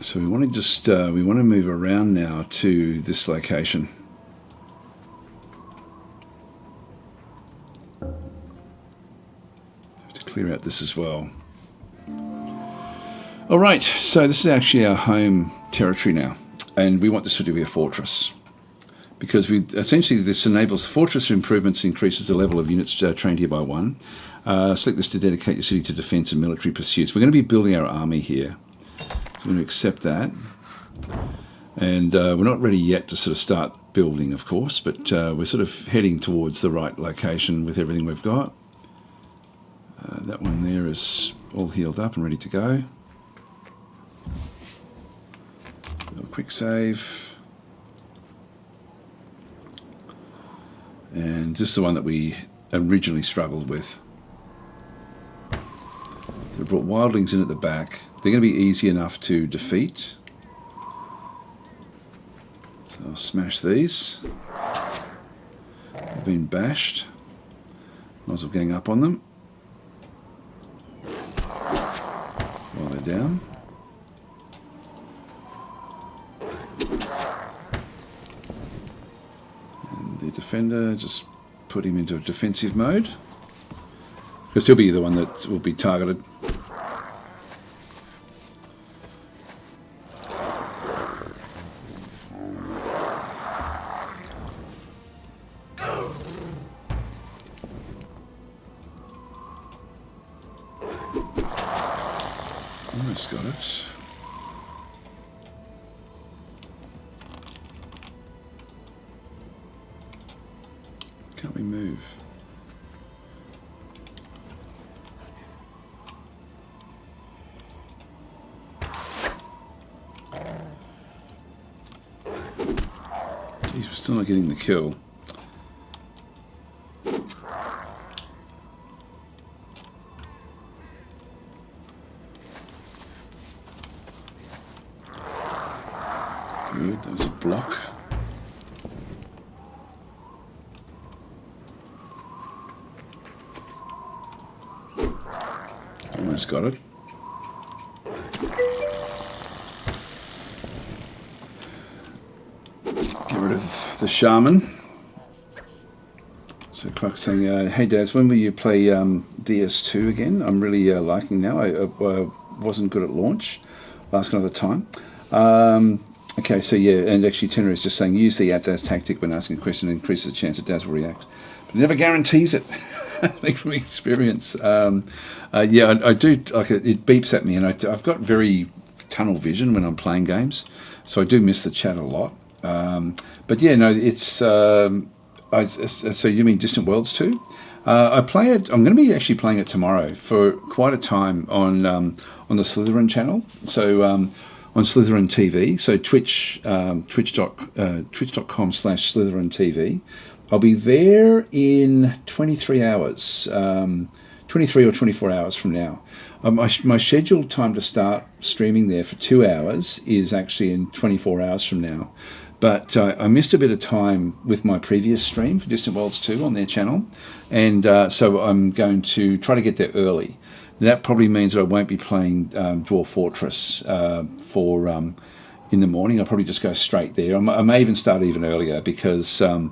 Speaker 1: So we want to just we want to move around now to this location. Have to clear out this as well. All right, so this is actually our home territory now, and we want this to be a fortress because we essentially this enables fortress improvements, increases the level of units trained here by 1. Select this to dedicate your city to defense and military pursuits. We're going to be building our army here. So we're going to accept that. And we're not ready yet to sort of start building, of course, but we're sort of heading towards the right location with everything we've got. That one there is all healed up and ready to go. A quick save. And this is the one that we originally struggled with. So we brought wildlings in at the back. They're going to be easy enough to defeat. So I'll smash these. They've been bashed. Might as well gang up on them while they're down. And the defender, just put him into a defensive mode. Because he'll be the one that will be targeted. Almost got it. Can't we move? Jeez, we're still not getting the kill. Good, that was a block. Almost got it. Get rid of the shaman. So Clark's saying, hey Daz, when will you play DS2 again? I'm really liking now. I wasn't good at launch. I'll ask another time. Okay, so yeah, and actually Tenor is just saying use the @DasTactic when asking a question and increases the chance that Daz will react. But it never guarantees it. From experience. Yeah, I do, like it beeps at me, and I've got very tunnel vision when I'm playing games, so I do miss the chat a lot. But yeah, no, it's, so you mean Distant Worlds 2? I play it, I'm going to be actually playing it tomorrow for quite a time on the Slytherin channel. So on Slytherin TV, so twitch.com/Slytherin TV. I'll be there in 23 hours, 23 or 24 hours from now. My scheduled time to start streaming there for 2 hours is actually in 24 hours from now. But I missed a bit of time with my previous stream for Distant Worlds 2 on their channel. And so I'm going to try to get there early. That probably means that I won't be playing Dwarf Fortress in the morning. I'll probably just go straight there. I may even start even earlier because I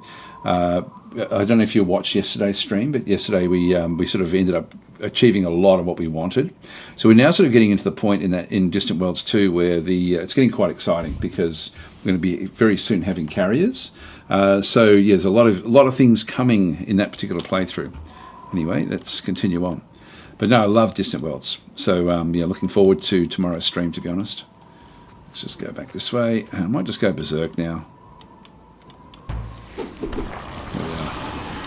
Speaker 1: don't know if you watched yesterday's stream, but yesterday we sort of ended up achieving a lot of what we wanted. So we're now sort of getting into the point in Distant Worlds 2 where it's getting quite exciting because we're going to be very soon having carriers. So yeah, there's a lot of things coming in that particular playthrough. Anyway, let's continue on. But no, I love Distant Worlds. So yeah, looking forward to tomorrow's stream, to be honest. Let's just go back this way. I might just go berserk now.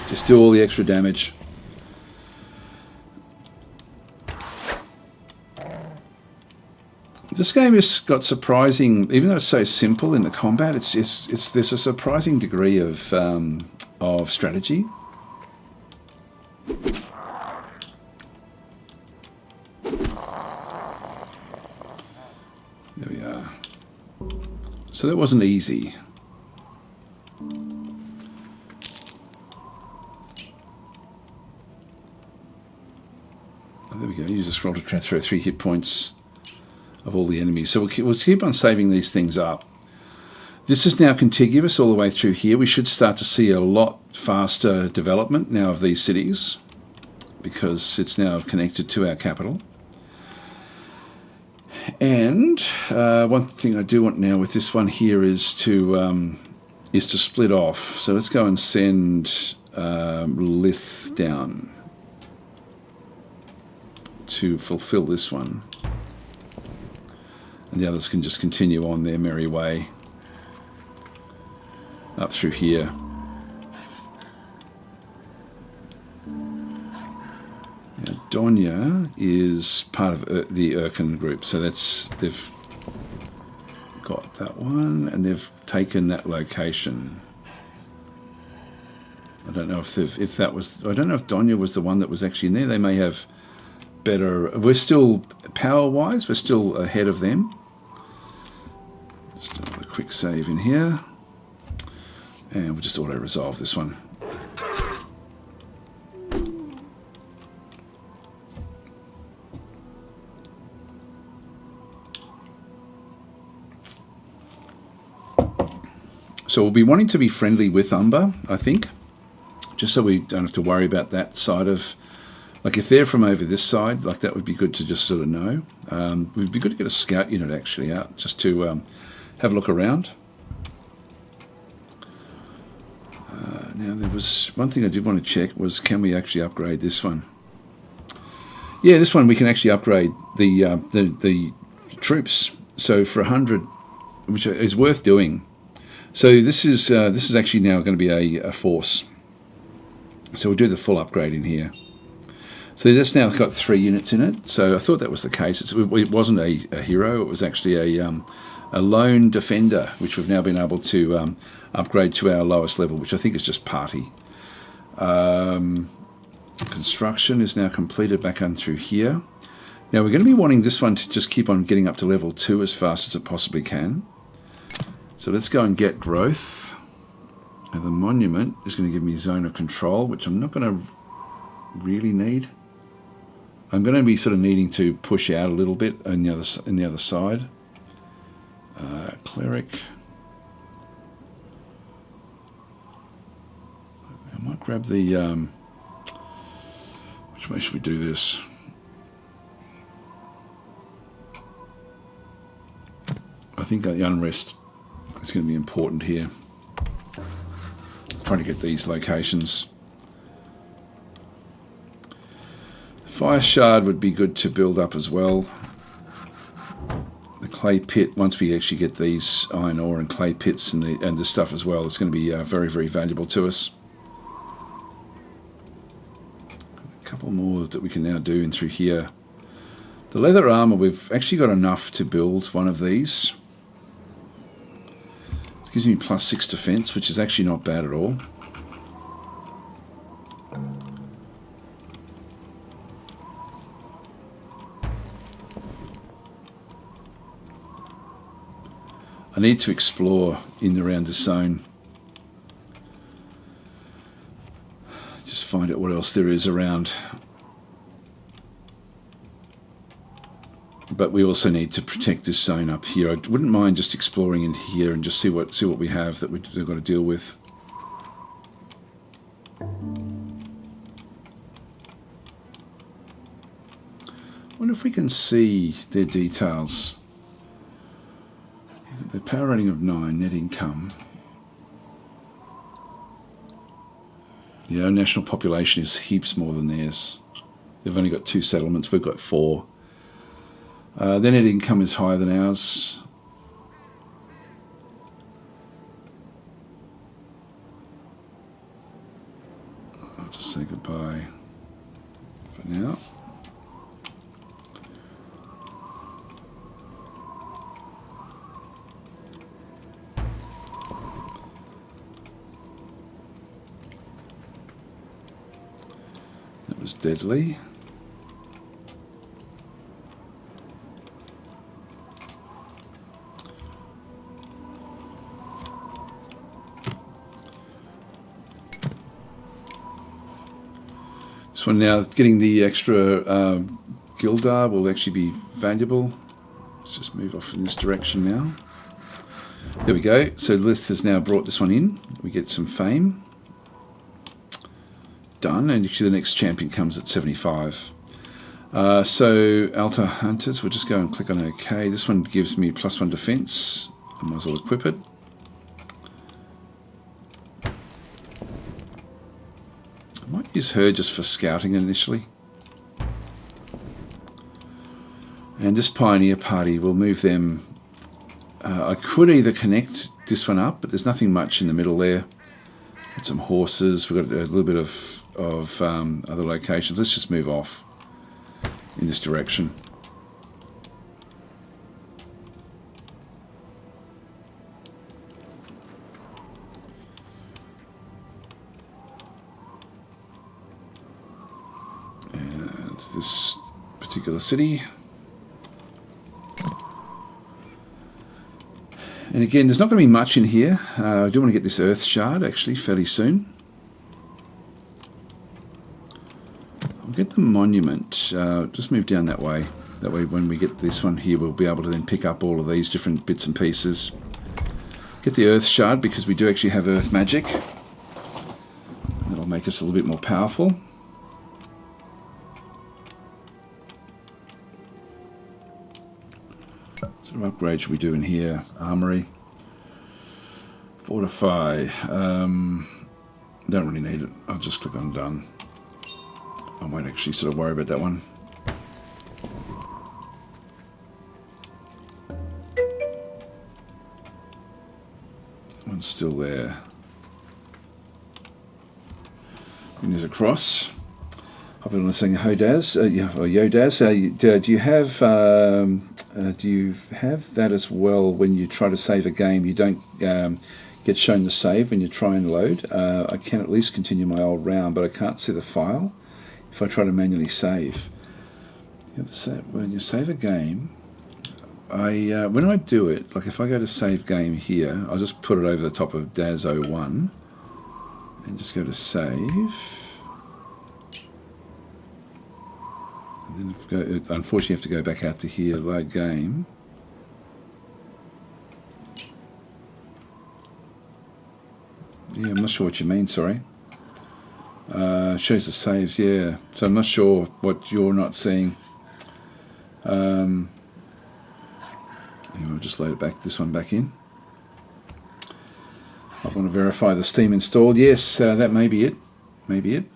Speaker 1: Just do all the extra damage. This game has got surprising, even though it's so simple in the combat, there's a surprising degree of strategy. There we are. So that wasn't easy. There we go. Use the scroll to transfer 3 hit points of all the enemies. So we'll keep on saving these things up. This is now contiguous all the way through here. We should start to see a lot faster development now of these cities because it's now connected to our capital. And one thing I do want now with this one here is to split off. So let's go and send Lith down to fulfill this one. And the others can just continue on their merry way up through here. Now, Donya is part of the Urkin group, so they've got that one, and they've taken that location. I don't know if I don't know if Donya was the one that was actually in there. They may have better. We're still power-wise, we're still ahead of them. Just another quick save in here. And we'll just auto-resolve this one. So we'll be wanting to be friendly with Umber, I think. Just so we don't have to worry about that side of... Like if they're from over this side, like that would be good to just sort of know. It would be good to get a scout unit actually out, just to have a look around. Now there was one thing I did want to check was, can we actually upgrade this one? Yeah, this one we can actually upgrade the troops. So for 100, which is worth doing. So this is actually now going to be a force. So we'll do the full upgrade in here. So that's now got 3 units in it. So I thought that was the case. It wasn't a hero. It was actually a lone defender, which we've now been able to upgrade to our lowest level, which I think is just party. Construction is now completed back on through here. Now we're going to be wanting this one to just keep on getting up to level 2 as fast as it possibly can. So let's go and get growth. Now the monument is going to give me zone of control, which I'm not going to really need. I'm going to be sort of needing to push out a little bit on the other side. Cleric. I might grab the... which way should we do this? I think the unrest is going to be important here. Trying to get these locations. Fire shard would be good to build up as well. The clay pit, once we actually get these iron ore and clay pits and the stuff as well, it's going to be very, very valuable to us. A couple more that we can now do in through here. The leather armor, we've actually got enough to build one of these. It gives me +6 defense, which is actually not bad at all. I need to explore in and around this zone. Just find out what else there is around. But we also need to protect this zone up here. I wouldn't mind just exploring in here and just see what we have that we've got to deal with. I wonder if we can see their details. The power rating of 9, net income. The national population is heaps more than theirs. They've only got 2 settlements, we've got 4. Their net income is higher than ours. I'll just say goodbye for now. That was deadly. This one now, getting the extra Gildar will actually be valuable. Let's just move off in this direction now. There we go. So Lith has now brought this one in. We get some fame. Done. And actually the next champion comes at 75. So Alta Hunters, we'll just go and click on OK. This one gives me +1 defense. I might as well equip it. I might use her just for scouting initially. And this Pioneer Party, we'll move them. I could either connect this one up, but there's nothing much in the middle there. Got some horses. We've got a little bit of other locations. Let's just move off in this direction. And this particular city. And again, there's not going to be much in here. I do want to get this Earth Shard actually fairly soon. I'll get the monument. Just move down that way. That way when we get this one here, we'll be able to then pick up all of these different bits and pieces. Get the Earth Shard because we do actually have Earth magic. That'll make us a little bit more powerful. What upgrade should we do in here? Armory. Fortify. Don't really need it. I'll just click on done. I won't actually sort of worry about that one. That one's still there. And there's a cross. I've been listening to Hodaz. Yo Daz. Do you have that as well when you try to save a game? You don't get shown the save when you try and load. I can at least continue my old round, but I can't see the file if I try to manually save. When you save a game, when I do it, like if I go to save game here, I'll just put it over the top of DAS01 and just go to save. And then unfortunately you have to go back out to here, load game. Yeah, I'm not sure what you mean, sorry. Shows the saves, yeah. So I'm not sure what you're not seeing. Anyway, I'll just load it back, this one back in. I want to verify the Steam installed. Yes, that may be it. Maybe it.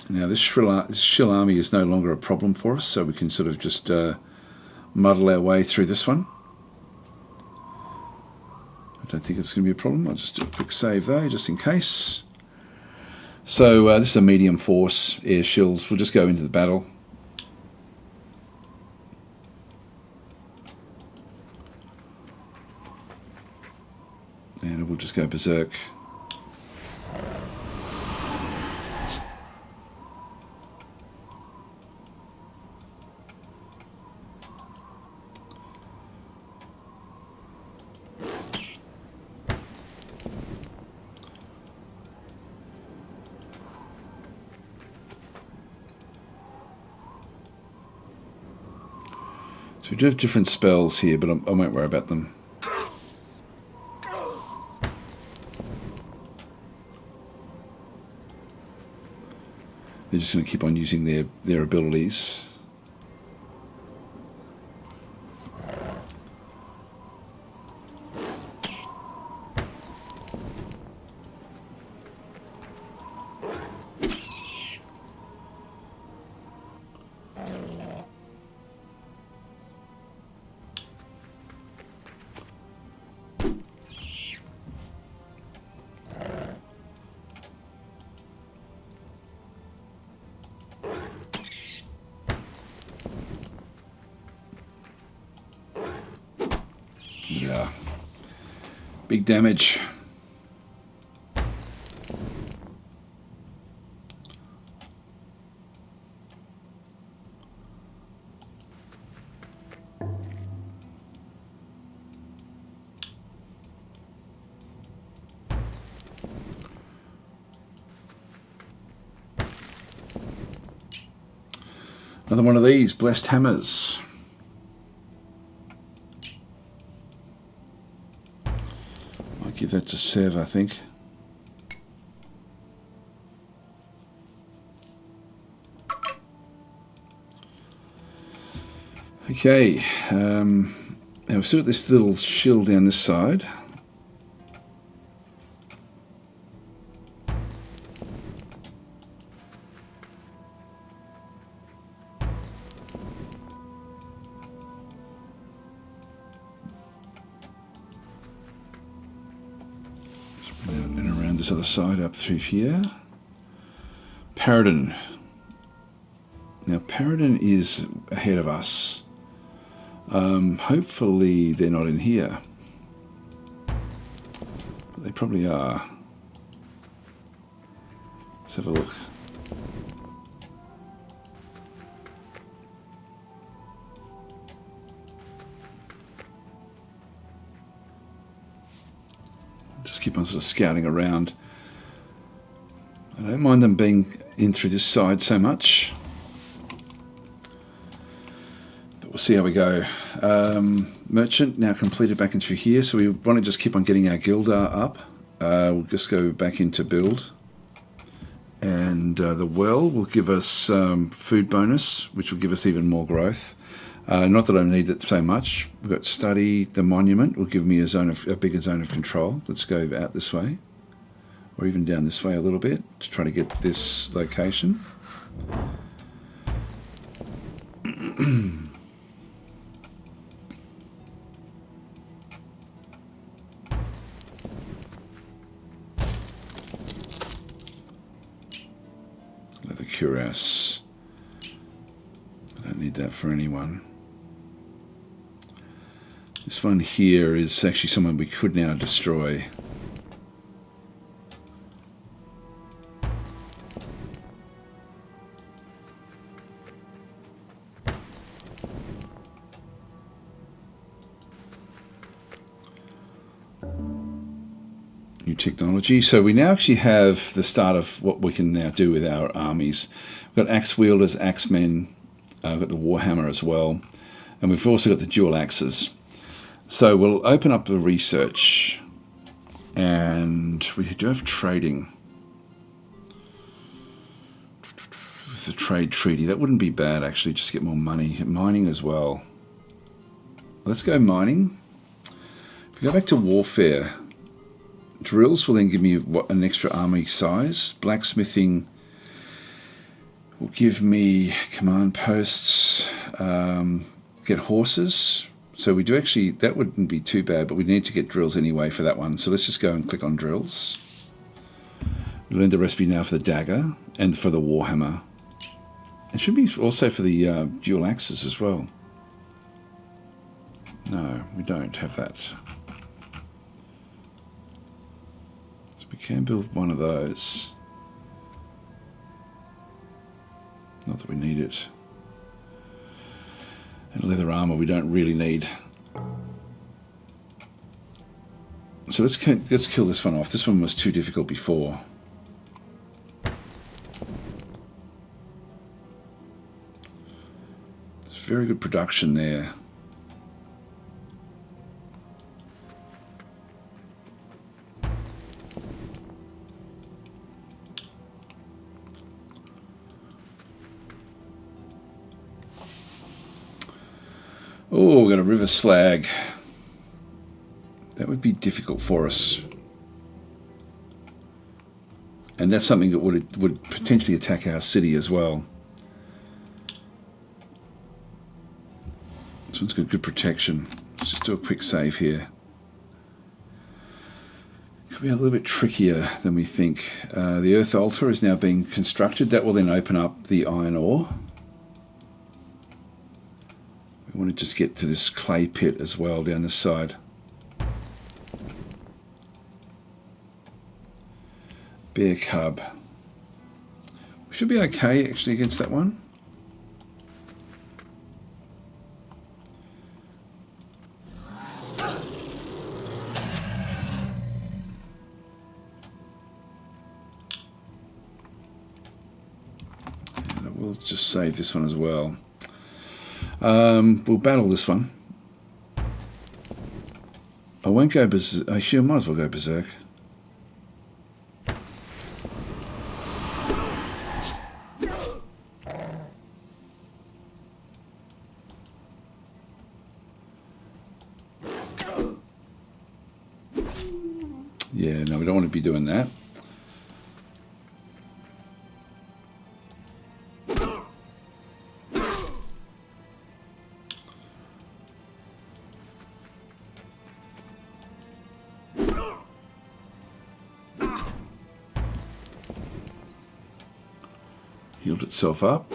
Speaker 1: Now this Shill army is no longer a problem for us, so we can sort of just muddle our way through this one. I don't think it's going to be a problem. I'll just do a quick save though, just in case. So this is a medium force air shills. We'll just go into the battle. And we'll just go berserk. So we do have different spells here, but I won't worry about them. They're just going to keep on using their abilities. Yeah, big damage. Another one of these, blessed hammers. Might give that to Sev, I think. Okay, now we've still got this little shield down this side. And around this other side up through here. Paradin. Now Paradin is ahead of us. Hopefully they're not in here. But they probably are. Let's have a look. Just keep on sort of scouting around. I don't mind them being in through this side so much. But we'll see how we go. Merchant now completed back in through here, so we want to just keep on getting our Gildar up. We'll just go back into build. And the well will give us food bonus, which will give us even more growth. Not that I need it so much. We've got study. The monument will give me a bigger zone of control. Let's go out this way, or even down this way a little bit to try to get this location. Leather cuirass. I don't need that for anyone. This one here is actually someone we could now destroy. New technology. So we now actually have the start of what we can now do with our armies. We've got axe wielders, axemen, we've got the warhammer as well, and we've also got the dual axes. So we'll open up the research, and we do have trading with the trade treaty. That wouldn't be bad actually, just get more money. Mining as well. Let's go mining. If we go back to warfare, drills will then give me an extra army size. Blacksmithing will give me command posts, get horses. So we do actually, that wouldn't be too bad, but we need to get drills anyway for that one. So let's just go and click on drills. We learned the recipe now for the dagger and for the warhammer. It should be also for the dual axes as well. No, we don't have that. So we can build one of those. Not that we need it. And leather armor we don't really need. So let's kill this one off. This one was too difficult before. It's very good production there. Oh, we've got a river slag. That would be difficult for us. And that's something that would potentially attack our city as well. This one's got good protection. Let's just do a quick save here. Could be a little bit trickier than we think. The earth altar is now being constructed. That will then open up the iron ore. We want to just get to this clay pit as well down this side. Bear cub. We should be okay actually against that one. And we'll just save this one as well. We'll battle this one. I won't go berserk. Actually, I might as well go berserk. Yeah, no, we don't want to be doing that. Healed itself up.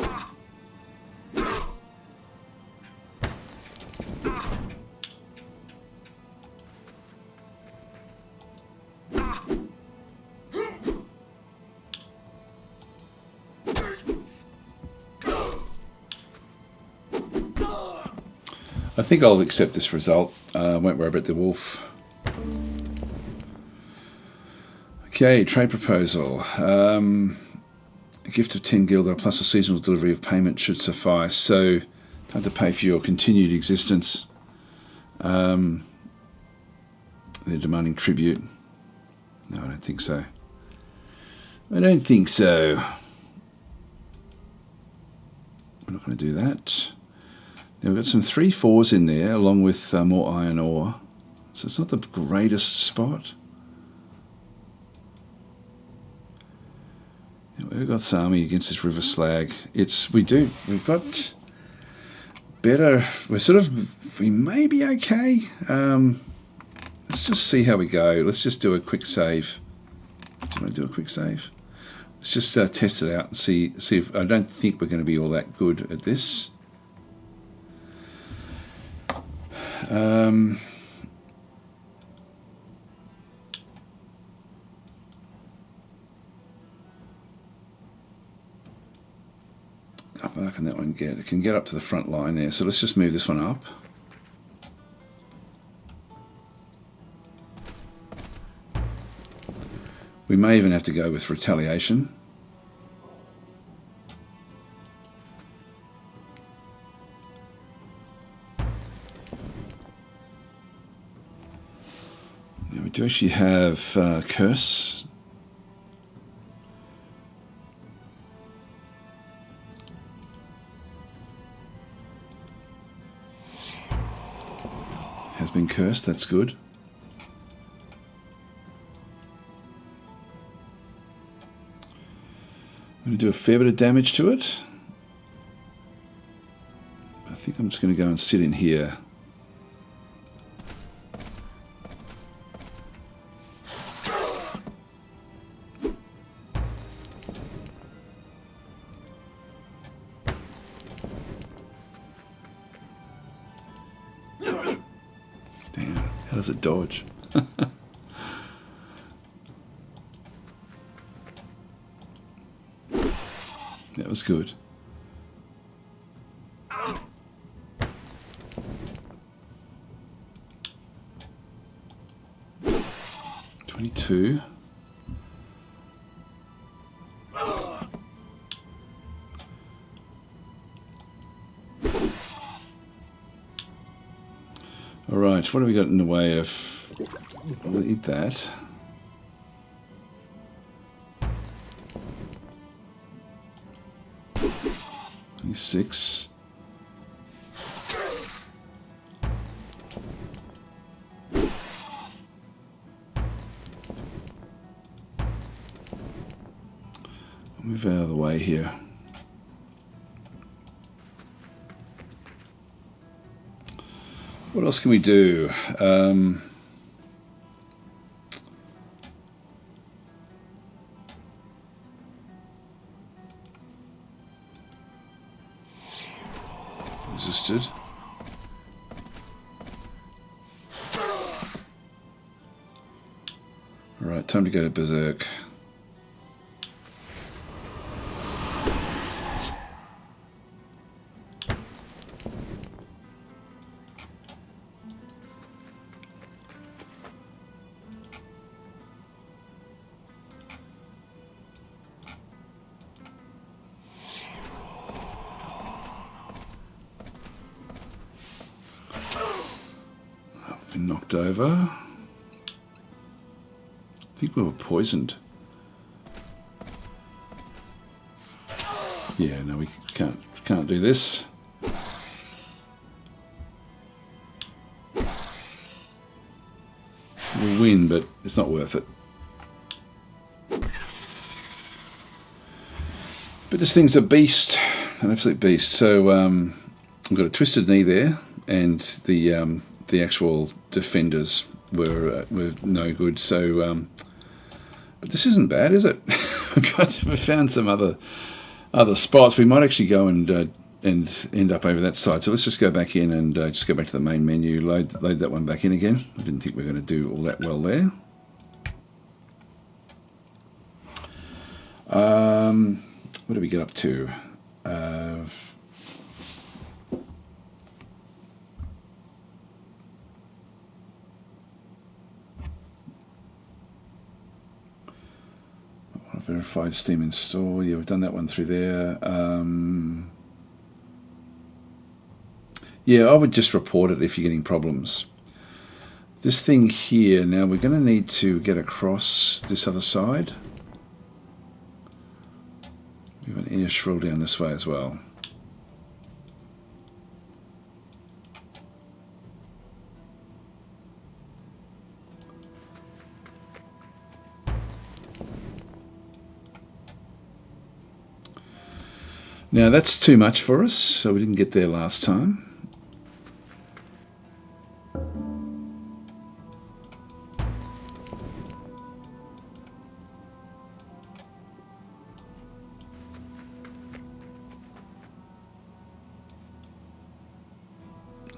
Speaker 1: I think I'll accept this result. Won't worry about the wolf. Okay, trade proposal. A gift of 10 gilder plus a seasonal delivery of payment should suffice. So, time to pay for your continued existence. They're demanding tribute. No, I don't think so. I don't think so. We're not going to do that. Now we've got some 3/4s in there, along with more iron ore. So it's not the greatest spot. We've got this army against this river slag. We've got better. We may be okay. Let's just see how we go. Let's just do a quick save. Do you want to do a quick save? Let's just test it out and see if. I don't think we're going to be all that good at this. How far can that one get? It can get up to the front line there. So let's just move this one up. We may even have to go with retaliation. Now we do actually have curse. Has been cursed, that's good. I'm going to do a fair bit of damage to it. I think I'm just going to go and sit in here. Damn, how does it dodge? That was good. $22. All right, what have we got in the way of? We'll eat that. Six. I'll move out of the way here. What else can we do? Resisted. Alright, time to go to berserk. knocked over. I think we were poisoned. Yeah, no, we can't do this. We'll win, but it's not worth it. But this thing's a beast, an absolute beast. So I've got a twisted knee there, and the actual defenders were no good. So, but this isn't bad, is it? We found some other spots. We might actually go and end up over that side. So let's just go back in and just go back to the main menu. Load that one back in again. I didn't think we were going to do all that well there. What do we get up to? Verified Steam install. Yeah, we've done that one through there. Yeah, I would just report it if you're getting problems. This thing here, now we're going to need to get across this other side. We have an air shrill down this way as well. Now that's too much for us, so we didn't get there last time.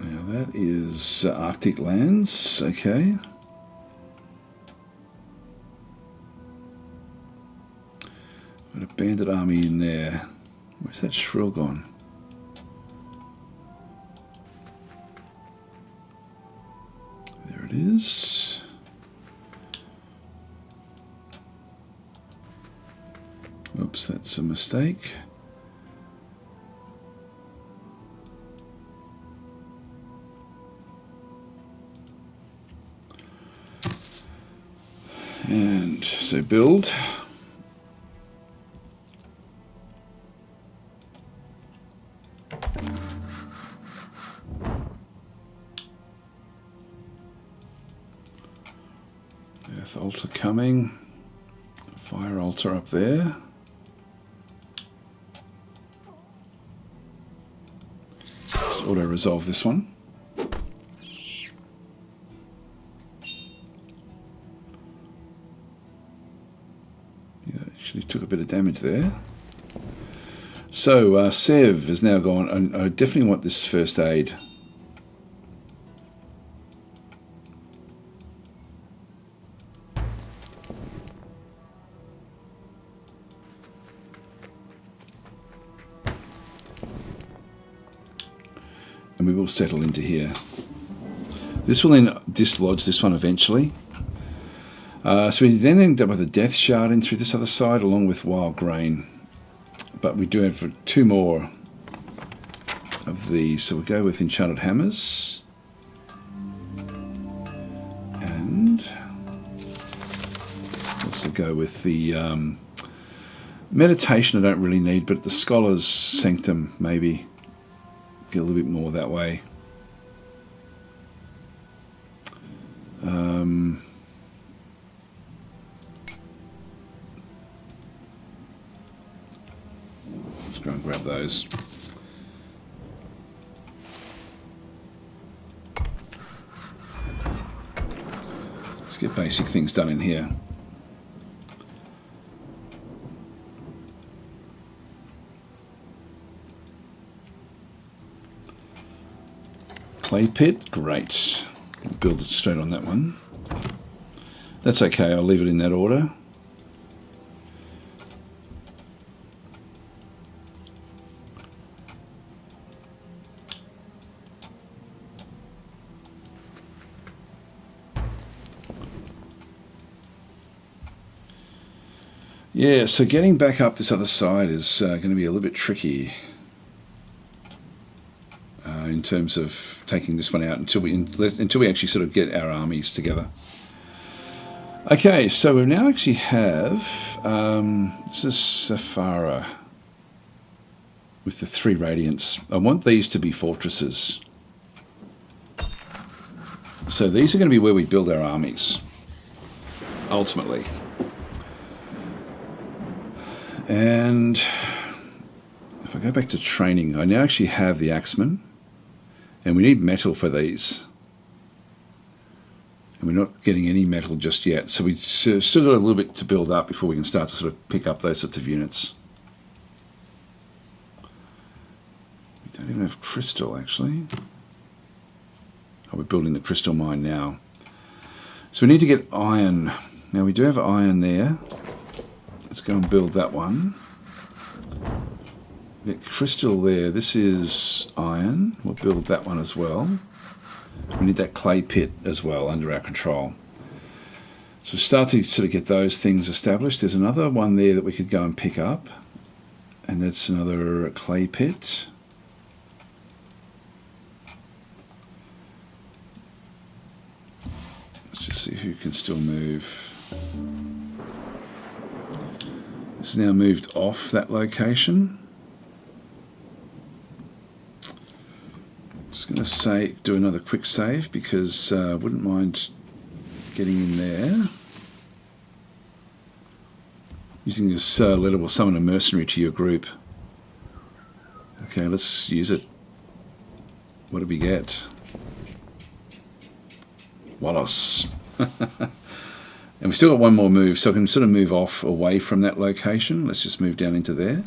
Speaker 1: Now that is Arctic lands, okay. Got a bandit army in there. Where's that shrill gone? There it is. Oops, that's a mistake. And so build. Earth altar coming. Fire altar up there. Just auto resolve this one. Actually took a bit of damage there. So Sev has now gone, and I definitely want this first aid. And we will settle into here. This will then dislodge this one eventually. So we then end up with a death shard in through this other side along with wild grain. But we do have 2 more of these. So we'll go with enchanted hammers. And also go with the meditation I don't really need, but the scholar's sanctum maybe. Get a little bit more that way. Let's go and grab those. Let's get basic things done in here. Clay pit, great. I'll build it straight on that one. That's okay, I'll leave it in that order. Yeah, so getting back up this other side is going to be a little bit tricky. in terms of taking this one out until we actually sort of get our armies together. Okay, so we now actually have this is Safara with the 3 radiants. I want these to be fortresses. So these are going to be where we build our armies, ultimately. And if I go back to training, I now actually have the Axemen, and we need metal for these. And we're not getting any metal just yet, so we've still got a little bit to build up before we can start to sort of pick up those sorts of units. We don't even have crystal, actually. Oh, we're building the crystal mine now. So we need to get iron. Now we do have iron there. Let's go and build that one. Get crystal there. This is iron. We'll build that one as well. We need that clay pit as well under our control. So start to sort of get those things established. There's another one there that we could go and pick up. And that's another clay pit. Just see who can still move. This is now moved off that location. Just going to do another quick save because I wouldn't mind getting in there. Using this letter will summon a mercenary to your group. Okay, let's use it. What did we get? Wallace. And we've still got one more move, so I can sort of move off away from that location. Let's just move down into there.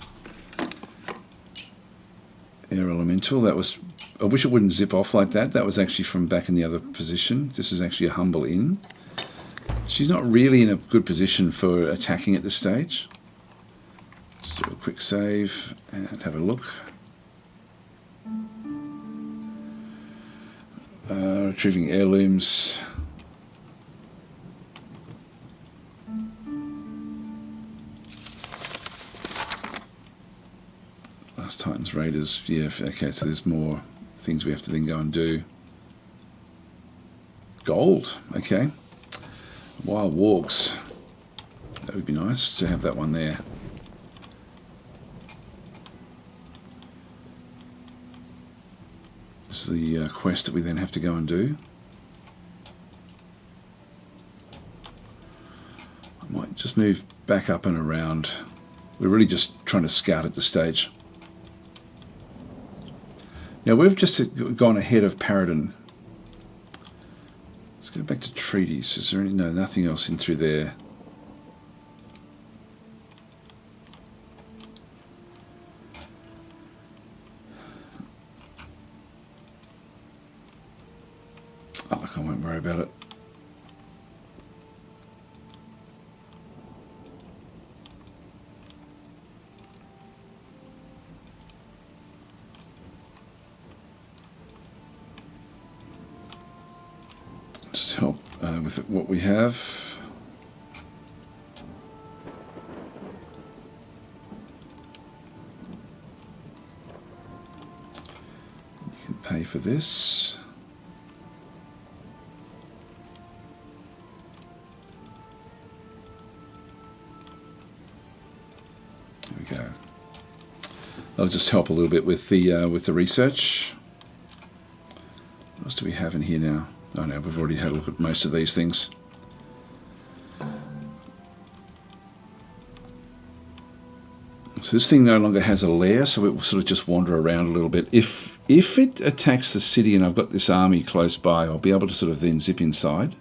Speaker 1: Air Elemental, that was... I wish it wouldn't zip off like that. That was actually from back in the other position. This is actually a humble inn. She's not really in a good position for attacking at this stage. Let's do a quick save and have a look. Retrieving heirlooms. Last Titans Raiders, yeah, okay, so there's more things we have to then go and do. Gold, okay. Wild Walks, that would be nice to have that one there. This is the quest that we then have to go and do. I might just move back up and around. We're really just trying to scout at this stage. Now we've just gone ahead of Paradin. Let's go back to treaties. Is there any? No, nothing else in through there. Oh, look, I won't worry about it. Just help with what we have. You can pay for this. There we go. That'll just help a little bit with the research. What else do we have in here now? Oh no, we've already had a look at most of these things. So this thing no longer has a lair, so it will sort of just wander around a little bit. If it attacks the city and I've got this army close by, I'll be able to sort of then zip inside,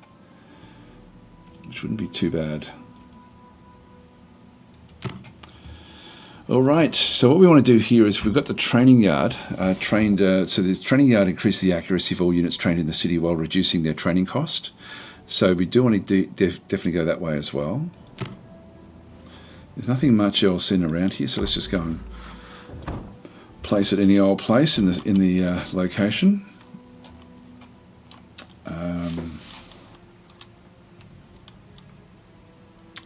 Speaker 1: which wouldn't be too bad. Alright, so what we want to do here is we've got the training yard trained, so the training yard increases the accuracy of all units trained in the city while reducing their training cost. So we do want to definitely go that way as well. There's nothing much else in around here, so let's just go and place it any old place in the location.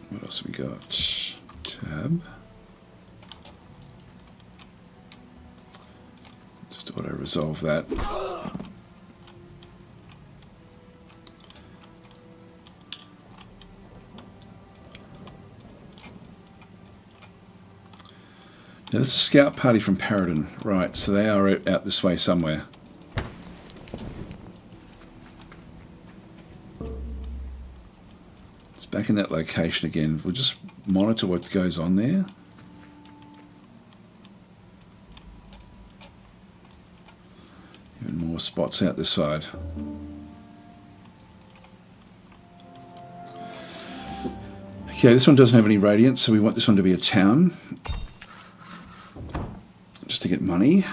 Speaker 1: What else have we got? Tab. Thought I resolved that. Now this is a scout party from Paradin. Right, so they are out this way somewhere. It's back in that location again. We'll just monitor what goes on there. Even more spots out this side. Okay, this one doesn't have any radiance, so we want this one to be a town. Just to get money.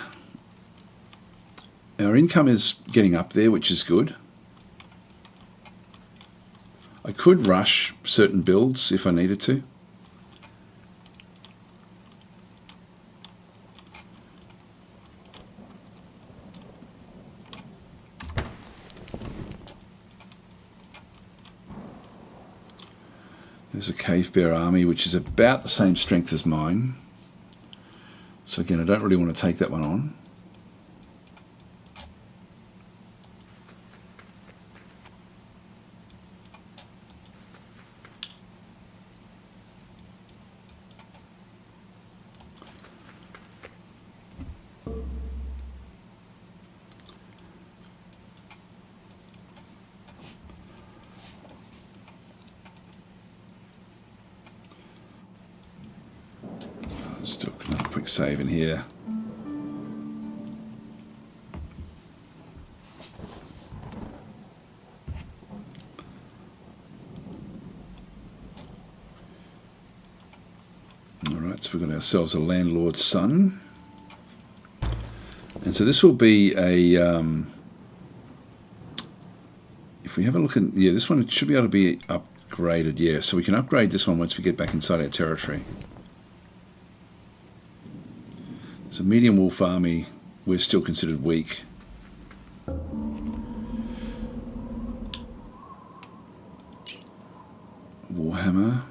Speaker 1: Our income is getting up there, which is good. I could rush certain builds if I needed to. There's a Cave Bear army, which is about the same strength as mine. So again, I don't really want to take that one on. Let's do another quick save in here. Alright, so we've got ourselves a landlord's son. And so this will be a... if we have a look at... Yeah, this one should be able to be upgraded, yeah. So we can upgrade this one once we get back inside our territory. So medium wolf army, we're still considered weak. Warhammer.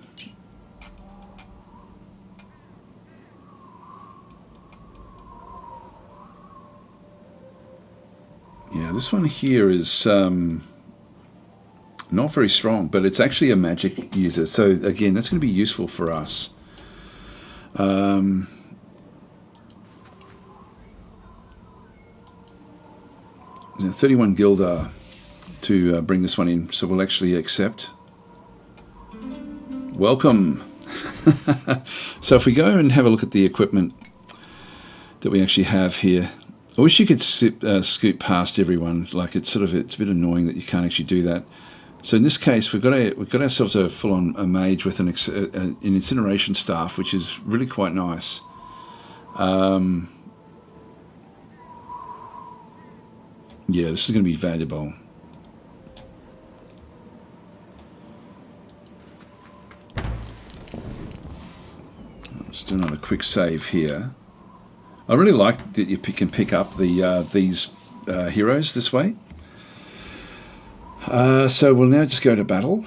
Speaker 1: Yeah, this one here is not very strong, but it's actually a magic user. So again, that's going to be useful for us. 31 Gildar to bring this one in, so we'll actually accept. Welcome. So if we go and have a look at the equipment that we actually have here, I wish you could scoot past everyone. Like it's a bit annoying that you can't actually do that. So in this case, we've got ourselves a full-on mage with an incineration staff, which is really quite nice. Yeah, this is going to be valuable. I'll just do another quick save here. I really like that you can pick up these heroes this way. So we'll now just go to battle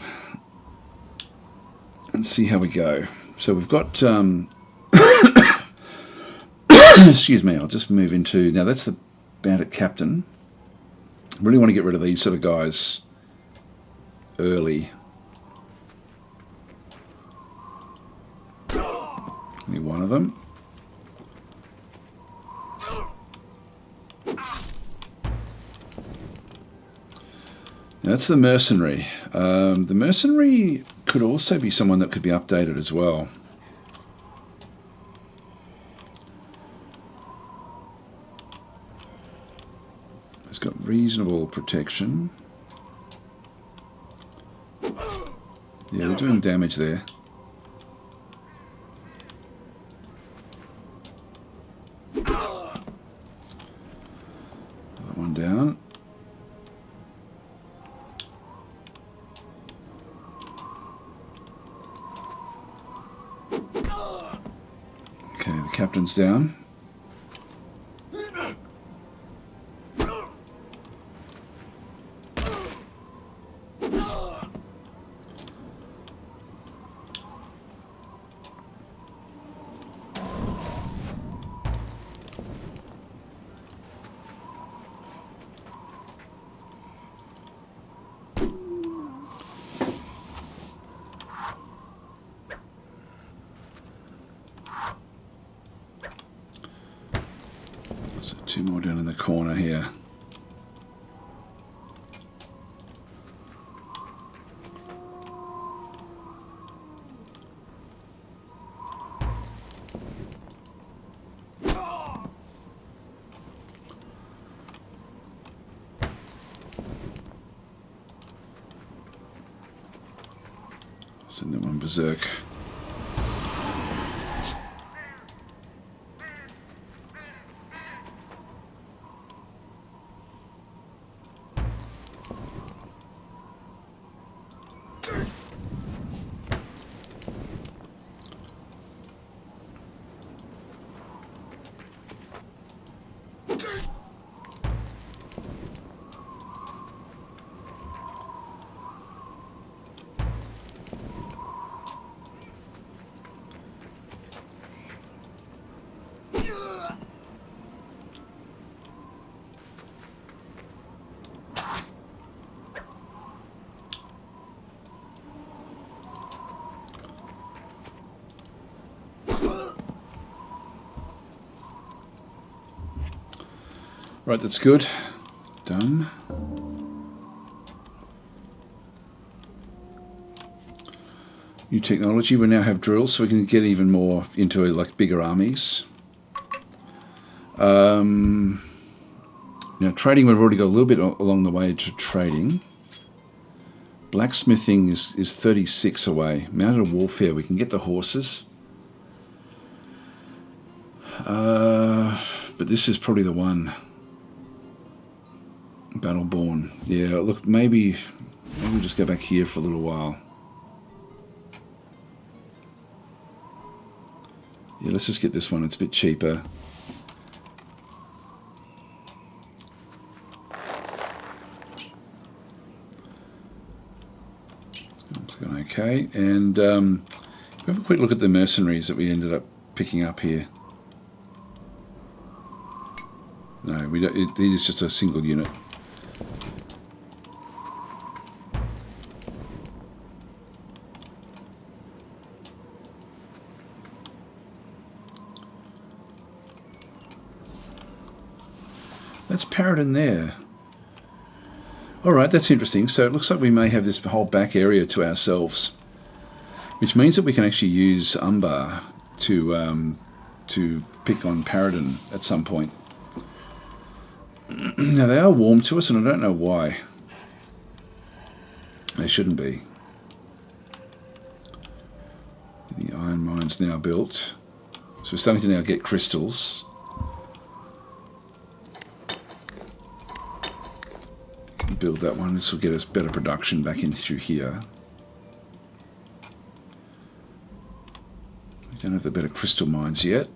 Speaker 1: and see how we go. So we've got... excuse me, I'll just move into... Now that's the bandit captain. Really want to get rid of these sort of guys early. Only one of them. Now that's the mercenary. The mercenary could also be someone that could be updated as well. It's got reasonable protection. Yeah, they're doing damage there. Another one down. Okay, the captain's down. Two more down in the corner here. Send that one berserk. Right, that's good. Done. New technology. We now have drills, so we can get even more into like bigger armies. Now trading, we've already got a little bit along the way to trading. Blacksmithing is 36 away. Mounted warfare, we can get the horses. But this is probably the one. Battleborn. Yeah, look, maybe we'll just go back here for a little while. Yeah, let's just get this one. It's a bit cheaper. It's going okay. And we have a quick look at the mercenaries that we ended up picking up here. No, we don't. It is just a single unit. That's Paradin there. Alright, that's interesting. So it looks like we may have this whole back area to ourselves, which means that we can actually use Umbar to pick on Paradin at some point. Now they are warm to us and I don't know why. They shouldn't be. The iron mine's now built. So we're starting to now get crystals. Build that one. This will get us better production back into here. We don't have the better crystal mines yet.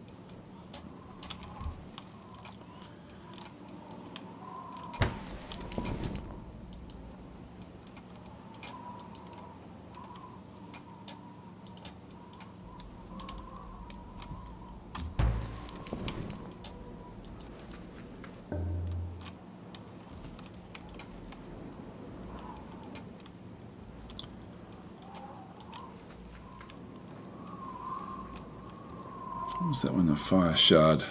Speaker 1: What was that one? The fire shard.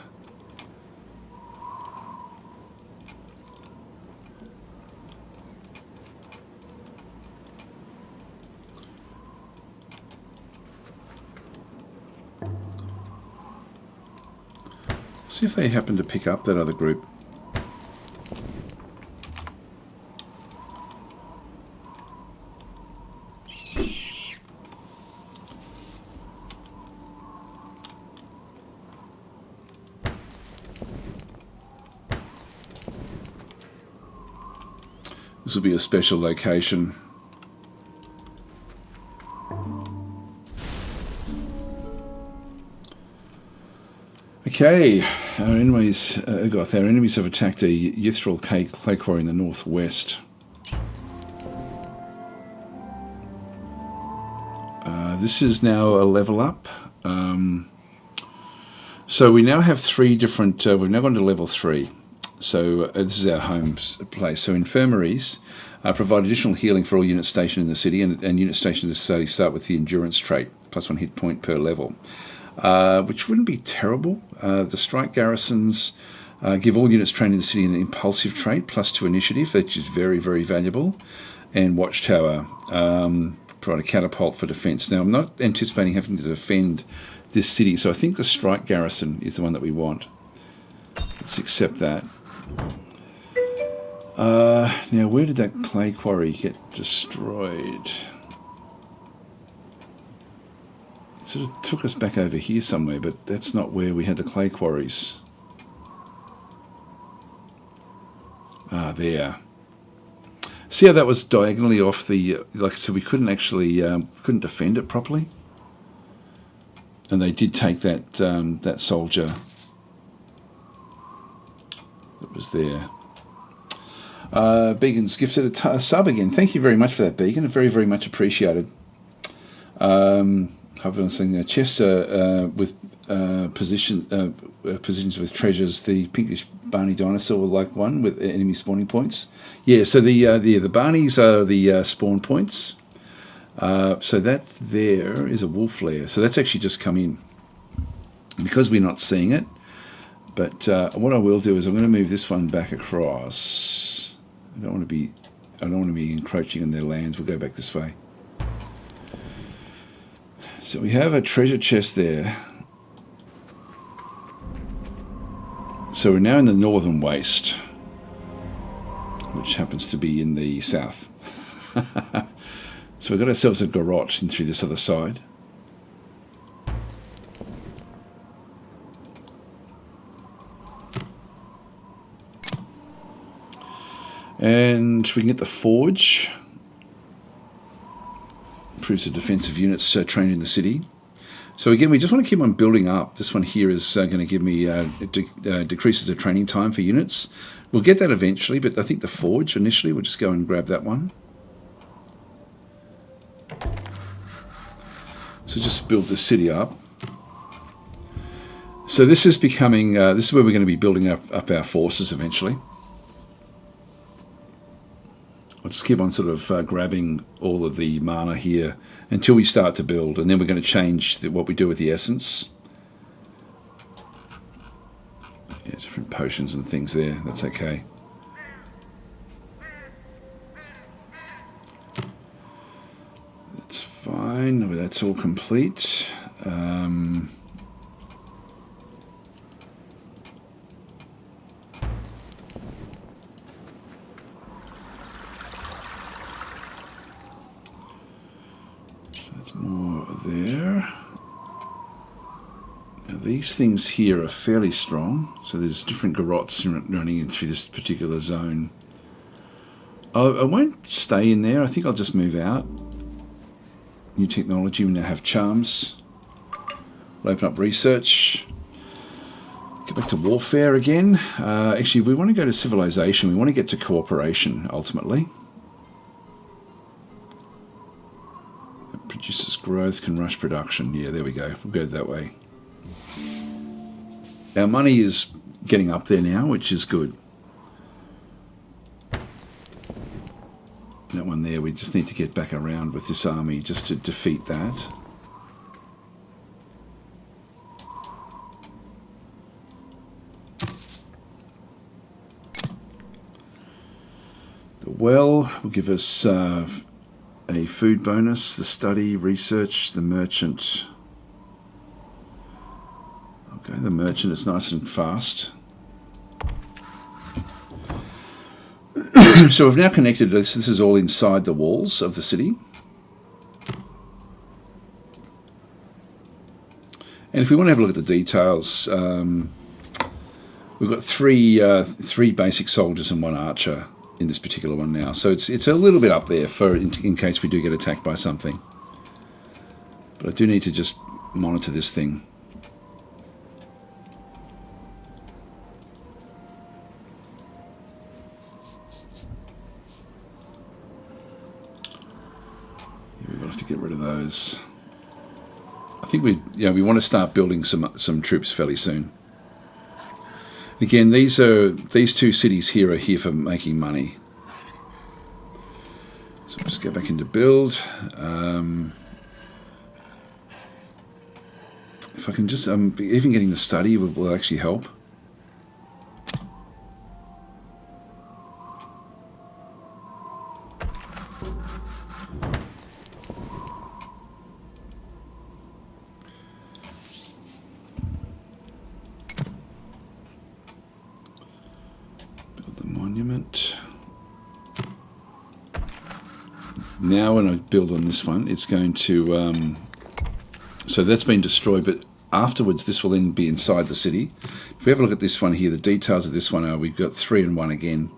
Speaker 1: See if they happen to pick up that other group. This will be a special location. Okay, our enemies have attacked a Ythril clay quarry in the northwest. This is now a level up. So we now have three different. We've now gone to level 3. So this is our home place. So infirmaries provide additional healing for all units stationed in the city, and unit stationed in the city start with the endurance trait, +1 hit point per level, which wouldn't be terrible. The strike garrisons Give all units trained in the city an impulsive trait, +2 initiative, which is very, very valuable. And watchtower, provide a catapult for defence. Now, I'm not anticipating having to defend this city, so I think the strike garrison is the one that we want. Let's accept that. Now, where did that clay quarry get destroyed? It sort of took us back over here somewhere, but that's not where we had the clay quarries. Ah, there. See how that was diagonally off the... Like I said, we couldn't actually... couldn't defend it properly. And they did take that that soldier that was there. Beacon's gifted a sub again. Thank you very much for that, Beacon. Very, very much appreciated. I've been saying a chest with positions with treasures. The pinkish Barney dinosaur like one with enemy spawning points. Yeah, so the Barneys are the spawn points. So that there is a wolf lair. So that's actually just come in. Because we're not seeing it. But what I will do is I'm going to move this one back across. I don't want to be encroaching on their lands. We'll go back this way. So we have a treasure chest there. So we're now in the northern waste, which happens to be in the south. So we've got ourselves a garrote in through this other side. And we can get the forge. Improves the defensive units trained in the city. So again, we just want to keep on building up. This one here is going to give me decreases the training time for units. We'll get that eventually, but I think the forge initially, we'll just go and grab that one. So just build the city up. So this is becoming, this is where we're going to be building up our forces eventually. I'll just keep on sort of grabbing all of the mana here until we start to build, and then we're going to change what we do with the essence. Yeah, different potions and things there, that's okay. That's fine, that's all complete. More there. Now these things here are fairly strong, so there's different garrotes running in through this particular zone. I won't stay in there. I think I'll just move out. New technology. We now have charms. We'll open up research. Go back to warfare again. Actually, we want to go to civilization. We want to get to cooperation ultimately. Produces growth, can rush production. Yeah, there we go. We'll go that way. Our money is getting up there now, which is good. That one there, we just need to get back around with this army just to defeat that. The well will give us a food bonus, the study, research, the merchant. Okay, the merchant is nice and fast. So we've now connected this. This is all inside the walls of the city. And if we want to have a look at the details, we've got three basic soldiers and one archer in this particular one now, so it's a little bit up there for in case we do get attacked by something. But I do need to just monitor this thing. Yeah, we'll have to get rid of those. I think we want to start building some troops fairly soon. Again, these two cities here are here for making money. So I'll just go back into build. If I can just, even getting the study will actually help. recruitment. Now when I build on this one, it's going to, so that's been destroyed, but afterwards this will then be inside the city. If we have a look at this one here, the details of this one are we've got 3 and 1 again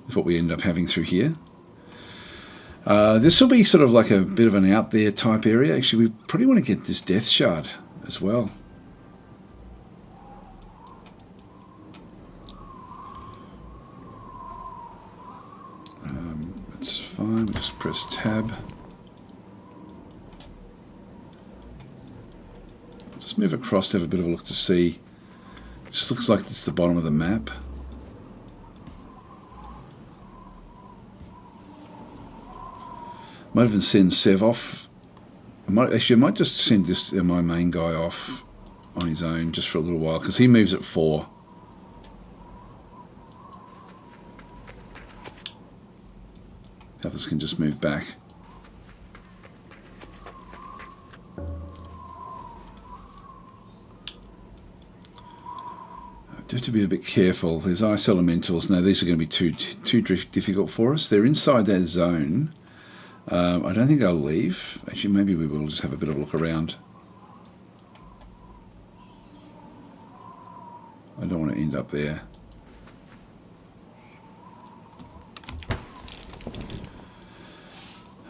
Speaker 1: with what we end up having through here. This will be sort of like a bit of an out there type area. Actually, we probably want to get this death shard as well. That's fine, we'll just press tab. Just move across to have a bit of a look to see. This looks like it's the bottom of the map. Might even send Sev off. I might just send this my main guy off on his own just for a little while because he moves at 4. The others can just move back. I do have to be a bit careful. There's ice elementals. Now these are going to be too difficult for us. They're inside that zone. I don't think I'll leave. Actually, maybe we will just have a bit of a look around. I don't want to end up there.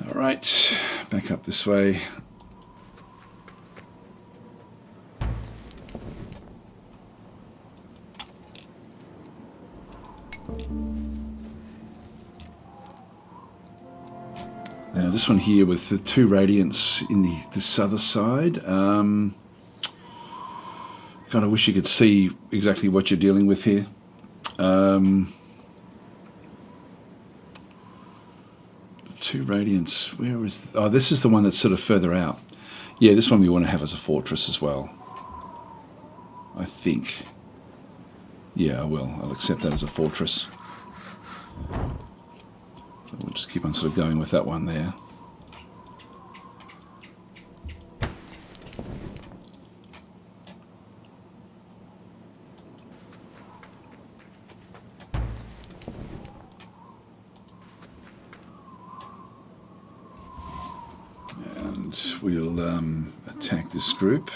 Speaker 1: Alright, back up this way. Now this one here with the 2 radiants in this other side, kind of wish you could see exactly what you're dealing with here. 2 radiants, where is, oh, this is the one that's sort of further out. Yeah, this one we want to have as a fortress as well, I think. Yeah, I will. I'll accept that as a fortress. So we'll just keep on sort of going with that one there. And we'll attack this group.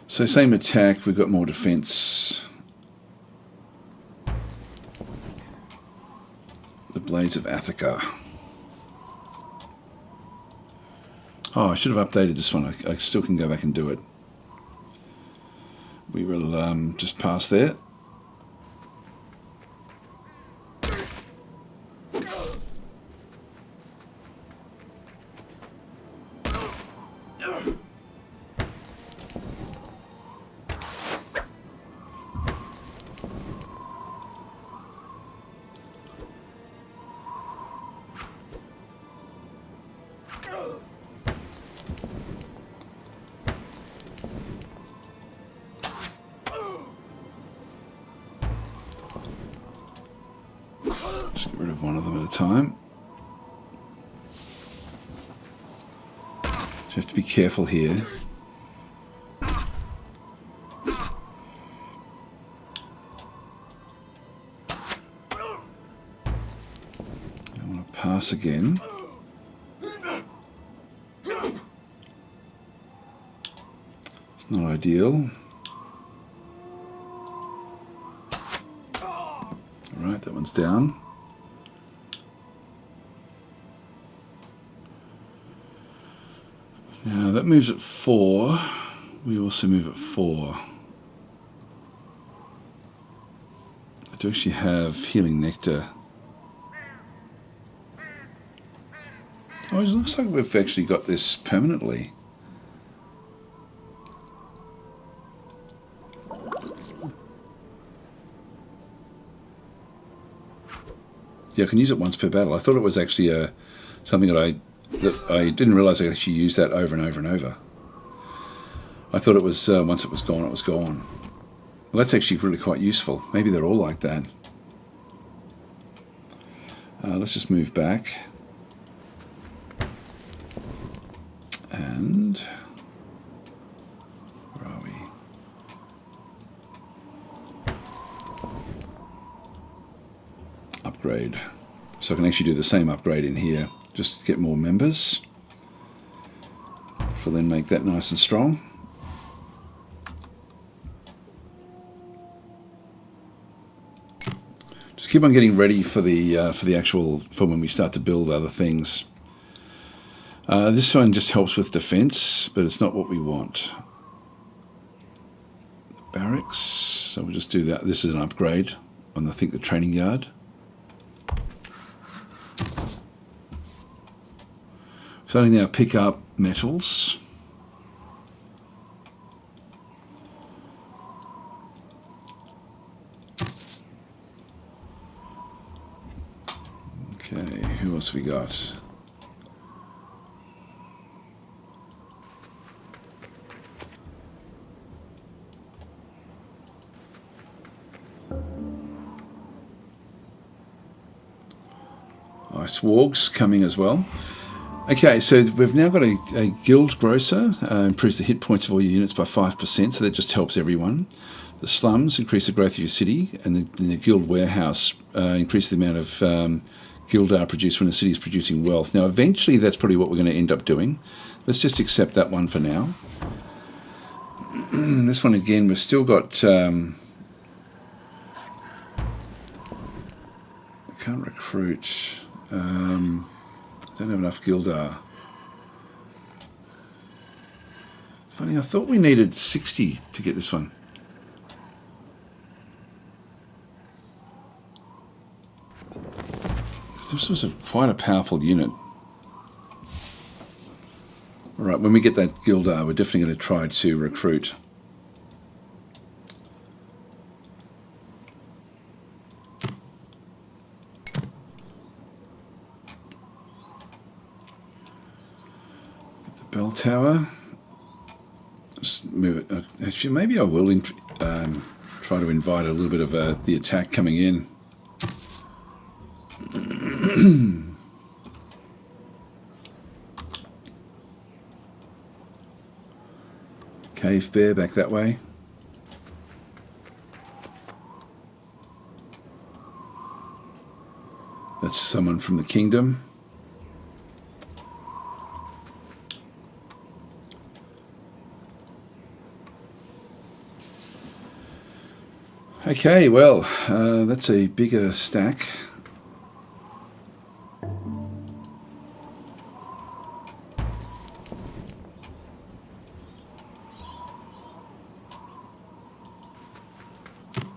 Speaker 1: So same attack, we've got more defense. The Blades of Athika. Oh, I should have updated this one. I still can go back and do it. We will just pass there. Just get rid of one of them at a time. Just have to be careful here. I want to pass again. It's not ideal. Alright, that one's down. Now that moves at 4. We also move at 4. I do actually have Healing Nectar. Oh, it looks like we've actually got this permanently. Yeah, I can use it once per battle. I thought it was actually something that I didn't realise I could actually use that over and over and over. I thought it was once it was gone, it was gone. Well, that's actually really quite useful. Maybe they're all like that. Let's just move back. And where are we? upgrade. So I can actually do the same upgrade in here, just get more members. We'll then make that nice and strong. Just keep on getting ready for the actual, for when we start to build other things. This one just helps with defense, but it's not what we want. Barracks, so we'll just do that. This is an upgrade on, I think, the training yard. So now pick up metals. Okay, who else we got? Nice wargs coming as well. Okay, so we've now got a guild grocer, improves the hit points of all your units by 5%, so that just helps everyone. The slums increase the growth of your city, and the guild warehouse increase the amount of guildar produced when the city is producing wealth. Now, eventually, that's probably what we're going to end up doing. Let's just accept that one for now. This one again, we've still got. I can't recruit. Don't have enough guildar. Funny, I thought we needed 60 to get this one. This was quite a powerful unit. Alright, when we get that guildar, we're definitely going to try to recruit. Bell tower. Just move it. Actually, maybe I will try to invite a little bit of the attack coming in. Cave bear back that way. That's someone from the kingdom. Okay, well, that's a bigger stack.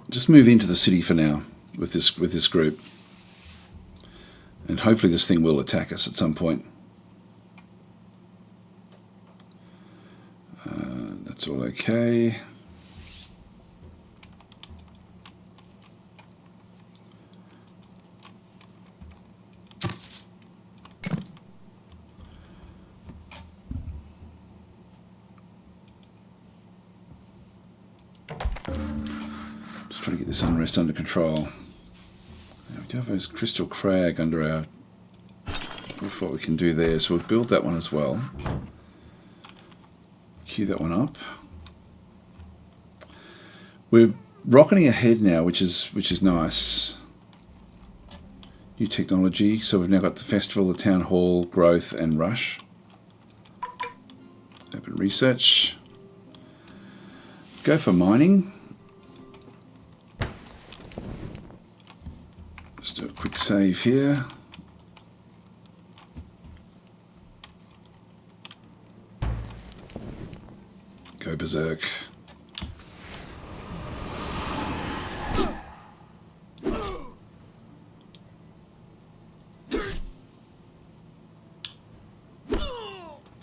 Speaker 1: Just move into the city for now with this group, and hopefully this thing will attack us at some point. That's all okay. Trying to get this unrest under control. Now we do have this crystal crag under our. With what we can do there, so we'll build that one as well. Queue that one up. We're rocketing ahead now, which is nice. New technology. So we've now got the festival, the town hall, growth, and rush. Open research. Go for mining. Just do a quick save here. Go berserk.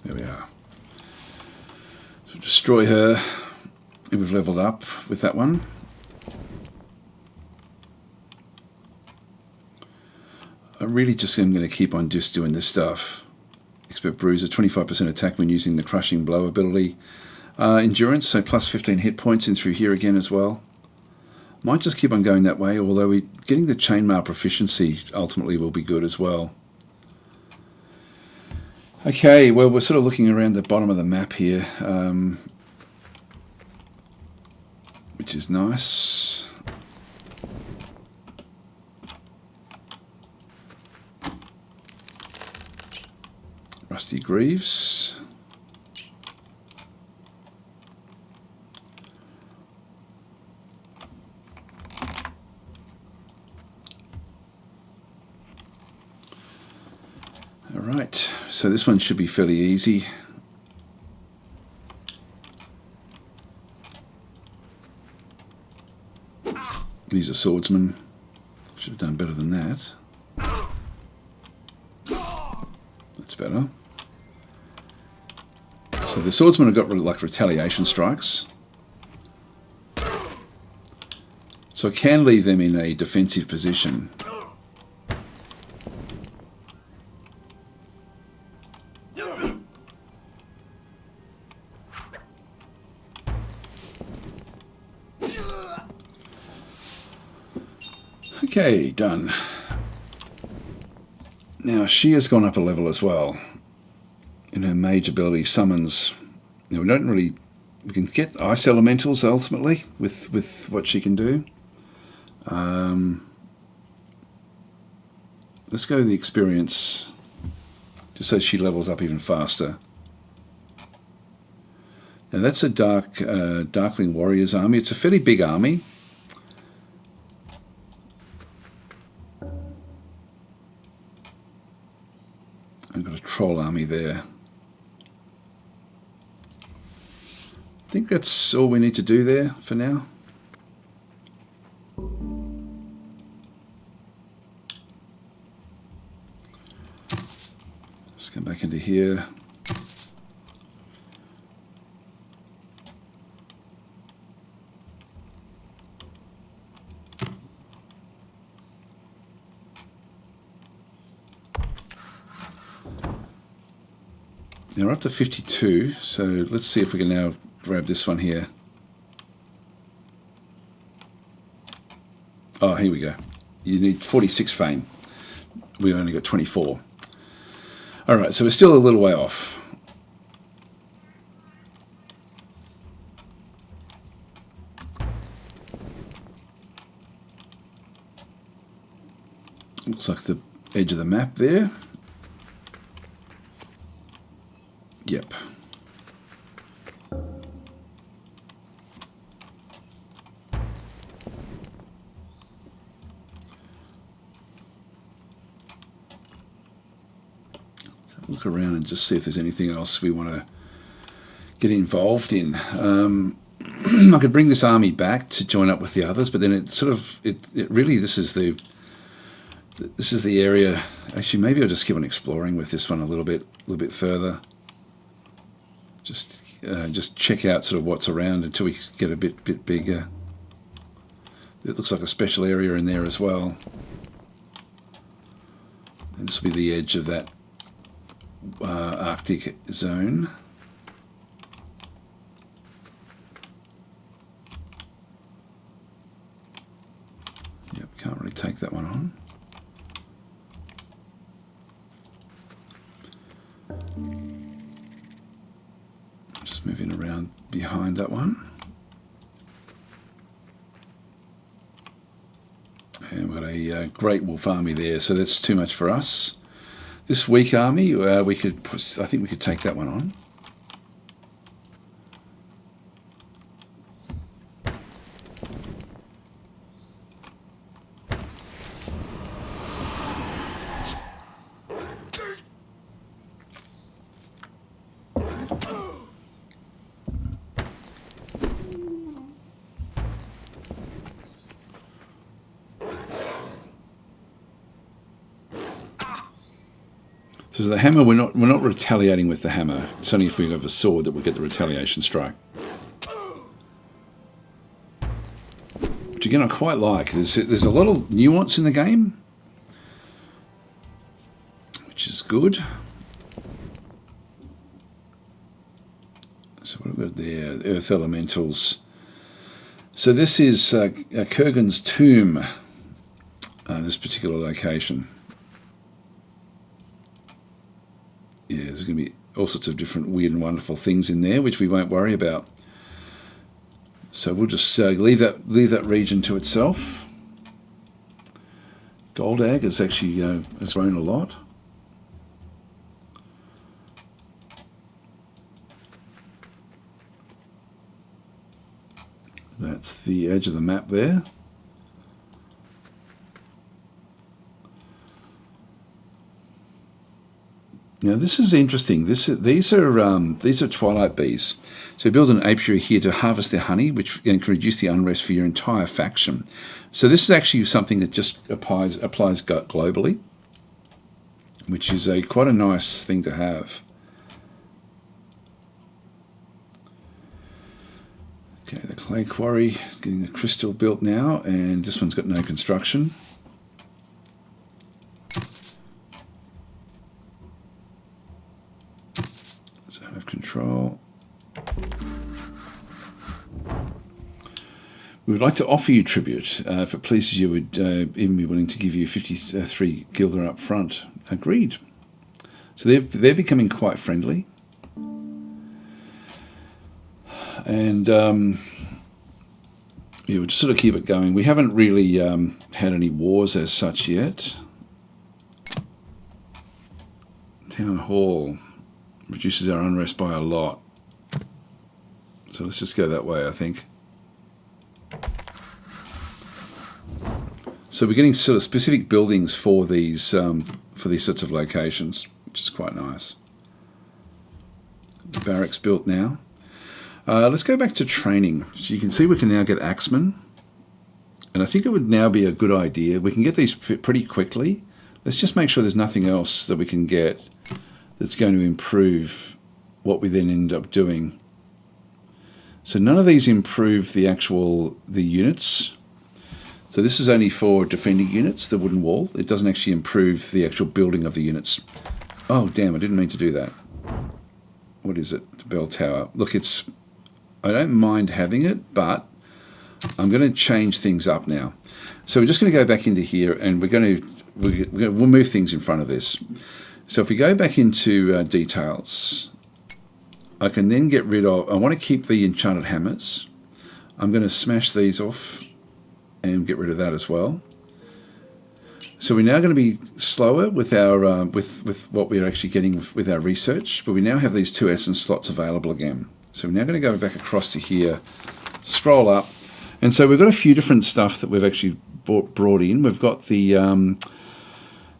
Speaker 1: There we are. So destroy her. And we've leveled up with that one. I really just am going to keep on just doing this stuff. Expert Bruiser, 25% attack when using the Crushing Blow ability. Endurance, so plus 15 hit points in through here again as well. Might just keep on going that way, although getting the chainmail proficiency ultimately will be good as well. Okay, well, we're sort of looking around the bottom of the map here, which is nice. Rusty Greaves. All right, so this one should be fairly easy. These are swordsmen. Should have done better than that. That's better. So the swordsmen have got like retaliation strikes. So I can leave them in a defensive position. Okay, done. Now she has gone up a level as well. In her mage ability summons. Now we can get ice elementals ultimately with what she can do. Let's go to the experience just so she levels up even faster. Now that's a Darkling Warriors army. It's a fairly big army. I've got a troll army there. I think that's all we need to do there for now. Just come back into here. Now we're up to 52, so let's see if we can now grab this one here. Oh, here we go. You need 46 fame. We only got 24. Alright, so we're still a little way off. Looks like the edge of the map there. Yep. Look around and just see if there's anything else we want to get involved in. I could bring this army back to join up with the others, but then it sort of it really this is the area. Actually, maybe I'll just keep on exploring with this one a little bit further. Just check out sort of what's around until we get a bit bigger. It looks like a special area in there as well. And this will be the edge of that Arctic zone. Yep, can't really take that one on. Just moving around behind that one. And we've got a Great Wolf army there, so that's too much for us. This weak army, I think we could take that one on. So the hammer, we're not retaliating with the hammer. It's only if we have a sword that we'll get the retaliation strike. Which again I quite like. There's a lot of nuance in the game, which is good. So what have we got there? Earth elementals. So this is Kurgan's tomb. This particular location. Yeah, there's going to be all sorts of different weird and wonderful things in there, which we won't worry about. So we'll just leave that region to itself. Goldag has actually has grown a lot. That's the edge of the map there. Now this is interesting. These are twilight bees. So build an apiary here to harvest their honey, which can reduce the unrest for your entire faction. So this is actually something that just applies globally, which is quite a nice thing to have. Okay, the clay quarry is getting the crystal built now, and this one's got no construction. Zone of control. We would like to offer you tribute. If it pleases you, we'd even be willing to give you 53 guilder up front. Agreed. So they're becoming quite friendly. And yeah, we'll just sort of keep it going. We haven't really had any wars as such yet. Town Hall reduces our unrest by a lot. So let's just go that way, I think. So we're getting sort of specific buildings for these sorts of locations, which is quite nice. The barracks built now. Let's go back to training. So you can see we can now get axemen. And I think it would now be a good idea. We can get these pretty quickly. Let's just make sure there's nothing else that we can get that's going to improve what we then end up doing. So none of these improve the units. So this is only for defending units, the wooden wall. It doesn't actually improve the actual building of the units. Oh, damn, I didn't mean to do that. What is it? The bell tower. Look, I don't mind having it, but I'm going to change things up now. So we're just going to go back into here, and we'll move things in front of this. So if we go back into details, I can then get rid of, I want to keep the enchanted hammers. I'm going to smash these off and get rid of that as well. So we're now going to be slower with our with what we're actually getting with our research, but we now have these 2 essence slots available again. So we're now going to go back across to here, scroll up, and so we've got a few different stuff that we've actually brought in. We've got the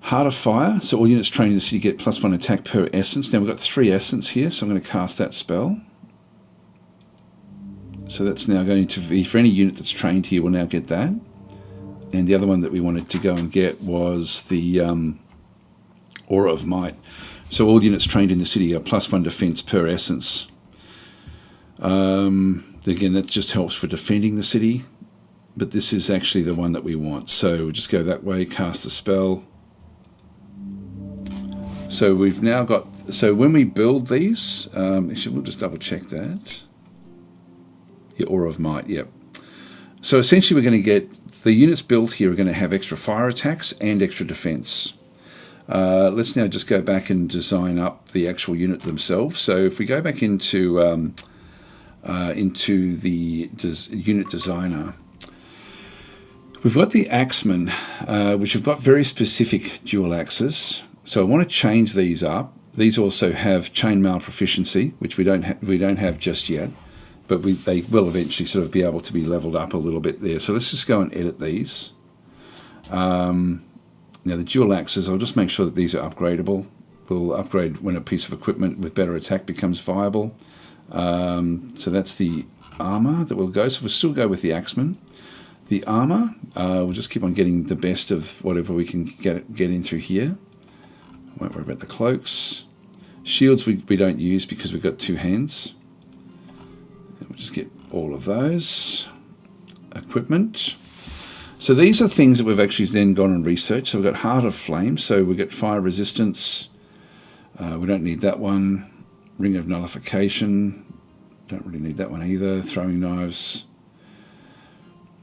Speaker 1: Heart of Fire, so all units trained in the city get +1 attack per essence. Now we've got 3 essence here, so I'm going to cast that spell. So that's now going to be, for any unit that's trained here, we'll now get that. And the other one that we wanted to go and get was the Aura of Might. So all units trained in the city are +1 defense per essence. Again, that just helps for defending the city, but this is actually the one that we want. So we'll just go that way, cast the spell. So we've now got, so when we build these, actually we'll just double check that. The Aura of Might, yep. So essentially we're going to get, the units built here are going to have extra fire attacks and extra defense. Let's now just go back and design up the actual unit themselves. So if we go back into the unit designer, we've got the axemen, which have got very specific dual axes. So I want to change these up. These also have chainmail proficiency, which we don't have just yet, but they will eventually sort of be able to be leveled up a little bit there. So let's just go and edit these. Now the dual axes, I'll just make sure that these are upgradable. We'll upgrade when a piece of equipment with better attack becomes viable. So that's the armor that we'll go. So we'll still go with the axeman. The armor, we'll just keep on getting the best of whatever we can get in through here. Won't worry about the cloaks. Shields we don't use because we've got 2 hands. We'll just get all of those. Equipment. So these are things that we've actually then gone and researched. So we've got Heart of Flame, so we get fire resistance. We don't need that one. Ring of Nullification. Don't really need that one either. Throwing knives.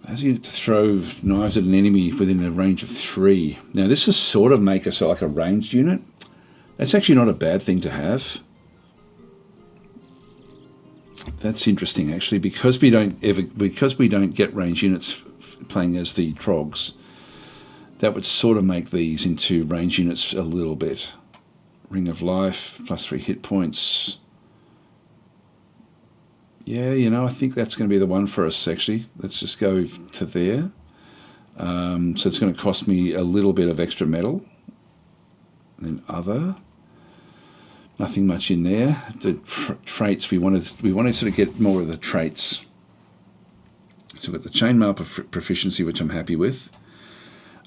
Speaker 1: As you throw knives at an enemy within a range of 3. Now this is sort of make us like a ranged unit. That's actually not a bad thing to have. That's interesting actually, because we don't get ranged units playing as the Trogs. That would sort of make these into ranged units a little bit. Ring of Life, +3 hit points. Yeah, you know, I think that's going to be the one for us, actually. Let's just go to there. So it's going to cost me a little bit of extra metal. And then other. Nothing much in there. The traits, we want to sort of get more of the traits. So we've got the chainmail proficiency, which I'm happy with.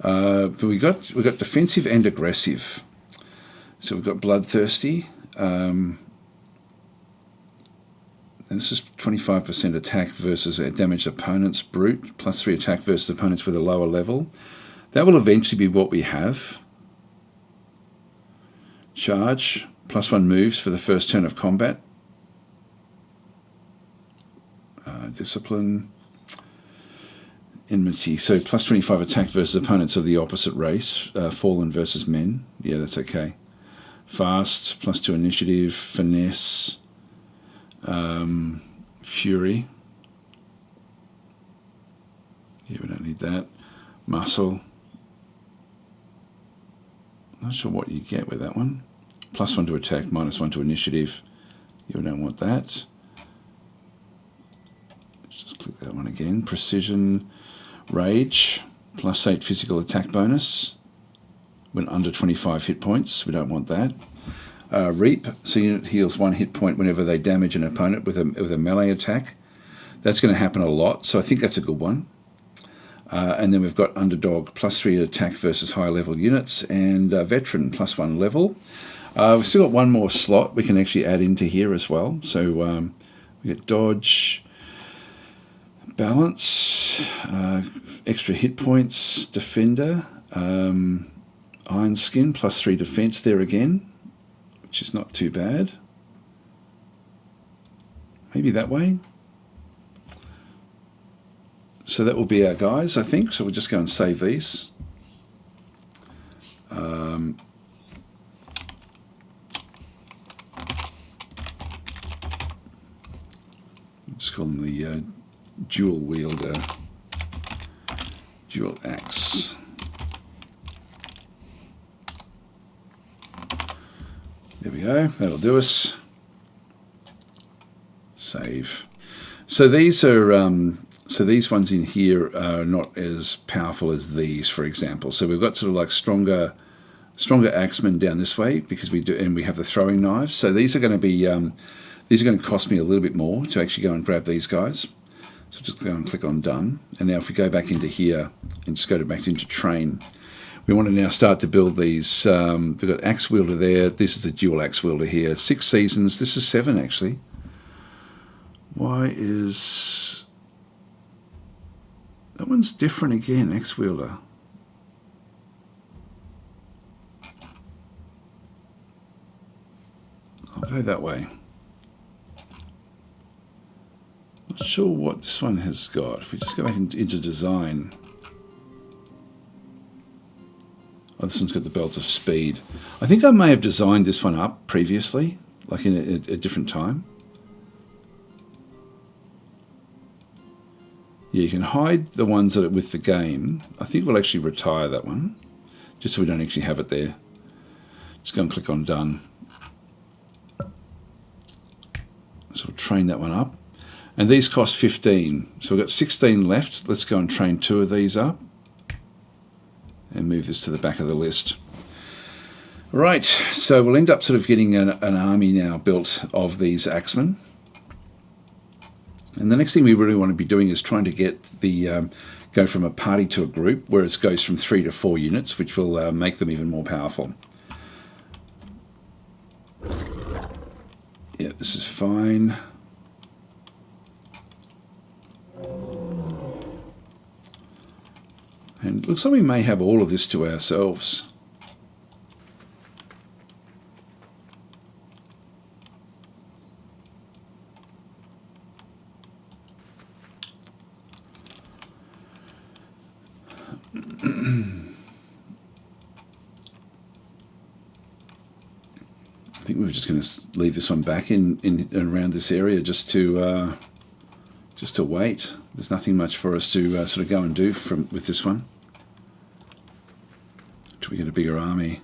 Speaker 1: But we got defensive and aggressive. So we've got bloodthirsty. And this is 25% attack versus damaged opponents, brute, +3 attack versus opponents with a lower level. That will eventually be what we have. Charge, +1 moves for the first turn of combat. Discipline. Enmity, so +25 attack versus opponents of the opposite race. Fallen versus men, yeah, that's okay. Fast, +2 initiative, finesse. Fury. Yeah, we don't need that. Muscle. Not sure what you get with that one. +1 to attack, -1 to initiative. You don't want that. Let's just click that one again. Precision. Rage. +8 physical attack bonus. When under 25 hit points. We don't want that. Reap, so unit heals 1 hit point whenever they damage an opponent with a melee attack. That's going to happen a lot, so I think that's a good one. And then we've got Underdog, +3 attack versus high level units, and Veteran, +1 level. We've still got one more slot we can actually add into here as well. So we get Dodge, Balance, extra hit points, Defender, Iron Skin, +3 defense there again, which is not too bad. Maybe that way. So that will be our guys, I think. So we'll just go and save these. Just call them the dual wielder, dual axe. There we go, that'll do us. Save. So these are these ones in here are not as powerful as these, for example. So we've got sort of like stronger axemen down this way because we do, and we have the throwing knives. So these are going to be these are going to cost me a little bit more to actually go and grab these guys. So just go and click on done. And now if we go back into here and just go back into train, we want to now start to build these. We've got axe wielder there. This is a dual axe wielder here. 6 seasons. This is 7 actually. Why is that one's different again? Axe wielder. I'll go that way. Not sure what this one has got. If we just go back into design. Oh, this one's got the belt of speed. I think I may have designed this one up previously, like in a different time. Yeah, you can hide the ones that are with the game. I think we'll actually retire that one, just so we don't actually have it there. Just go and click on done. So we'll train that one up. And these cost 15. So we've got 16 left. Let's go and train 2 of these up. And move this to the back of the list. Right, so we'll end up sort of getting an army now built of these axemen. And the next thing we really want to be doing is trying to get the go from a party to a group, whereas it goes from 3 to 4 units, which will make them even more powerful. Yeah, this is fine. And it looks like we may have all of this to ourselves. I think we were just going to leave this one back in around this area just to wait. There's nothing much for us to sort of go and do with this one until we get a bigger army.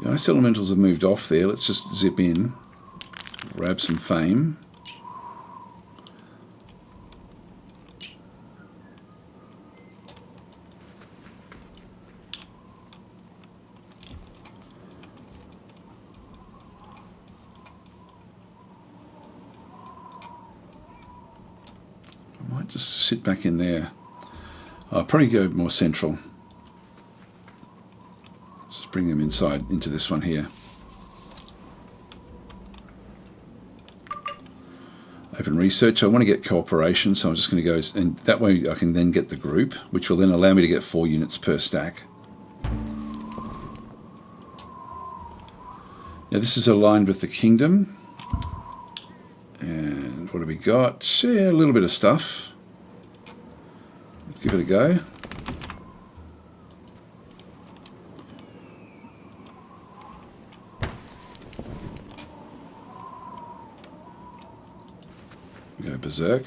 Speaker 1: The ice elementals have moved off there. Let's just zip in, grab some fame. I might just sit back in there. I'll probably go more central. Just bring them inside into this one here. Open research. I want to get cooperation, so I'm just going to go, and that way I can then get the group, which will then allow me to get 4 units per stack. Now this is aligned with the kingdom. And what have we got? Yeah, a little bit of stuff. Give it a go. Go berserk.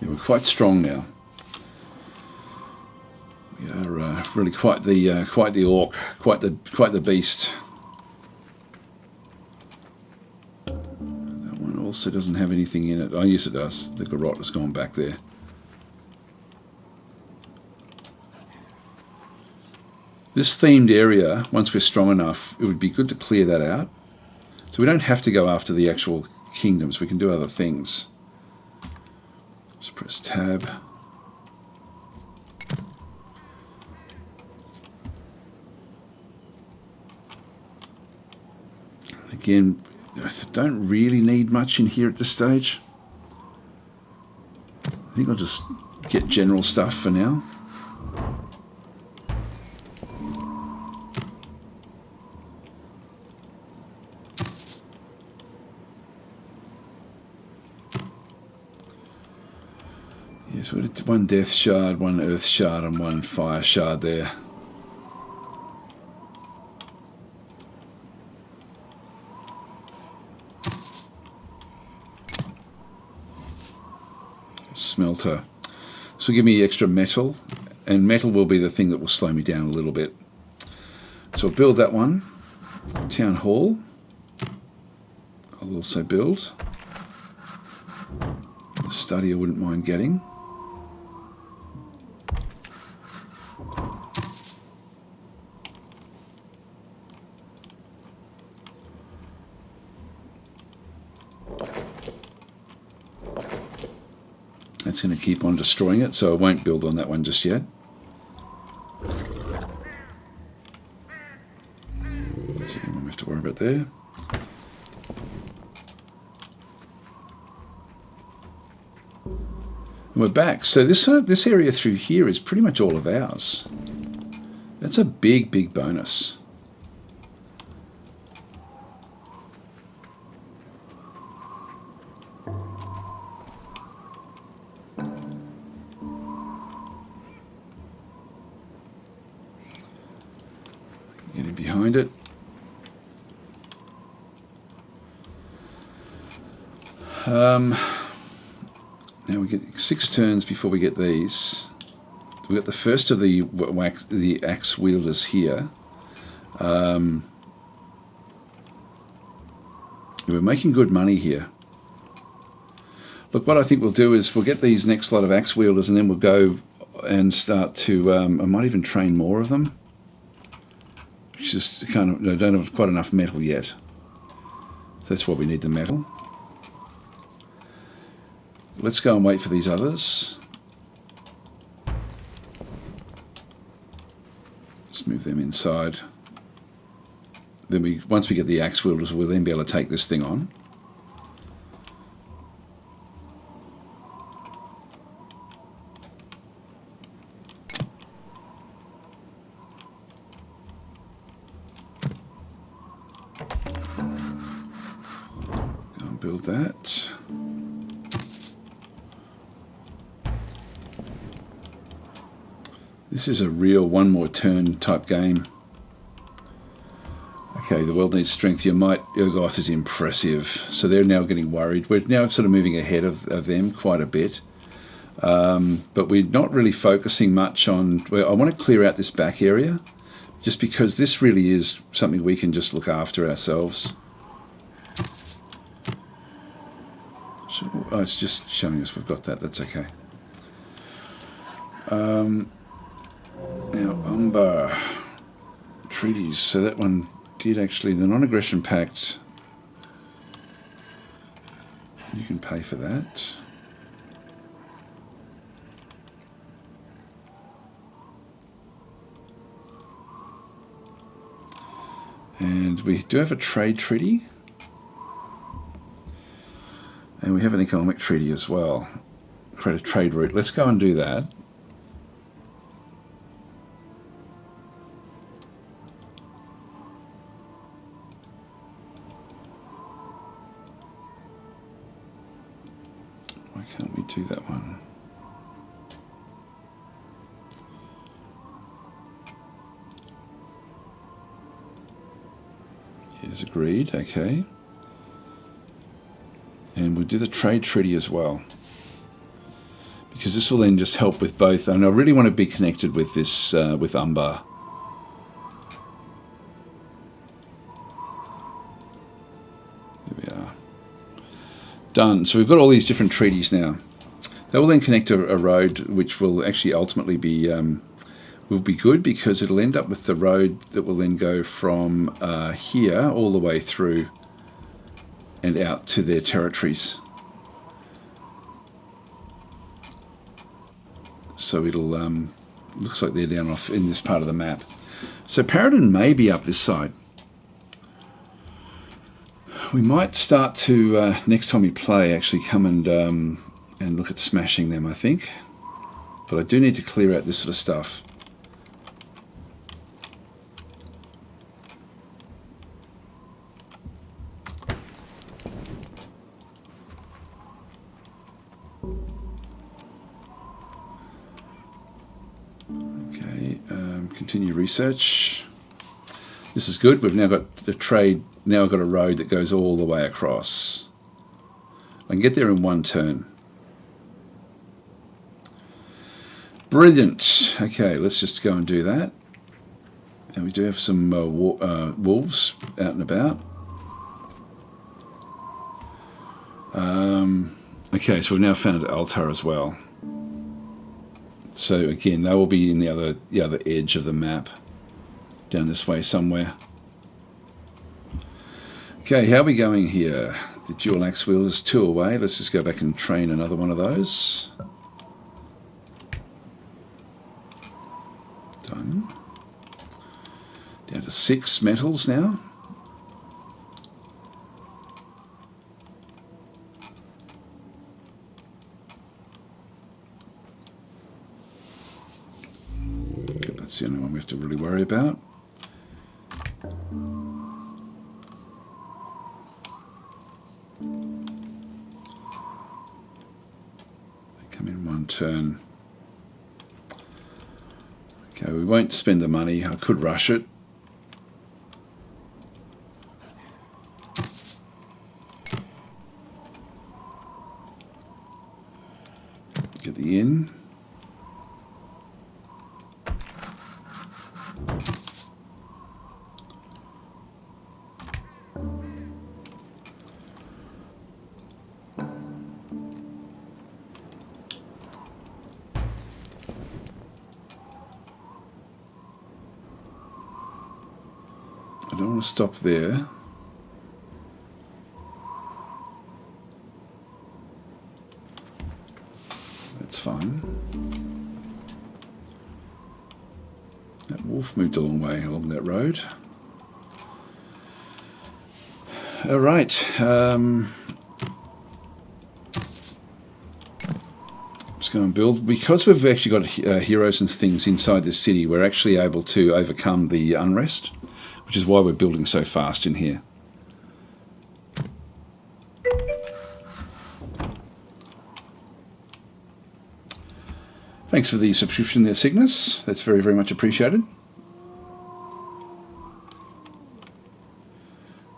Speaker 1: We're quite strong now. We are really quite the orc, quite the beast. That one also doesn't have anything in it. Oh yes, it does. The garrote has gone back there. This themed area, once we're strong enough, it would be good to clear that out. So we don't have to go after the actual kingdoms. We can do other things. Just press tab. Again, I don't really need much in here at this stage. I think I'll just get general stuff for now. Yes, we had 1 death shard, 1 earth shard, and 1 fire shard there. Smelter. This will give me extra metal, and metal will be the thing that will slow me down a little bit. So I'll build that one. Town hall. I'll also build. The study I wouldn't mind getting. That's going to keep on destroying it, so I won't build on that one just yet. That's the only one we have to worry about there. And we're back. So this area through here is pretty much all of ours. That's a big, big bonus. Getting behind it. Now we get 6 turns before we get these. We got the first of the axe wielders here. We're making good money here. Look, what I think we'll do is we'll get these next lot of axe wielders, and then we'll go and start to. I might even train more of them. Which is kind of, I don't have quite enough metal yet. So that's why we need the metal. Let's go and wait for these others. Just move them inside. Then once we get the axe wielders, we'll then be able to take this thing on. Go and build that. This is a real one more turn type game. Okay, the world needs strength. Your might, Urgoth, is impressive. So they're now getting worried. We're now sort of moving ahead of them quite a bit. But we're not really focusing much on... Well, I want to clear out this back area, just because this really is something we can just look after ourselves. So, oh, it's just showing us we've got that. That's okay. Now, Umbar treaties. So that one did actually... The non-aggression pact, you can pay for that. And we do have a trade treaty. And we have an economic treaty as well. Create a trade route. Let's go and do that. Why can't we do that one? Yes, agreed. Okay. And we'll do the trade treaty as well, because this will then just help with both. And I really want to be connected with this, with Umbar. There we are. Done. So we've got all these different treaties now. That will then connect a road, which will actually ultimately be will be good, because it'll end up with the road that will then go from here all the way through and out to their territories. So it'll looks like they're down off in this part of the map. So Paradin may be up this side. We might start to next time we play actually come and look at smashing them, I think. But I do need to clear out this sort of stuff. Continue research. This is good. We've now got the trade. Now I've got a road that goes all the way across. I can get there in one turn. Brilliant. Okay, let's just go and do that. And we do have some wolves out and about. Okay, so we've now found Altar as well. So again, they will be in the other edge of the map, down this way somewhere. Okay, how are we going here? The dual axe wheel is 2 away. Let's just go back and train another one of those. Done. Down to 6 metals now. That's the only one we have to really worry about. They come in one turn. Okay, we won't spend the money. I could rush it. Get the inn. I don't want to stop there. That's fine. That wolf moved a long way along that road. All right. Let's go and build. Because we've actually got heroes and things inside this city, we're actually able to overcome the unrest, which is why we're building so fast in here. Thanks for the subscription there, Cygnus. That's very, very much appreciated.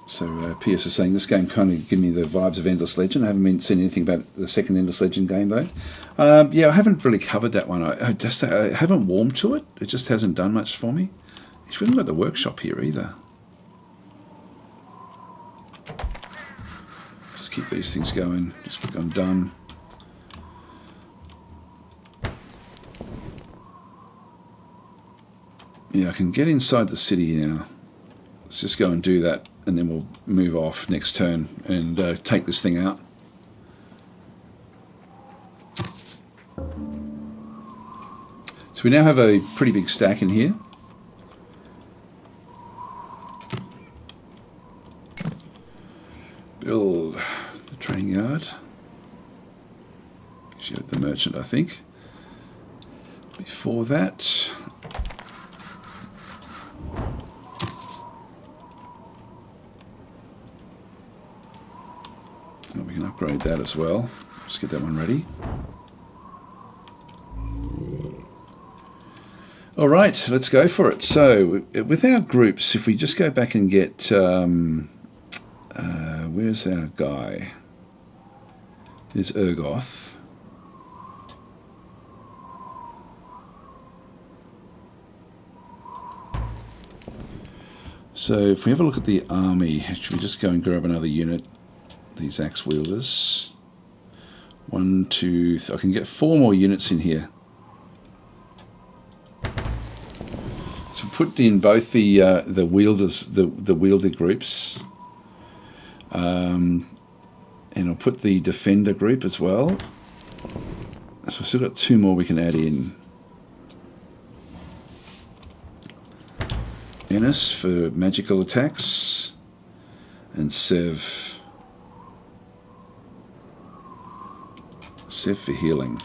Speaker 1: So PS is saying this game kind of gives me the vibes of Endless Legend. I haven't seen anything about the second Endless Legend game though. Yeah, I haven't really covered that one. I haven't warmed to it. It just hasn't done much for me. We haven't got the workshop here either. Just keep these things going. Just click on done. Yeah, I can get inside the city now. Let's just go and do that, and then we'll move off next turn and take this thing out. So we now have a pretty big stack in here. Build the train yard. Actually, the merchant, I think. Before that, we can upgrade that as well. Just get that one ready. All right, let's go for it. So with our groups, if we just go back and get, where's our guy? There's Ergoth. So if we have a look at the army, should we just go and grab another unit? These axe wielders. 1, 2, I can get 4 more units in here. So put in both the wielders, the wielder groups, and I'll put the defender group as well. So we've still got 2 more we can add in. Ennis for magical attacks, and Sev for healing.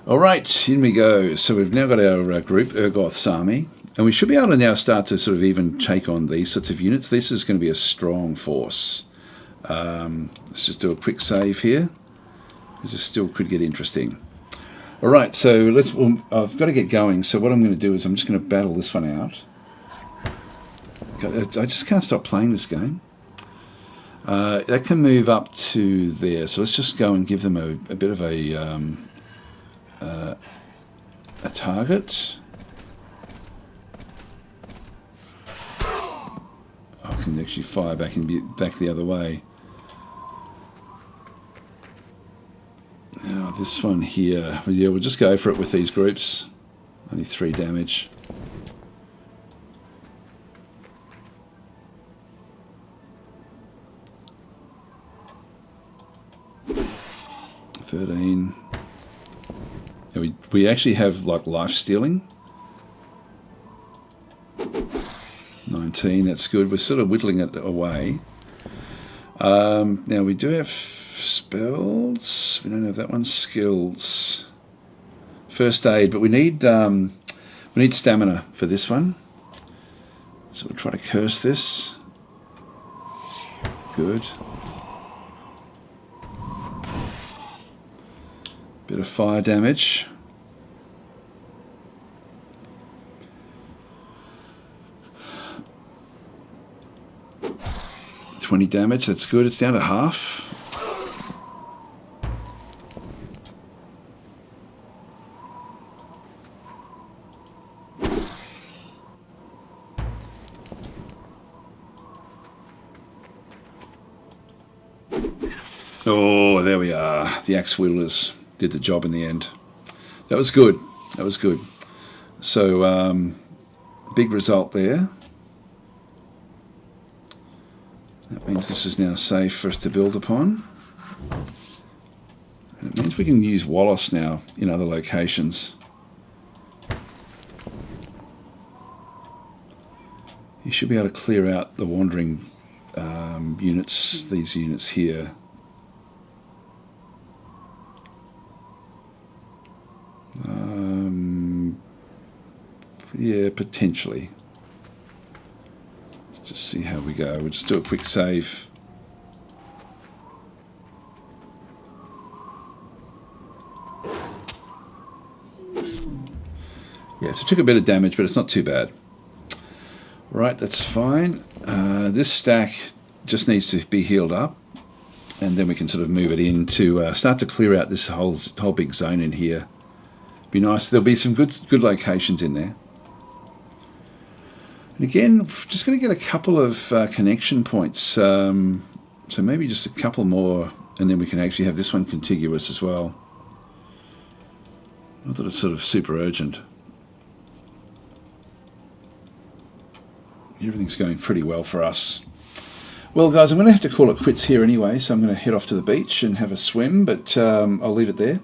Speaker 1: Alright, in we go. So we've now got our group, Ergoth's army, and we should be able to now start to sort of even take on these sorts of units. This is going to be a strong force. Let's just do a quick save here, because this still could get interesting. Alright, so I've got to get going, so what I'm going to do is I'm just going to battle this one out. I just can't stop playing this game. That can move up to there, so let's just go and give them a bit of a target. I can actually fire back the other way. Now this one here, yeah, we'll just go for it with these groups. Only 3 damage. We actually have like life stealing. 19, that's good. We're sort of whittling it away. Now we do have spells. We don't have that one. Skills. First aid, but we need stamina for this one. So we'll try to curse this. Good. Bit of fire damage. 20 damage, that's good. It's down to half. Oh, there we are. The axe wielders did the job in the end. That was good. That was good. So, big result there. That means this is now safe for us to build upon. And it means we can use Wallace now in other locations. You should be able to clear out the wandering units, these units here. Yeah, potentially. Let's just see how we go. We'll just do a quick save. Yeah, so it took a bit of damage, but it's not too bad. Right, that's fine. This stack just needs to be healed up, and then we can sort of move it in to start to clear out this whole big zone in here. Be nice. There'll be some good locations in there. And again, just going to get a couple of connection points. So maybe just a couple more, and then we can actually have this one contiguous as well. Not that it's sort of super urgent. Everything's going pretty well for us. Well, guys, I'm going to have to call it quits here anyway, so I'm going to head off to the beach and have a swim, but I'll leave it there.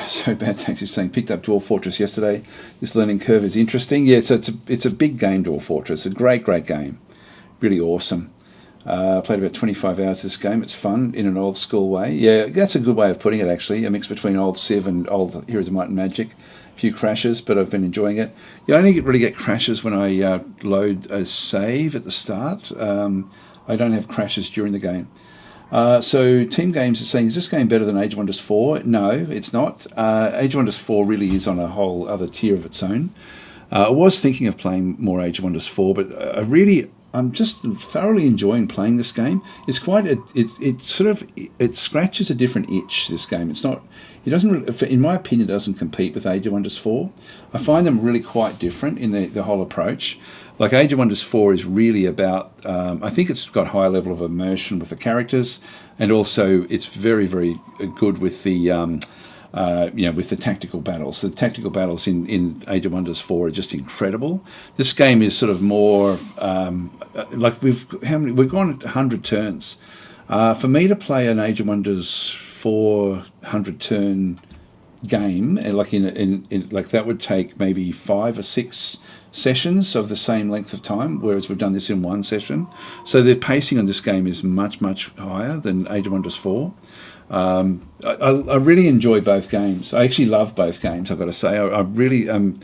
Speaker 1: So Bad Tax is saying, picked up Dwarf Fortress yesterday. This learning curve is interesting. Yeah, so it's a big game, Dwarf Fortress. A great game. Really awesome. Played about 25 hours this game. It's fun in an old school way. Yeah, that's a good way of putting it, actually. A mix between old Civ and old Heroes of Might and Magic. A few crashes, but I've been enjoying it. You only really get crashes when I load a save at the start. I don't have crashes during the game. So Team Games is saying, is this game better than Age of Wonders 4? No, it's not. Age of Wonders 4 really is on a whole other tier of its own. I was thinking of playing more Age of Wonders 4, but I'm just thoroughly enjoying playing this game. It's quite it scratches a different itch, this game. It doesn't really, in my opinion, it doesn't compete with Age of Wonders 4. I find them really quite different in the whole approach. Like Age of Wonders 4 is really about, I think it's got a high level of immersion with the characters, and also it's very, very good with the, with the tactical battles. The tactical battles in Age of Wonders 4 are just incredible. This game is sort of more, like we've gone 100 turns. For me to play an Age of Wonders 400 turn game, like like that would take maybe 5 or 6 sessions of the same length of time, whereas we've done this in one session. So the pacing on this game is much higher than Age of Wonders 4. I really enjoy both games. I actually love both games, I've got to say. I'm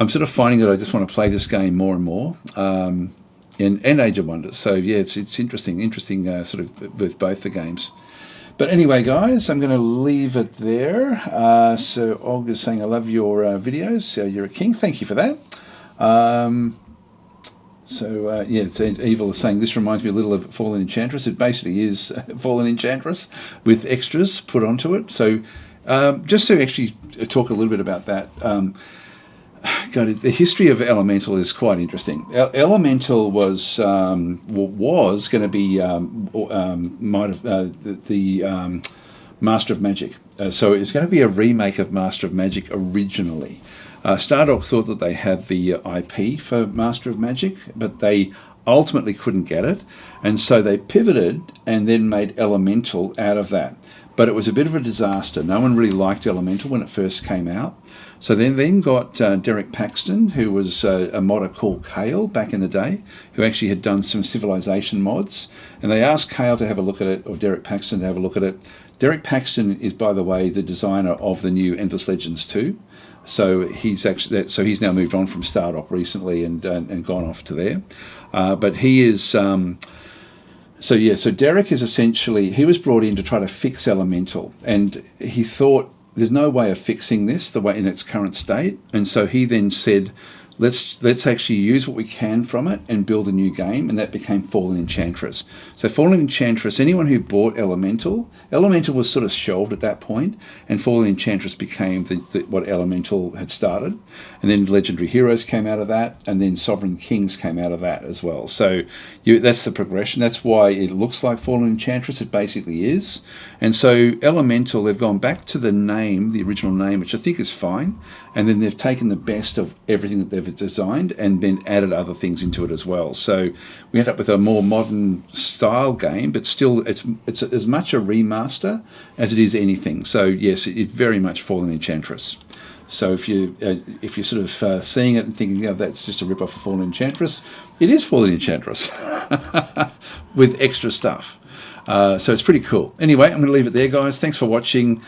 Speaker 1: sort of finding that I just want to play this game more and more, and Age of Wonders. So yeah, it's interesting sort of with both the games. But anyway, guys, I'm going to leave it there. So Olga's saying, I love your videos. You're a king. Thank you for that. It's Evil is saying, this reminds me a little of Fallen Enchantress. It basically is Fallen Enchantress with extras put onto it. So just to actually talk a little bit about that, the history of Elemental is quite interesting. Elemental was going to be the Master of Magic. So it's going to be a remake of Master of Magic originally. Stardock thought that they had the IP for Master of Magic, but they ultimately couldn't get it, and so they pivoted and then made Elemental out of that. But it was a bit of a disaster. No one really liked Elemental when it first came out. So then got Derek Paxton, who was a modder called Kale back in the day, who actually had done some Civilization mods, and they asked Kale to have a look at it, or Derek Paxton to have a look at it. Derek Paxton is, by the way, the designer of the new Endless Legends 2. So he's now moved on from Stardock recently and gone off to there. But he is so Derek is essentially, he was brought in to try to fix Elemental, and he thought there's no way of fixing this the way in its current state, and so he then said, let's actually use what we can from it and build a new game, and that became Fallen Enchantress. So Fallen Enchantress, anyone who bought Elemental was sort of shelved at that point, and Fallen Enchantress became what Elemental had started, and then Legendary Heroes came out of that, and then Sovereign Kings came out of that as well. So that's the progression. That's why it looks like Fallen Enchantress. It basically is. And so Elemental, they've gone back to the name, the original name, which I think is fine, and then they've taken the best of everything that they've designed and then added other things into it as well. So we end up with a more modern style game, but still it's as much a remaster as it is anything. So yes, it's very much Fallen Enchantress. So if you're sort of seeing it and thinking, that's just a rip-off of Fallen Enchantress, it is Fallen Enchantress with extra stuff. So it's pretty cool. Anyway, I'm going to leave it there, guys. Thanks for watching.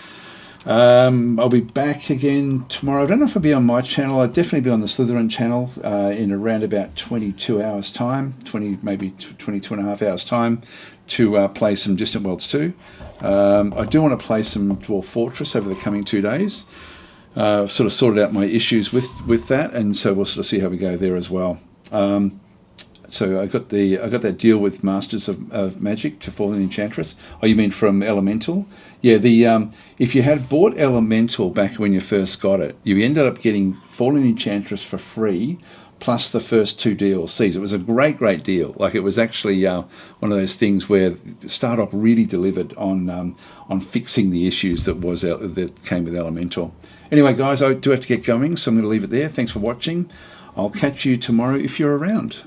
Speaker 1: I'll be back again tomorrow. I don't know if I'll be on my channel. I'll definitely be on the Slytherin channel in around about 22 hours time, maybe 22 and a half hours time, to play some Distant Worlds 2. I do want to play some Dwarf Fortress over the coming 2 days. sort of sorted out my issues with that, and so we'll sort of see how we go there as well. So I got that deal with Masters of Magic to Fallen Enchantress. Oh, you mean from Elemental? Yeah, if you had bought Elemental back when you first got it, you ended up getting Fallen Enchantress for free, plus the first 2 DLCs. It was a great deal. Like, it was actually one of those things where Stardock really delivered on fixing the issues that came with Elemental. Anyway, guys, I do have to get going, so I'm going to leave it there. Thanks for watching. I'll catch you tomorrow if you're around.